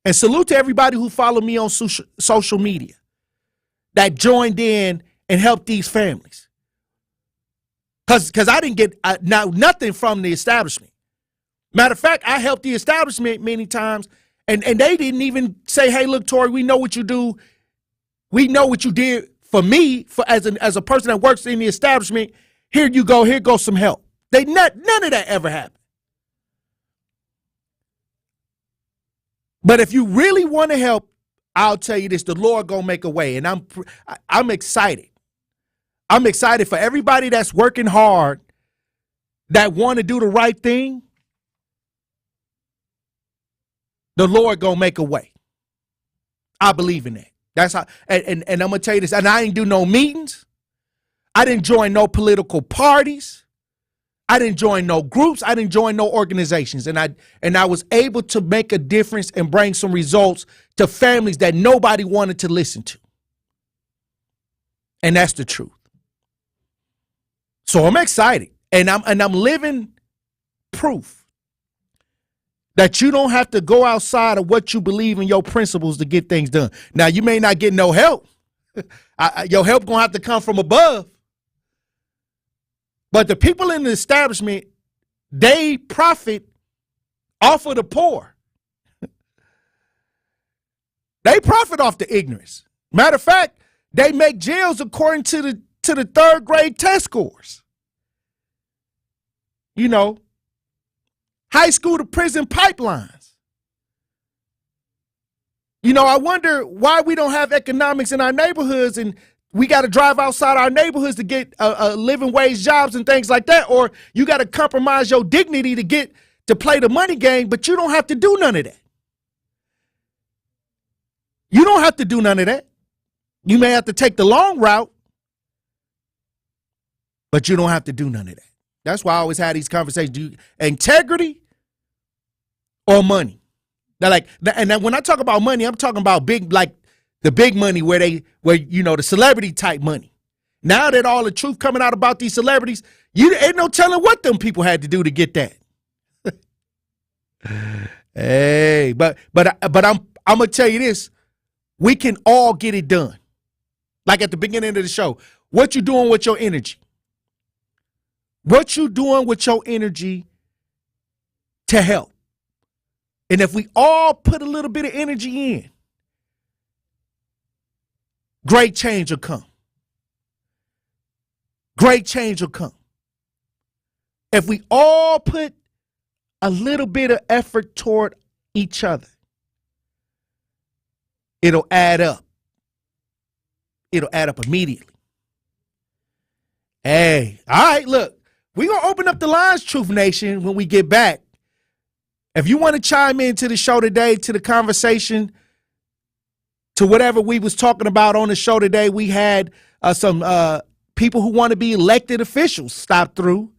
And salute to everybody who followed me on social media that joined in and helped these families. Because I didn't get nothing from the establishment. Matter of fact, I helped the establishment many times, and they didn't even say, hey, look, Tory, we know what you do. We know what you did for me as a person that works in the establishment. Here you go. Here goes some help. None of that ever happened. But if you really want to help, I'll tell you this, the Lord gonna make a way. And I'm excited. I'm excited for everybody that's working hard, that want to do the right thing. The Lord gonna make a way. I believe in that. That's how, and I'm gonna tell you this, and I didn't do no meetings. I didn't join no political parties. I didn't join no groups. I didn't join no organizations. And I was able to make a difference and bring some results to families that nobody wanted to listen to. And that's the truth. So I'm excited. And I'm living proof that you don't have to go outside of what you believe in your principles to get things done. Now, you may not get no help. Your help gonna have to come from above. But the people in the establishment, they profit off of the poor. They profit off the ignorance. Matter of fact, they make jails according to the third grade test scores. You know, high school to prison pipelines. You know, I wonder why we don't have economics in our neighborhoods, and we got to drive outside our neighborhoods to get living wage jobs and things like that. Or you got to compromise your dignity to play the money game, but you don't have to do none of that. You don't have to do none of that. You may have to take the long route, but you don't have to do none of that. That's why I always have these conversations. Integrity or money. And when I talk about money, I'm talking about big, like the big money where you know, the celebrity type money. Now that all the truth coming out about these celebrities, you ain't no telling what them people had to do to get that. Hey, but I'm gonna tell you this, we can all get it done. Like at the beginning of the show, what you doing with your energy? What you doing with your energy to help? And if we all put a little bit of energy in, great change will come. Great change will come. If we all put a little bit of effort toward each other, it'll add up. It'll add up immediately. Hey, all right, look, we're going to open up the lines, Truth Nation, when we get back. If you want to chime into the show today, to the conversation, to whatever we was talking about on the show today, we had some people who want to be elected officials stop through.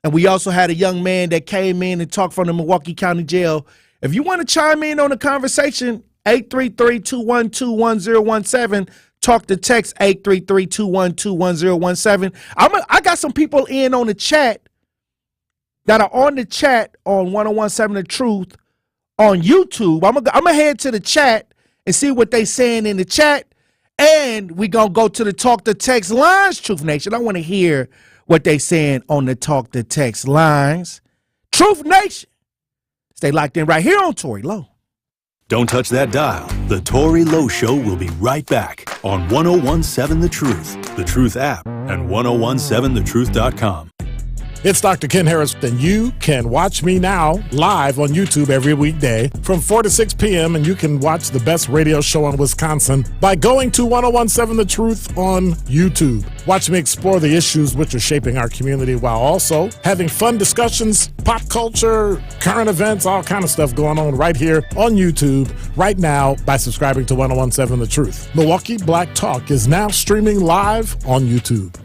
And we also had a young man that came in and talked from the Milwaukee County Jail. If you want to chime in on the conversation, 833-212-1017. Talk to text 833-212-1017. I got some people in on the chat that are on the chat on 1017 The Truth on YouTube. I'm gonna head to the chat and see what they saying in the chat. And we gonna go to the Talk to Text lines, Truth Nation. I want to hear what they saying on the Talk to Text lines. Truth Nation. Stay locked in right here on Tory Lowe. Don't touch that dial. The Tory Lowe Show will be right back on 1017 The Truth, The Truth app, and 1017thetruth.com. It's Dr. Ken Harris, and you can watch me now live on YouTube every weekday from 4 to 6 p.m., and you can watch the best radio show in Wisconsin by going to 1017 The Truth on YouTube. Watch me explore the issues which are shaping our community while also having fun discussions, pop culture, current events, all kind of stuff going on right here on YouTube right now by subscribing to 1017 The Truth. Milwaukee Black Talk is now streaming live on YouTube.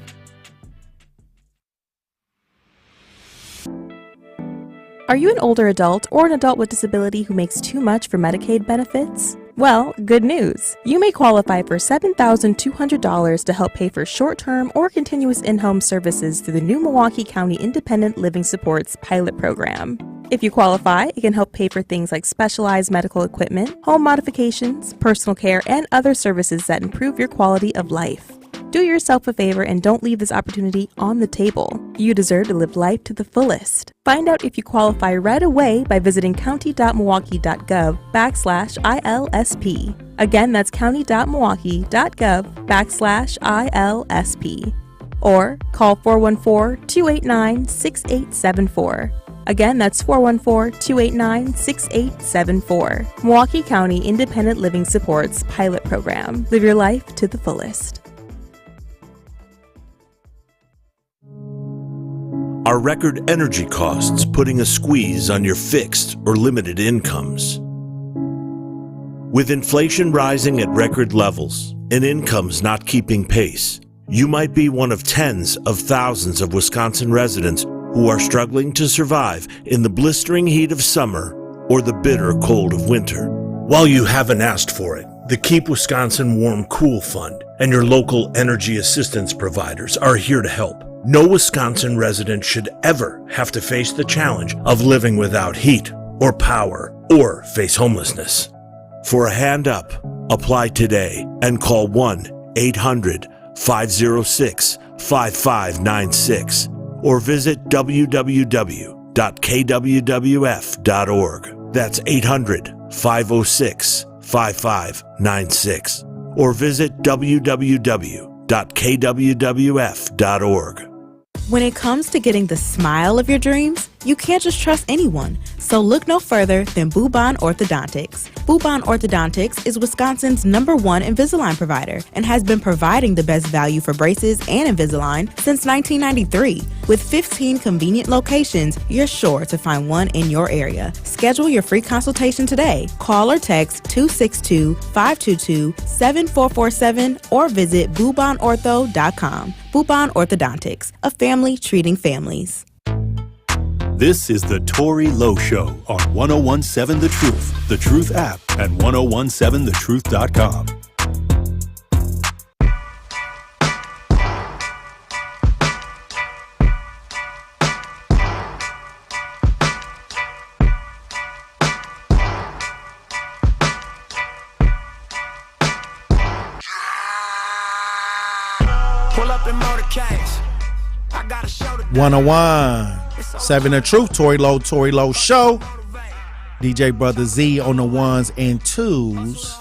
Are you an older adult or an adult with disability who makes too much for Medicaid benefits? Well, good news. You may qualify for $7,200 to help pay for short-term or continuous in-home services through the new Milwaukee County Independent Living Supports pilot program. If you qualify, it can help pay for things like specialized medical equipment, home modifications, personal care, and other services that improve your quality of life. Do yourself a favor and don't leave this opportunity on the table. You deserve to live life to the fullest. Find out if you qualify right away by visiting county.milwaukee.gov/ILSP. Again, that's county.milwaukee.gov/ILSP. Or call 414-289-6874. Again, that's 414-289-6874. Milwaukee County Independent Living Supports Pilot Program. Live your life to the fullest. Are record energy costs putting a squeeze on your fixed or limited incomes? With inflation rising at record levels and incomes not keeping pace, you might be one of tens of thousands of Wisconsin residents who are struggling to survive in the blistering heat of summer or the bitter cold of winter. While you haven't asked for it, the Keep Wisconsin Warm Cool Fund and your local energy assistance providers are here to help. No Wisconsin resident should ever have to face the challenge of living without heat or power or face homelessness. For a hand up, apply today and call 1-800-506-5596 or visit www.kwwf.org. That's 800-506-5596 or visit www.kwwf.org. When it comes to getting the smile of your dreams, you can't just trust anyone. So look no further than Bubon Orthodontics. Bubon Orthodontics is Wisconsin's #1 Invisalign provider and has been providing the best value for braces and Invisalign since 1993. With 15 convenient locations, you're sure to find one in your area. Schedule your free consultation today. Call or text 262-522-7447 or visit bubonortho.com. Bubon Orthodontics, a family treating families. This is the Tory Lowe Show on 1017 The Truth, The Truth app, and 1017thetruth.com. Pull up in motorcades. I got a show to 101.7 The Truth, Tory Lowe Show. DJ Brother Z on the ones and twos.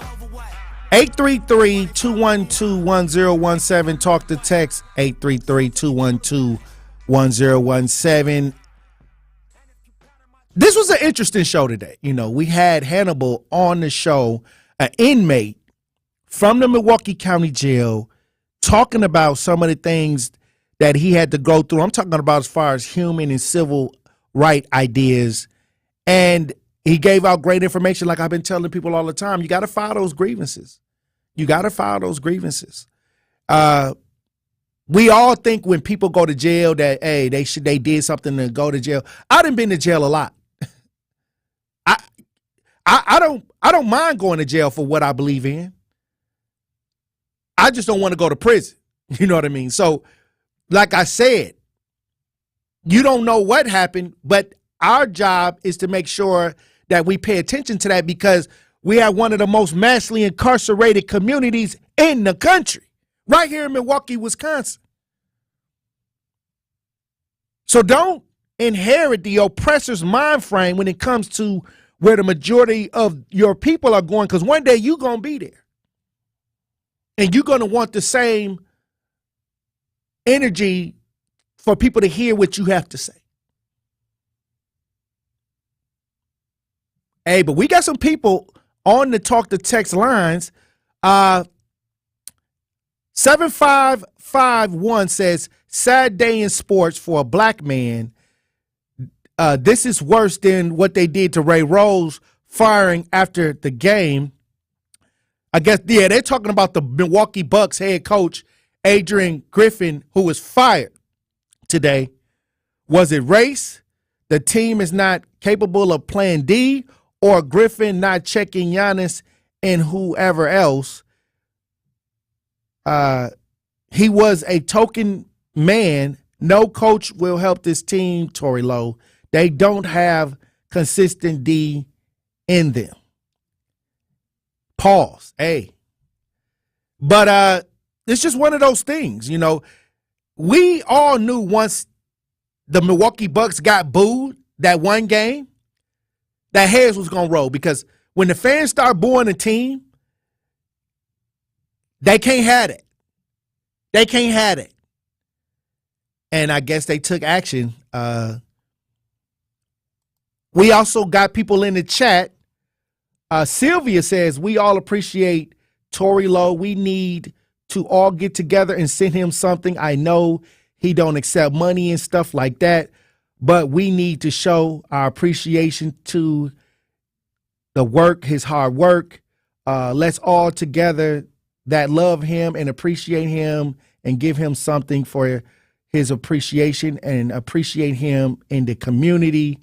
833-212-1017. Talk to text 833-212-1017. This was an interesting show today. You know, we had Hannibal on the show, an inmate from the Milwaukee County Jail, talking about some of the things that he had to go through. I'm talking about as far as human and civil right ideas. And he gave out great information. Like I've been telling people all the time, you got to file those grievances. You got to file those grievances. We all think when people go to jail that, hey, they did something to go to jail. I done been to jail a lot. I don't mind going to jail for what I believe in. I just don't want to go to prison. You know what I mean? So, like I said, you don't know what happened, but our job is to make sure that we pay attention to that because we have one of the most massively incarcerated communities in the country, right here in Milwaukee, Wisconsin. So don't inherit the oppressor's mind frame when it comes to where the majority of your people are going, because one day you're going to be there. And you're going to want the same energy for people to hear what you have to say. Hey, but we got some people on the talk to text lines. 7551 says, sad day in sports for a black man. This is worse than what they did to Ray Rose firing after the game. I guess, yeah, they're talking about the Milwaukee Bucks head coach, Adrian Griffin, who was fired today. Was it race? The team is not capable of playing D, or Griffin not checking Giannis and whoever else? He was a token man. No coach will help this team, Tory Lowe. They don't have consistent D in them. Pause. Hey. But it's just one of those things, you know. We all knew once the Milwaukee Bucks got booed that one game, that heads was going to roll, because when the fans start booing a team, they can't have it. They can't have it. And I guess they took action. We also got people in the chat. Sylvia says, we all appreciate Tory Lowe. We need to all get together and send him something. I know he don't accept money and stuff like that, but we need to show our appreciation to the work, his hard work. Let's all together that love him and appreciate him and give him something for his appreciation and appreciate him in the community.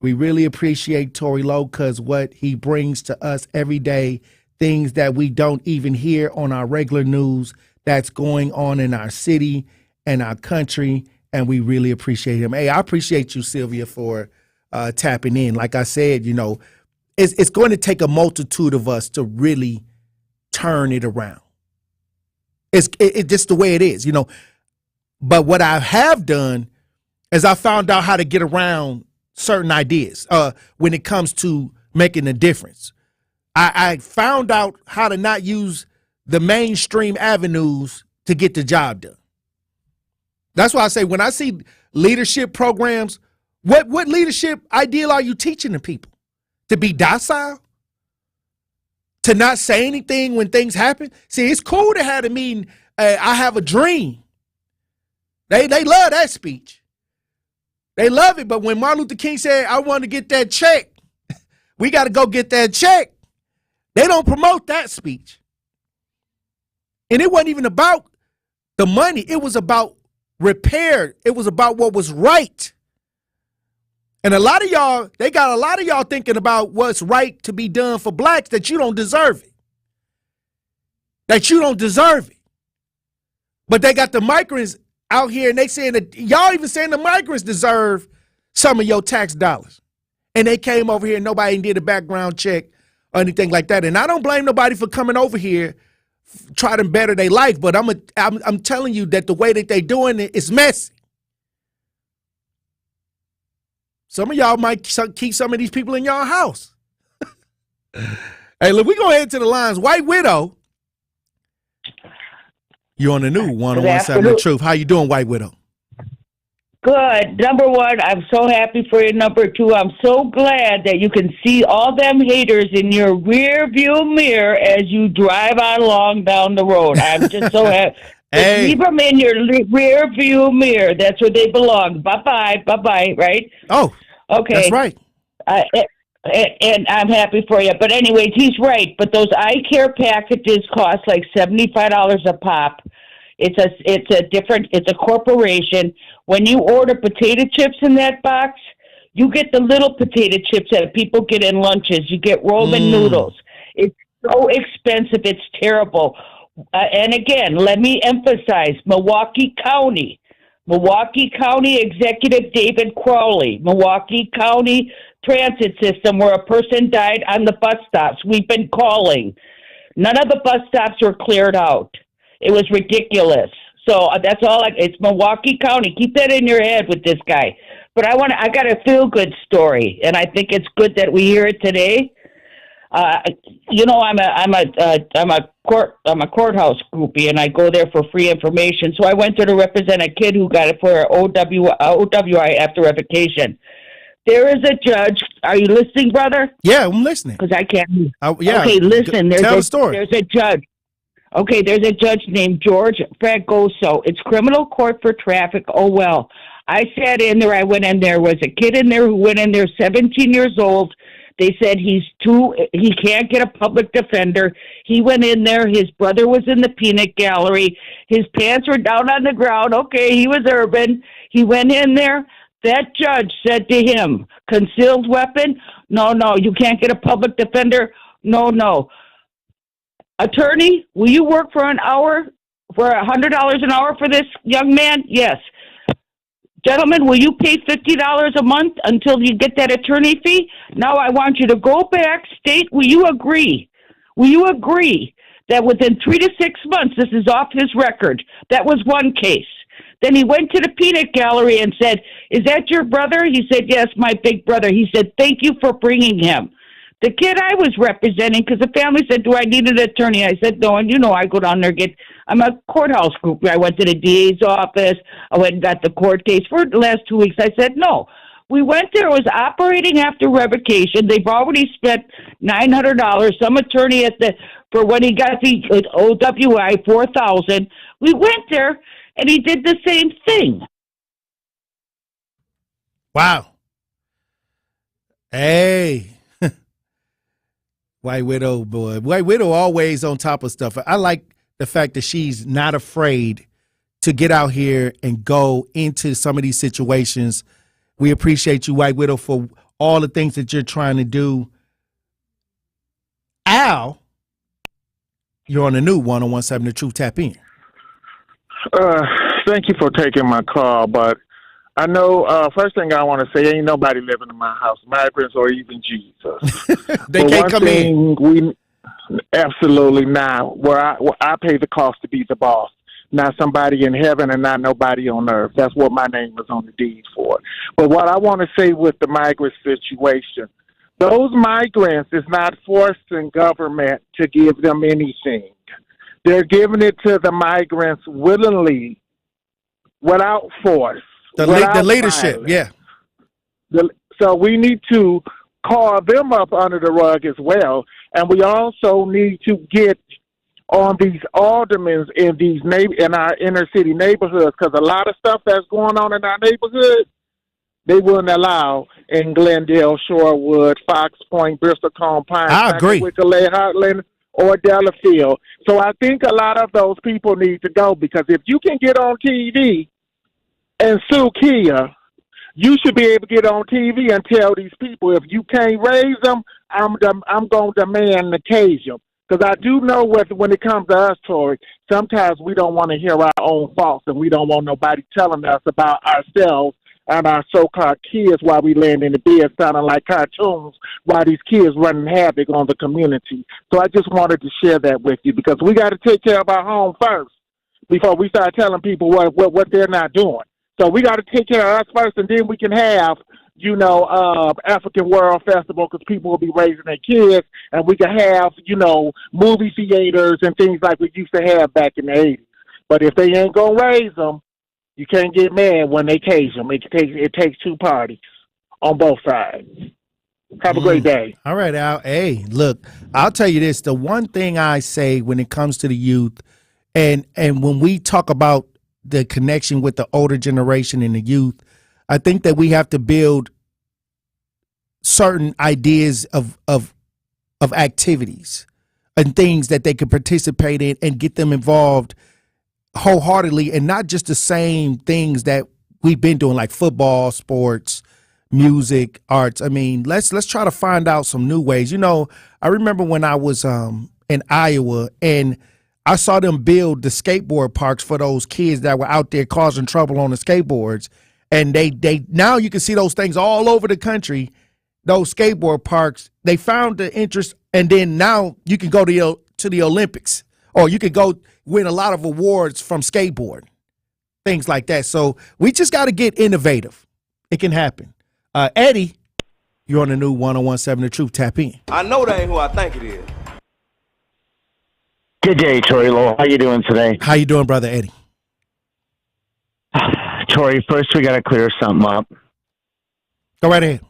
We really appreciate Tory Lowe because what he brings to us every day, things that we don't even hear on our regular news that's going on in our city and our country, and we really appreciate him. Hey, I appreciate you, Sylvia, for tapping in. Like I said, you know, it's going to take a multitude of us to really turn it around. It's just the way it is, you know. But what I have done is I found out how to get around certain ideas when it comes to making a difference. I found out how to not use the mainstream avenues to get the job done. That's why I say when I see leadership programs, what leadership ideal are you teaching the people? To be docile? To not say anything when things happen? See, it's cool to have a meeting. I have a dream. They love that speech. They love it. But when Martin Luther King said, I want to get that check, we got to go get that check, they don't promote that speech. And it wasn't even about the money. It was about repair. It was about what was right. And a lot of y'all, they got a lot of y'all thinking about what's right to be done for blacks, that you don't deserve it. That you don't deserve it. But they got the migrants out here, and they saying that y'all even saying the migrants deserve some of your tax dollars. And they came over here and nobody did a background check or anything like that. And I don't blame nobody for coming over here, try to better their life. But I'm telling you that the way that they doing it is messy. Some of y'all might keep some of these people in y'all house. Hey, look, we go ahead to the lines. White Widow, you're on the new 101.7 The Truth. How you doing, White Widow? Good. Number one, I'm so happy for you. Number two, I'm so glad that you can see all them haters in your rear view mirror as you drive along down the road. I'm just so happy. Hey. Leave them in your rear view mirror. That's where they belong. Bye-bye. Bye-bye, right? Oh, okay. That's right. And I'm happy for you. But anyways, he's right. But those eye care packages cost like $75 a pop. It's a corporation. When you order potato chips in that box, you get the little potato chips that people get in lunches. You get Roman noodles. It's so expensive. It's terrible. And again, let me emphasize, Milwaukee County Executive David Crowley, Milwaukee County Transit System, where a person died on the bus stops. We've been calling. None of the bus stops were cleared out. It was ridiculous. So that's all. It's Milwaukee County. Keep that in your head with this guy. But I got a feel-good story, and I think it's good that we hear it today. You know, I'm a courthouse groupie, and I go there for free information. So I went there to represent a kid who got it for OWI after revocation. There is a judge. Are you listening, brother? Yeah, I'm listening. Because I can't. Yeah. Okay, listen. Tell the story. There's a judge. Okay, there's a judge named George Fragoso. It's criminal court for traffic. Oh, well. I sat in there. I went in there. Was a kid in there who went in there, 17 years old. They said he can't get a public defender. He went in there. His brother was in the peanut gallery. His pants were down on the ground. Okay, he was urban. He went in there. That judge said to him, concealed weapon? No, you can't get a public defender. No. Attorney, will you work for an hour, for $100 an hour for this young man? Yes. Gentlemen, will you pay $50 a month until you get that attorney fee? Now I want you to go back. State, will you agree? Will you agree that within 3 to 6 months, this is off his record? That was one case. Then he went to the peanut gallery and said, is that your brother? He said, yes, my big brother. He said, thank you for bringing him. The kid I was representing, because the family said, do I need an attorney? I said, no, and you know I go down there, I'm a courthouse group. I went to the DA's office. I went and got the court case for the last 2 weeks. I said, no. We went there. It was operating after revocation. They've already spent $900. Some attorney for when he got the OWI, $4,000. We went there, and he did the same thing. Wow. Hey. White Widow, boy. White Widow always on top of stuff. I like the fact that she's not afraid to get out here and go into some of these situations. We appreciate you, White Widow, for all the things that you're trying to do. Al, you're on the new 101.7 The Truth. Tap in. Thank you for taking my call, but I know first thing I want to say, ain't nobody living in my house, migrants or even Jesus. They can't come in. Absolutely not. Where I pay the cost to be the boss, not somebody in heaven and not nobody on earth. That's what my name is on the deed for. But what I want to say with the migrant situation, those migrants is not forcing government to give them anything. They're giving it to the migrants willingly, without force. The leadership, violence. Yeah. So we need to call them up under the rug as well, and we also need to get on these aldermen in our inner city neighborhoods, because a lot of stuff that's going on in our neighborhood, they wouldn't allow in Glendale, Shorewood, Fox Point, Bristol, Combe Pine, I agree. Wicked, Heartland, or Delafield. So I think a lot of those people need to go, because if you can get on TV and sue Kia, you should be able to get on TV and tell these people, if you can't raise them, I'm going to demand to cage them. Because I do know when it comes to us, Tory, sometimes we don't want to hear our own faults, and we don't want nobody telling us about ourselves and our so-called kids while we land in the bed sounding like cartoons while these kids running havoc on the community. So I just wanted to share that with you, because we got to take care of our home first before we start telling people what they're not doing. So we got to take care of us first, and then we can have, African World Festival, because people will be raising their kids, and we can have, movie theaters and things like we used to have back in the 80s. But if they ain't going to raise them, you can't get mad when they cage them. It takes two parties on both sides. Have a great day. All right, Al. Hey, look, I'll tell you this. The one thing I say when it comes to the youth, and when we talk about the connection with the older generation and the youth, I think that we have to build certain ideas of activities and things that they can participate in and get them involved wholeheartedly, and not just the same things that we've been doing, like football, sports, music, arts. I mean, let's try to find out some new ways. I remember when I was in Iowa, and I saw them build the skateboard parks for those kids that were out there causing trouble on the skateboards. And they now you can see those things all over the country, those skateboard parks. They found the interest, and then now you can go to the Olympics, or you could go win a lot of awards from skateboard, things like that. So we just got to get innovative. It can happen. Eddie, You're on the new 101.7 The Truth. Tap in. I know that ain't who I think it is. Good day, Tory Lowe. How you doing today? How you doing, Brother Eddie? Tory, first we got to clear something up. Go right ahead.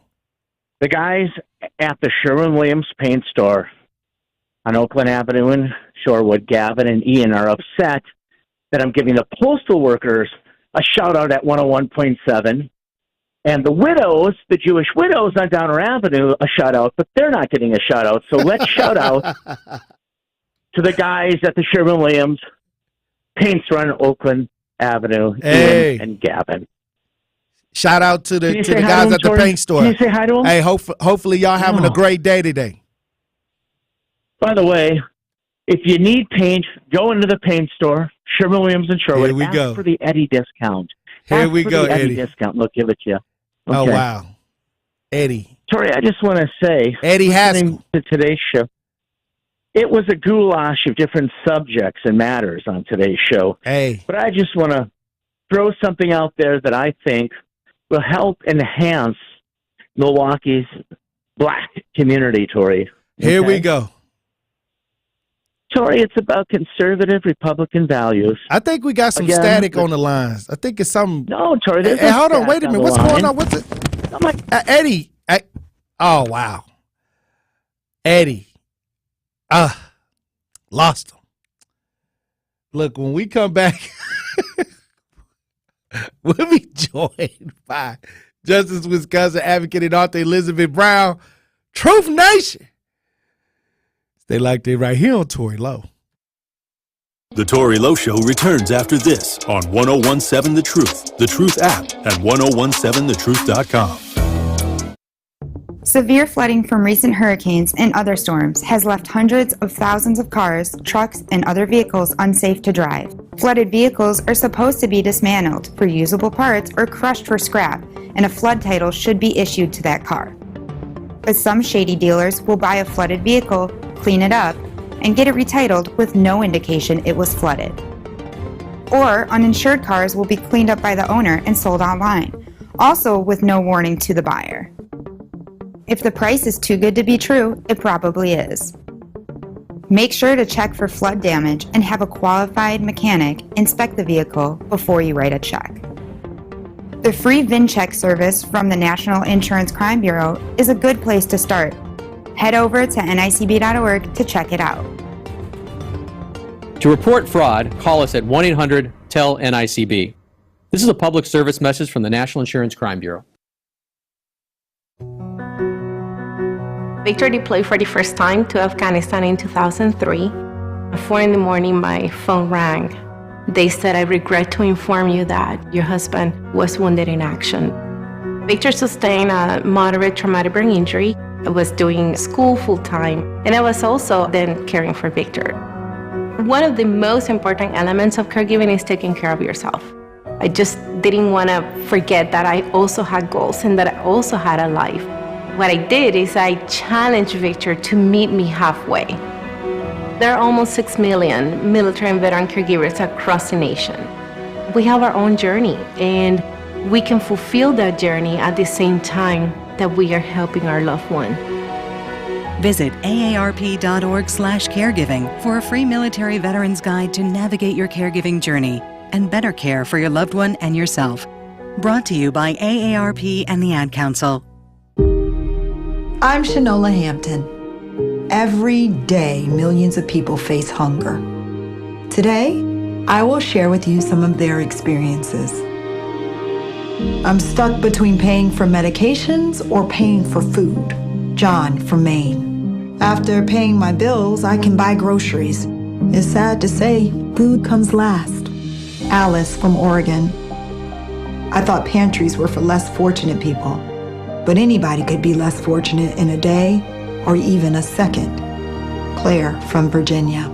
The guys at the Sherwin-Williams paint store on Oakland Avenue in Shorewood, Gavin and Ian, are upset that I'm giving the postal workers a shout-out at 101.7, and the widows, the Jewish widows on Downer Avenue, a shout-out, but they're not getting a shout-out. So let's shout out to the guys at the Sherwin-Williams paint store on Oakland Avenue, Ian and Gavin. Shout out to the guys at the paint store. Can you say hi to them? Hey, hopefully y'all having a great day today. By the way, if you need paint, go into the paint store, Sherwin-Williams and Sherwood. Here we Ask go for the Eddie discount. Here we for go, the Eddie Eddie. discount. They'll give it to you. Okay. Oh, wow. Eddie. Tory, I just want to say, Eddie Haskell, to today's show, it was a goulash of different subjects and matters on today's show. Hey. But I just want to throw something out there that I think will help enhance Milwaukee's black community, Tory. Here we Okay? go. Tory, it's about conservative Republican values. I think we got some static on the lines. I think it's something. No, Tory, there's Hey, no hold on. static Wait a on minute. the What's going line. on? What's it? Eddie. Oh, wow. Eddie. Lost him. Look, when we come back, we'll be joined by Justice Wisconsin advocate and author Elizabeth Brown. Truth Nation. Stay like they right here on Tory Lowe. The Tory Lowe Show returns after this on 1017 The Truth app and 1017thetruth.com. Severe flooding from recent hurricanes and other storms has left hundreds of thousands of cars, trucks, and other vehicles unsafe to drive. Flooded vehicles are supposed to be dismantled for usable parts or crushed for scrap, and a flood title should be issued to that car. But some shady dealers will buy a flooded vehicle, clean it up, and get it retitled with no indication it was flooded. Or uninsured cars will be cleaned up by the owner and sold online, also with no warning to the buyer. If the price is too good to be true, it probably is. Make sure to check for flood damage and have a qualified mechanic inspect the vehicle before you write a check. The free VIN check service from the National Insurance Crime Bureau is a good place to start. Head over to nicb.org to check it out. To report fraud, call us at 1-800-TEL-NICB. This is a public service message from the National Insurance Crime Bureau. Victor deployed for the first time to Afghanistan in 2003. At 4 in the morning, my phone rang. They said, "I regret to inform you that your husband was wounded in action." Victor sustained a moderate traumatic brain injury. I was doing school full-time, and I was also then caring for Victor. One of the most important elements of caregiving is taking care of yourself. I just didn't want to forget that I also had goals and that I also had a life. What I did is I challenged Victor to meet me halfway. There are almost 6 million military and veteran caregivers across the nation. We have our own journey, and we can fulfill that journey at the same time that we are helping our loved one. Visit aarp.org/caregiving for a free military veterans guide to navigate your caregiving journey and better care for your loved one and yourself. Brought to you by AARP and the Ad Council. I'm Shanola Hampton. Every day, millions of people face hunger. Today, I will share with you some of their experiences. I'm stuck between paying for medications or paying for food. John from Maine. After paying my bills, I can buy groceries. It's sad to say, food comes last. Alice from Oregon. I thought pantries were for less fortunate people. But anybody could be less fortunate in a day or even a second. Claire from Virginia.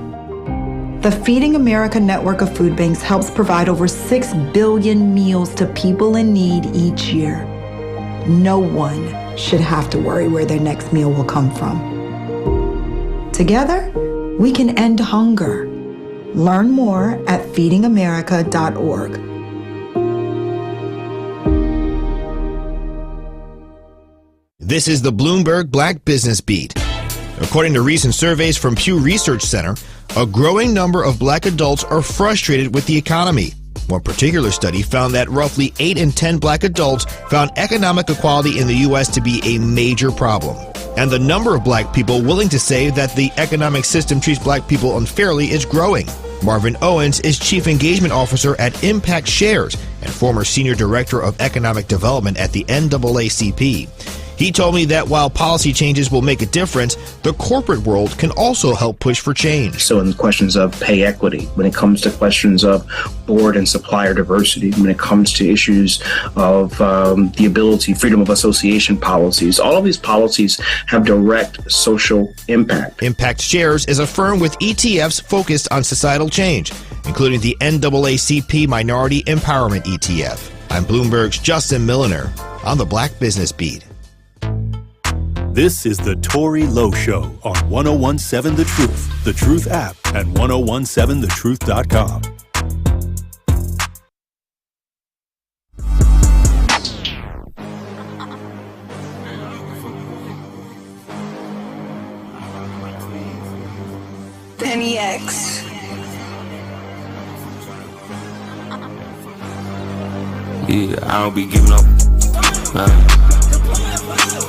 The Feeding America network of food banks helps provide over 6 billion meals to people in need each year. No one should have to worry where their next meal will come from. Together, we can end hunger. Learn more at feedingamerica.org. This is the Bloomberg Black Business Beat. According to recent surveys from Pew Research Center, a growing number of black adults are frustrated with the economy. One particular study found that roughly 8 in 10 black adults found economic equality in the U.S. to be a major problem. And the number of black people willing to say that the economic system treats black people unfairly is growing. Marvin Owens is Chief Engagement Officer at Impact Shares and former Senior Director of Economic Development at the NAACP. He told me that while policy changes will make a difference, the corporate world can also help push for change. So in questions of pay equity, when it comes to questions of board and supplier diversity, when it comes to issues of the ability, freedom of association policies, all of these policies have direct social impact. Impact Shares is a firm with ETFs focused on societal change, including the NAACP Minority Empowerment ETF. I'm Bloomberg's Justin Milliner on the Black Business Beat. This is the Tory Lowe Show on 1017 The Truth, The Truth app, and 1017thetruth.com. Penny X. Yeah, I don't be giving up.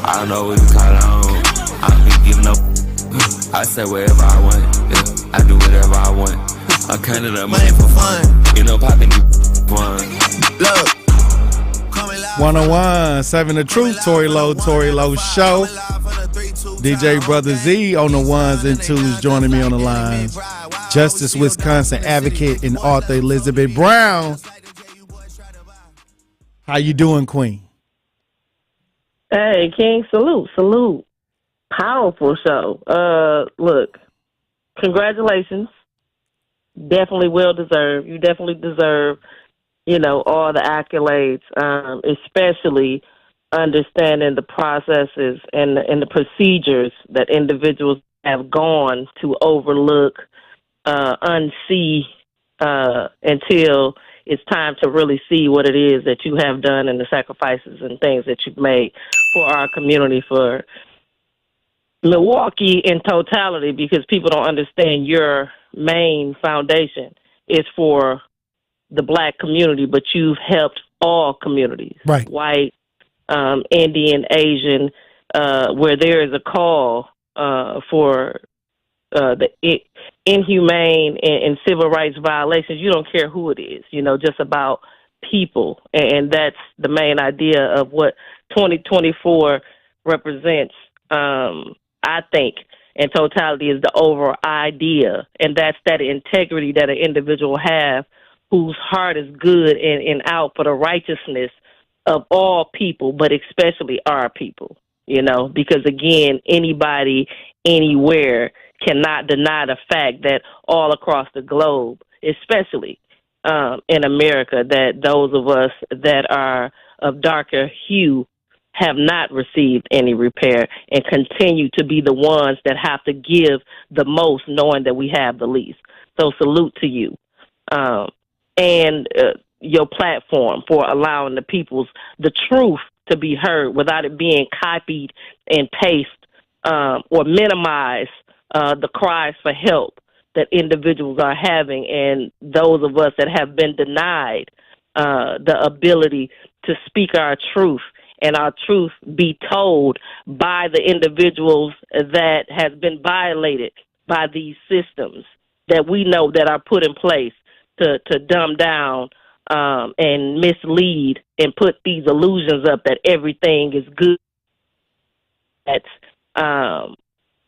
I don't know what you call it on. I don't be giving up. I say whatever I want. Yeah, I do whatever I want. I counted up money for fun. You know, popping fun. Look. 101.7 The Truth, Tory Lowe Show. DJ Brother Z on the ones and twos joining me on the lines. Justice Wisconsin advocate and author Elizabeth Brown. How you doing, Queen? Hey, King, salute. Powerful show. Look, congratulations. Definitely well deserved. You definitely deserve, all the accolades, especially understanding the processes and the procedures that individuals have gone to overlook, unsee, until it's time to really see what it is that you have done and the sacrifices and things that you've made for our community, for Milwaukee in totality, because people don't understand your main foundation is for the black community, but you've helped all communities, right? White, Indian, Asian, where there is a call for the inhumane and civil rights violations. You don't care who it is, just about people. And that's the main idea of what 2024 represents, I think, in totality, is the overall idea. And that's that integrity that an individual have whose heart is good and out for the righteousness of all people, but especially our people, because, again, anybody, anywhere cannot deny the fact that all across the globe, especially in America, that those of us that are of darker hue have not received any repair and continue to be the ones that have to give the most, knowing that we have the least. So salute to you. And your platform for allowing the truth to be heard without it being copied and pasted or minimize the cries for help that individuals are having, and those of us that have been denied the ability to speak our truth and our truth be told by the individuals that has been violated by these systems that we know that are put in place to dumb down and mislead and put these illusions up that everything is good. That's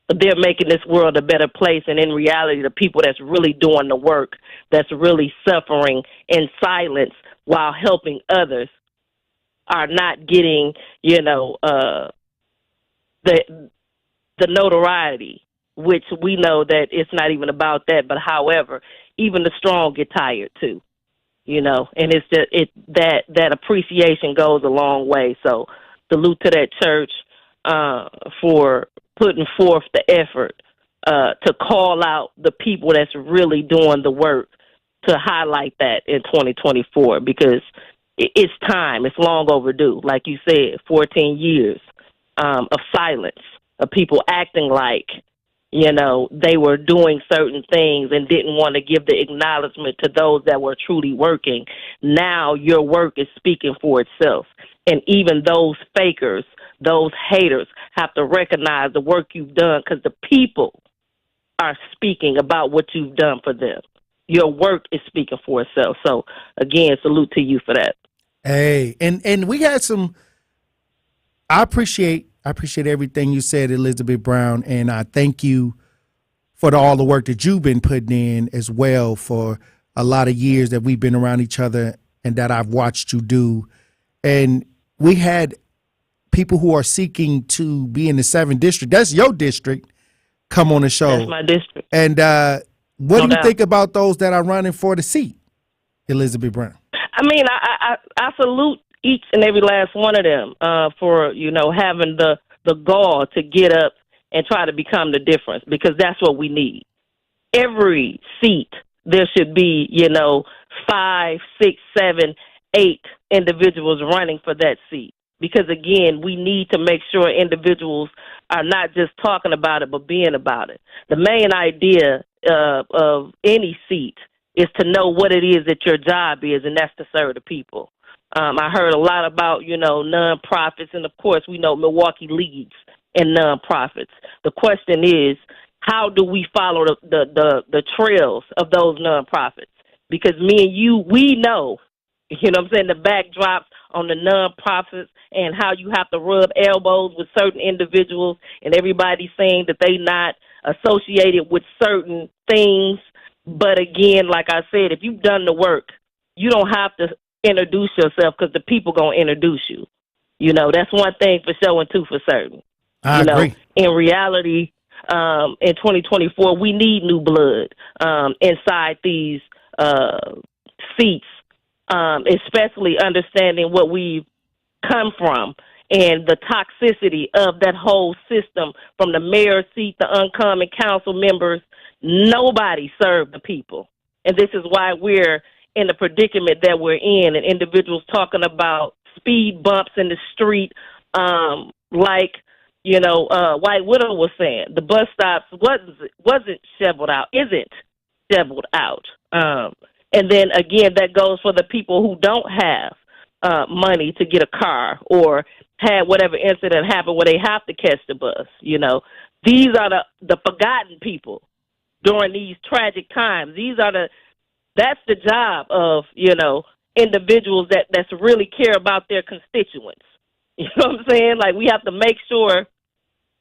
they're making this world a better place, and in reality, the people that's really doing the work, that's really suffering in silence while helping others, are not getting, the notoriety, which we know that it's not even about that. But however, even the strong get tired too, and it's just that appreciation goes a long way. So salute to that church for putting forth the effort to call out the people that's really doing the work, to highlight that in 2024, because it's time. It's long overdue. Like you said, 14 years of silence, of people acting like, they were doing certain things and didn't want to give the acknowledgement to those that were truly working. Now your work is speaking for itself. And even those fakers, those haters have to recognize the work you've done, because the people are speaking about what you've done for them. Your work is speaking for itself. So, again, salute to you for that. Hey, and we had some. I appreciate everything you said, Elizabeth Brown, and I thank you for all the work that you've been putting in as well for a lot of years that we've been around each other and that I've watched you do. And we had people who are seeking to be in the 7th district. That's your district. Come on the show. That's my district. And what No do you doubt. think about those that are running for the seat, Elizabeth Brown? I mean, I salute each and every last one of them for, having the gall to get up and try to become the difference, because that's what we need. Every seat, there should be, 5, 6, 7, 8 individuals running for that seat. Because, again, we need to make sure individuals are not just talking about it, but being about it. The main idea of any seat is to know what it is that your job is, and that's to serve the people. I heard a lot about, nonprofits, and, of course, we know Milwaukee leads in nonprofits. The question is, how do we follow the trails of those nonprofits? Because me and you, we know, the backdrops on the nonprofits and how you have to rub elbows with certain individuals, and everybody saying that they not associated with certain things. But again, like I said, if you've done the work, you don't have to introduce yourself, because the people going to introduce you. That's one thing for sure, and two for certain. I agree. In reality, in 2024, we need new blood inside these seats, especially understanding what we've come from and the toxicity of that whole system, from the mayor's seat, the uncommon council members. Nobody served the people. And this is why we're in the predicament that we're in, and individuals talking about speed bumps in the street, like, White Widow was saying. The bus stops wasn't shoveled out, isn't shoveled out. And then, again, that goes for the people who don't have money to get a car, or had whatever incident happen where they have to catch the bus. These are the forgotten people during these tragic times. That's the job of, individuals that's really care about their constituents. You know what I'm saying? Like, we have to make sure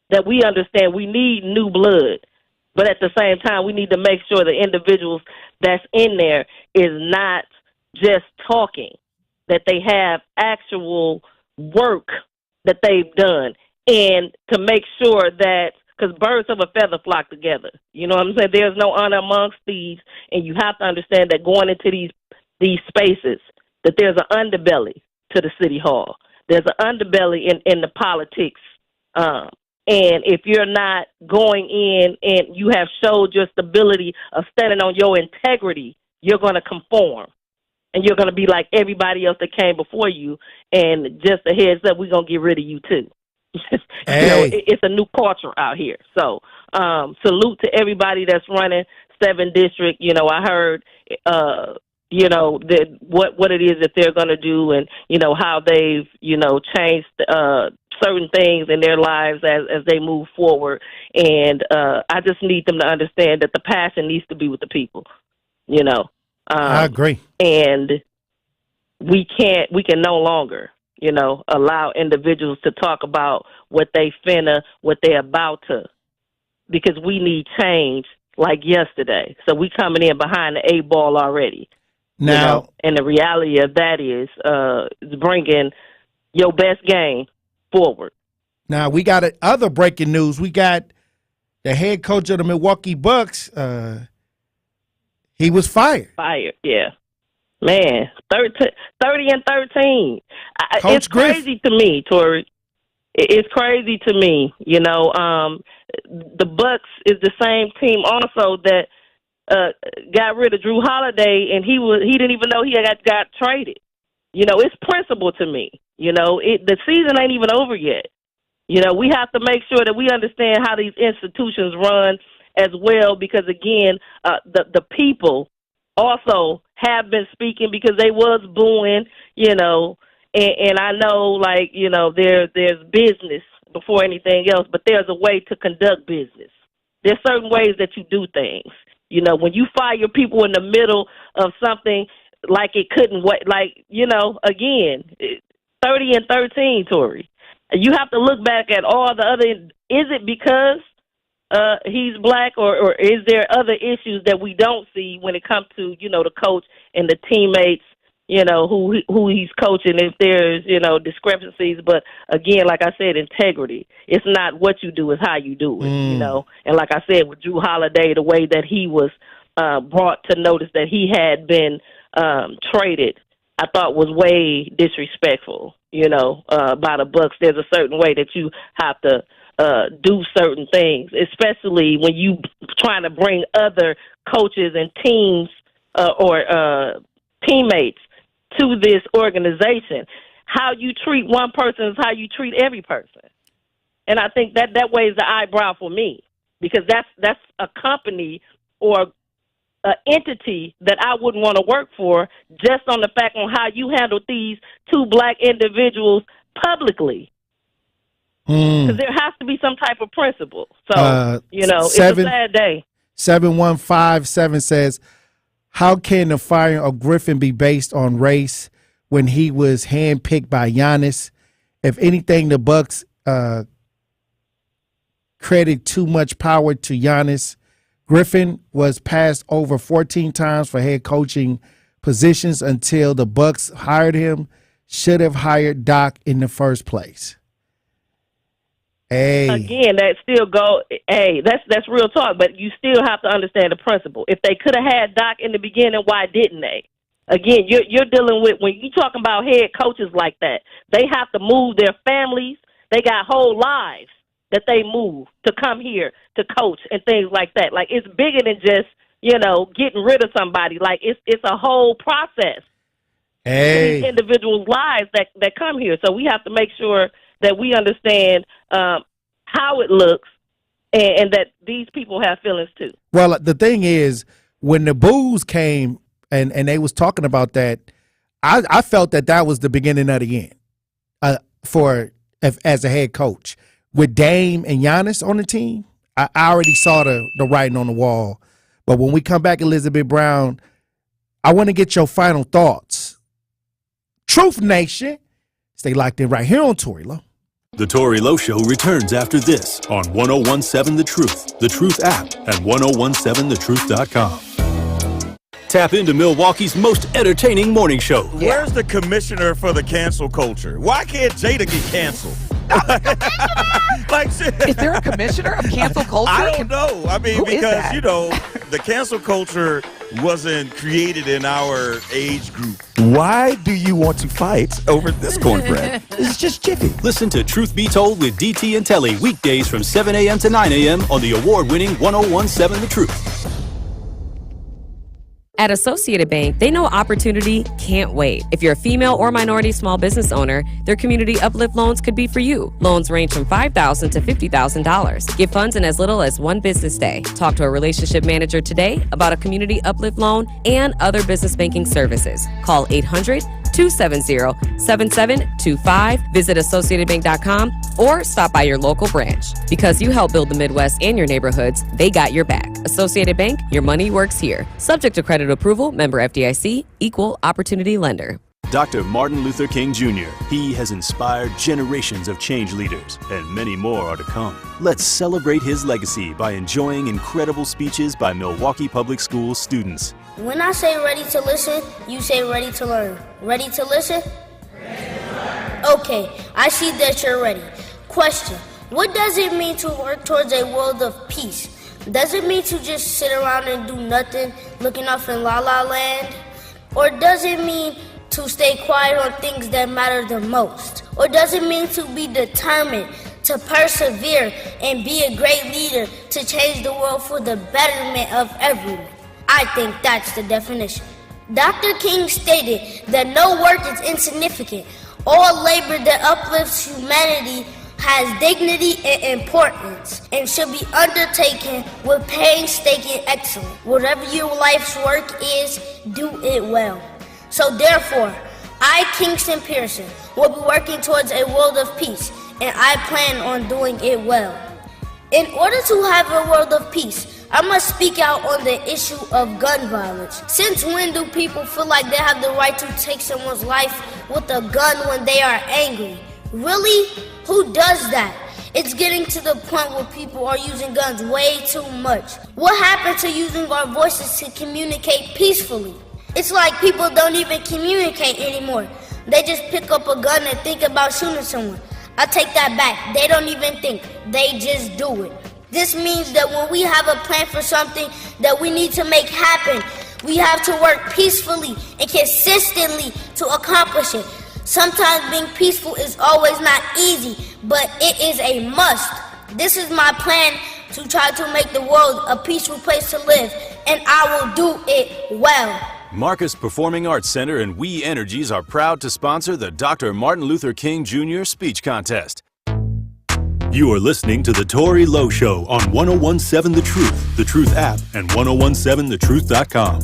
that we understand we need new blood, but at the same time, we need to make sure the individuals that's in there is not just talking, that they have actual work that they've done, and to make sure that, because birds of a feather flock together. You know what I'm saying? There's no honor amongst thieves, and you have to understand that going into these spaces, that there's an underbelly to the city hall. There's an underbelly in the politics. And if you're not going in and you have showed your stability of standing on your integrity, you're going to conform. And you're going to be like everybody else that came before you. And just a heads up, we're going to get rid of you too. Hey. It's a new culture out here. So salute to everybody that's running 7th District. I heard, that what it is that they're going to do, and, how they've, changed certain things in their lives as they move forward. And I just need them to understand that the passion needs to be with the people, I agree. And we can no longer, allow individuals to talk about what they about to, because we need change like yesterday. So we coming in behind the 8 ball already. Now, and the reality of that is bringing your best game forward. Now, we got other breaking news. We got the head coach of the Milwaukee Bucks. He was fired. Yeah. Man, 30-13. It's crazy to me, Tory. It's crazy to me. The Bucks is the same team also that got rid of Drew Holiday, and he didn't even know he got traded. It's principle to me. The season ain't even over yet. You know, we have to make sure that we understand how these institutions run as well, because, again, the people also have been speaking because they was booing, you know, and I know, like, you know, there's business before anything else, but there's a way to conduct business. There's certain ways that you do things. You know, when you fire people in the middle of something like it couldn't wait, like, you know, again, 30-13, Tory. You have to look back at all the other, is it because he's black, or is there other issues that we don't see when it comes to, you know, the coach and the teammates, you know, who he's coaching, if there's, you know, discrepancies. But again, like I said, integrity. It's not what you do, it's how you do it, you know. And like I said, with Drew Holiday, the way that he was brought to notice that he had been traded, I thought was way disrespectful, you know, by the Bucks. There's a certain way that you have to do certain things, especially when you trying to bring other coaches and teams or teammates to this organization. How you treat one person is how you treat every person. And I think that weighs the eyebrow for me, because that's a company or an entity that I wouldn't want to work for, just on the fact on how you handled these two black individuals publicly. Because there has to be some type of principle. So, you know, it's a sad day. 7157 says, how can the firing of Griffin be based on race when he was handpicked by Giannis? If anything, the Bucks credit too much power to Giannis. Griffin was passed over 14 times for head coaching positions until the Bucks hired him. Should have hired Doc in the first place. Hey. Again, that still go. Hey, that's real talk. But you still have to understand the principle. If they could have had Doc in the beginning, why didn't they? Again, you're dealing with, when you talking about head coaches like that, they have to move their families. They got whole lives that they move to come here to coach and things like that. Like, it's bigger than just, you know, getting rid of somebody. Like, it's a whole process. Hey. These individuals' lives that come here. So we have to make sure that we understand how it looks, and that these people have feelings too. Well, the thing is, when the boos came and they was talking about that, I felt that was the beginning of the end as a head coach. With Dame and Giannis on the team, I already saw the writing on the wall. But when we come back, Elizabeth Brown, I want to get your final thoughts. Truth Nation, stay locked in right here on Tory Lowe. The Tory Lowe Show returns after this on 1017 The Truth app, and 1017thetruth.com. Tap into Milwaukee's most entertaining morning show. Where's the commissioner for the cancel culture? Why can't Jada get canceled? Is there a commissioner of cancel culture? I don't know. I mean, because, you know, the cancel culture wasn't created in our age group. Why do you want to fight over this cornbread? It's just jiffy. Listen to Truth Be Told with DT and Telly weekdays from 7 a.m. to 9 a.m. on the award-winning 1017 The Truth. At Associated Bank, they know opportunity can't wait. If you're a female or minority small business owner, their Community Uplift loans could be for you. Loans range from $5,000 to $50,000. Get funds in as little as one business day. Talk to a relationship manager today about a Community Uplift loan and other business banking services. Call 800-270-7725. Visit AssociatedBank.com or stop by your local branch. Because you help build the Midwest and your neighborhoods, they got your back. Associated Bank, your money works here. Subject to credit approval, member FDIC, equal opportunity lender. Dr. Martin Luther King Jr. He has inspired generations of change leaders, and many more are to come. Let's celebrate his legacy by enjoying incredible speeches by Milwaukee Public Schools students. When I say ready to listen, you say ready to learn. Ready to listen? Ready to learn. Okay, I see that you're ready. Question: what does it mean to work towards a world of peace? Does it mean to just sit around and do nothing, looking off in La La Land? Or does it mean to stay quiet on things that matter the most? Or does it mean to be determined, to persevere, and be a great leader to change the world for the betterment of everyone? I think that's the definition. Dr. King stated that no work is insignificant. All labor that uplifts humanity has dignity and importance and should be undertaken with painstaking excellence. Whatever your life's work is, do it well. So therefore, I, Kingston Pearson, will be working towards a world of peace, and I plan on doing it well. In order to have a world of peace, I must speak out on the issue of gun violence. Since when do people feel like they have the right to take someone's life with a gun when they are angry? Really? Who does that? It's getting to the point where people are using guns way too much. What happened to using our voices to communicate peacefully? It's like people don't even communicate anymore. They just pick up a gun and think about shooting someone. I take that back. They don't even think. They just do it. This means that when we have a plan for something that we need to make happen, we have to work peacefully and consistently to accomplish it. Sometimes being peaceful is always not easy, but it is a must. This is my plan to try to make the world a peaceful place to live, and I will do it well. Marcus Performing Arts Center and We Energies are proud to sponsor the Dr. Martin Luther King Jr. Speech Contest. You are listening to The Tory Lowe Show on 1017 The Truth, The Truth app, and 1017thetruth.com.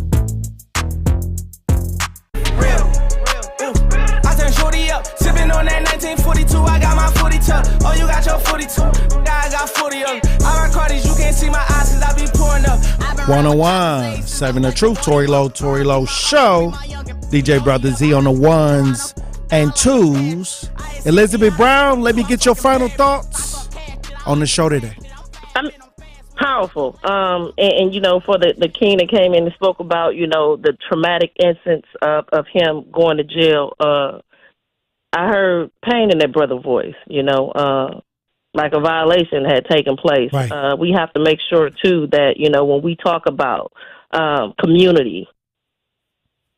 Sipping on that 1942, I got my 42. Oh, you got your 42. I got 40 of them. I got Cardis, you can't see my eyes cause I be pouring up. 101.7 The Truth, Tory Lowe Show. DJ Brother Z on the ones and twos. Elizabeth Brown, let me get your final thoughts on the show today. Powerful. And you know, for the king that came in and spoke about, you know, the traumatic instance of him going to jail, I heard pain in that brother's voice, you know, like a violation had taken place. Right. We have to make sure, too, that, you know, when we talk about community,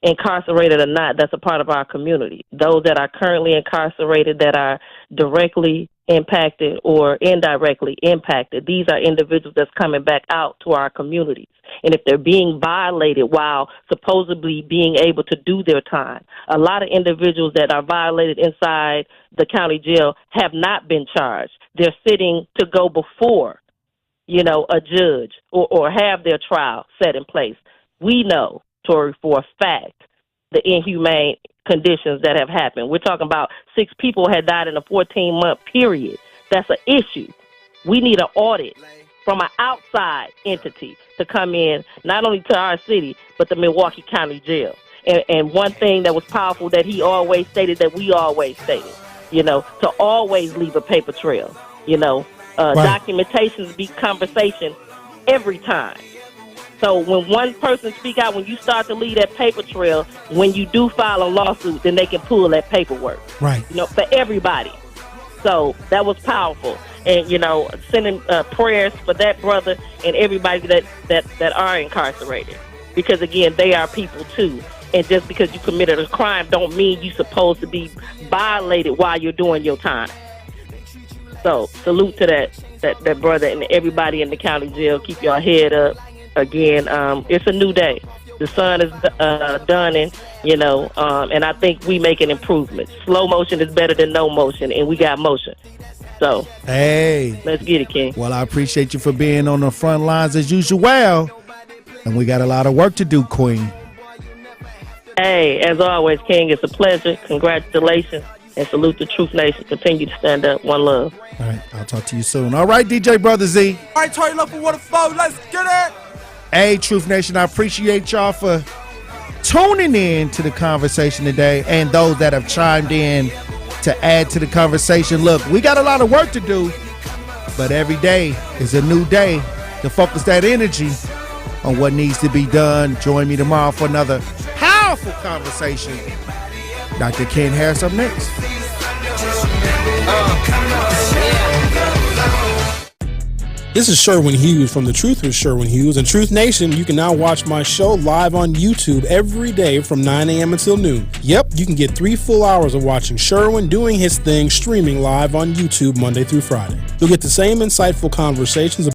incarcerated or not, that's a part of our community. Those that are currently incarcerated that are directly impacted or indirectly impacted, these are individuals that's coming back out to our communities. And if they're being violated while supposedly being able to do their time, a lot of individuals that are violated inside the county jail have not been charged. They're sitting to go before, you know, a judge or have their trial set in place. We know, Tory, for a fact, the inhumane conditions that have happened. We're talking about 6 people had died in a 14-month period. That's an issue. We need an audit from an outside entity to come in, not only to our city, but the Milwaukee County Jail. And one thing that was powerful that he always stated, that we always stated, you know, to always leave a paper trail. You know, documentations be conversation every time. So when one person speak out, when you start to leave that paper trail, when you do file a lawsuit, then they can pull that paperwork. Right. You know, for everybody. So that was powerful. And, you know, sending prayers for that brother and everybody that are incarcerated. Because, again, they are people, too. And just because you committed a crime don't mean you're supposed to be violated while you're doing your time. So salute to that brother and everybody in the county jail. Keep your head up. Again, it's a new day. The sun is done, and you know, and I think we making improvements. Slow motion is better than no motion, and we got motion. So, hey, let's get it, King. Well, I appreciate you for being on the front lines as usual, and we got a lot of work to do, Queen. Hey, as always, King, it's a pleasure. Congratulations, and salute the Truth Nation. Continue to stand up. One love. All right, I'll talk to you soon. All right, DJ Brother Z. All right, Tory Love for Waterfall. Let's get it. Hey, Truth Nation, I appreciate y'all for tuning in to the conversation today and those that have chimed in to add to the conversation. Look, we got a lot of work to do, but every day is a new day to focus that energy on what needs to be done. Join me tomorrow for another powerful conversation. Dr. Ken Harris up next. This is Sherwin Hughes from The Truth with Sherwin Hughes. And Truth Nation, you can now watch my show live on YouTube every day from 9 a.m. until noon. Yep, you can get 3 full hours of watching Sherwin doing his thing streaming live on YouTube Monday through Friday. You'll get the same insightful conversations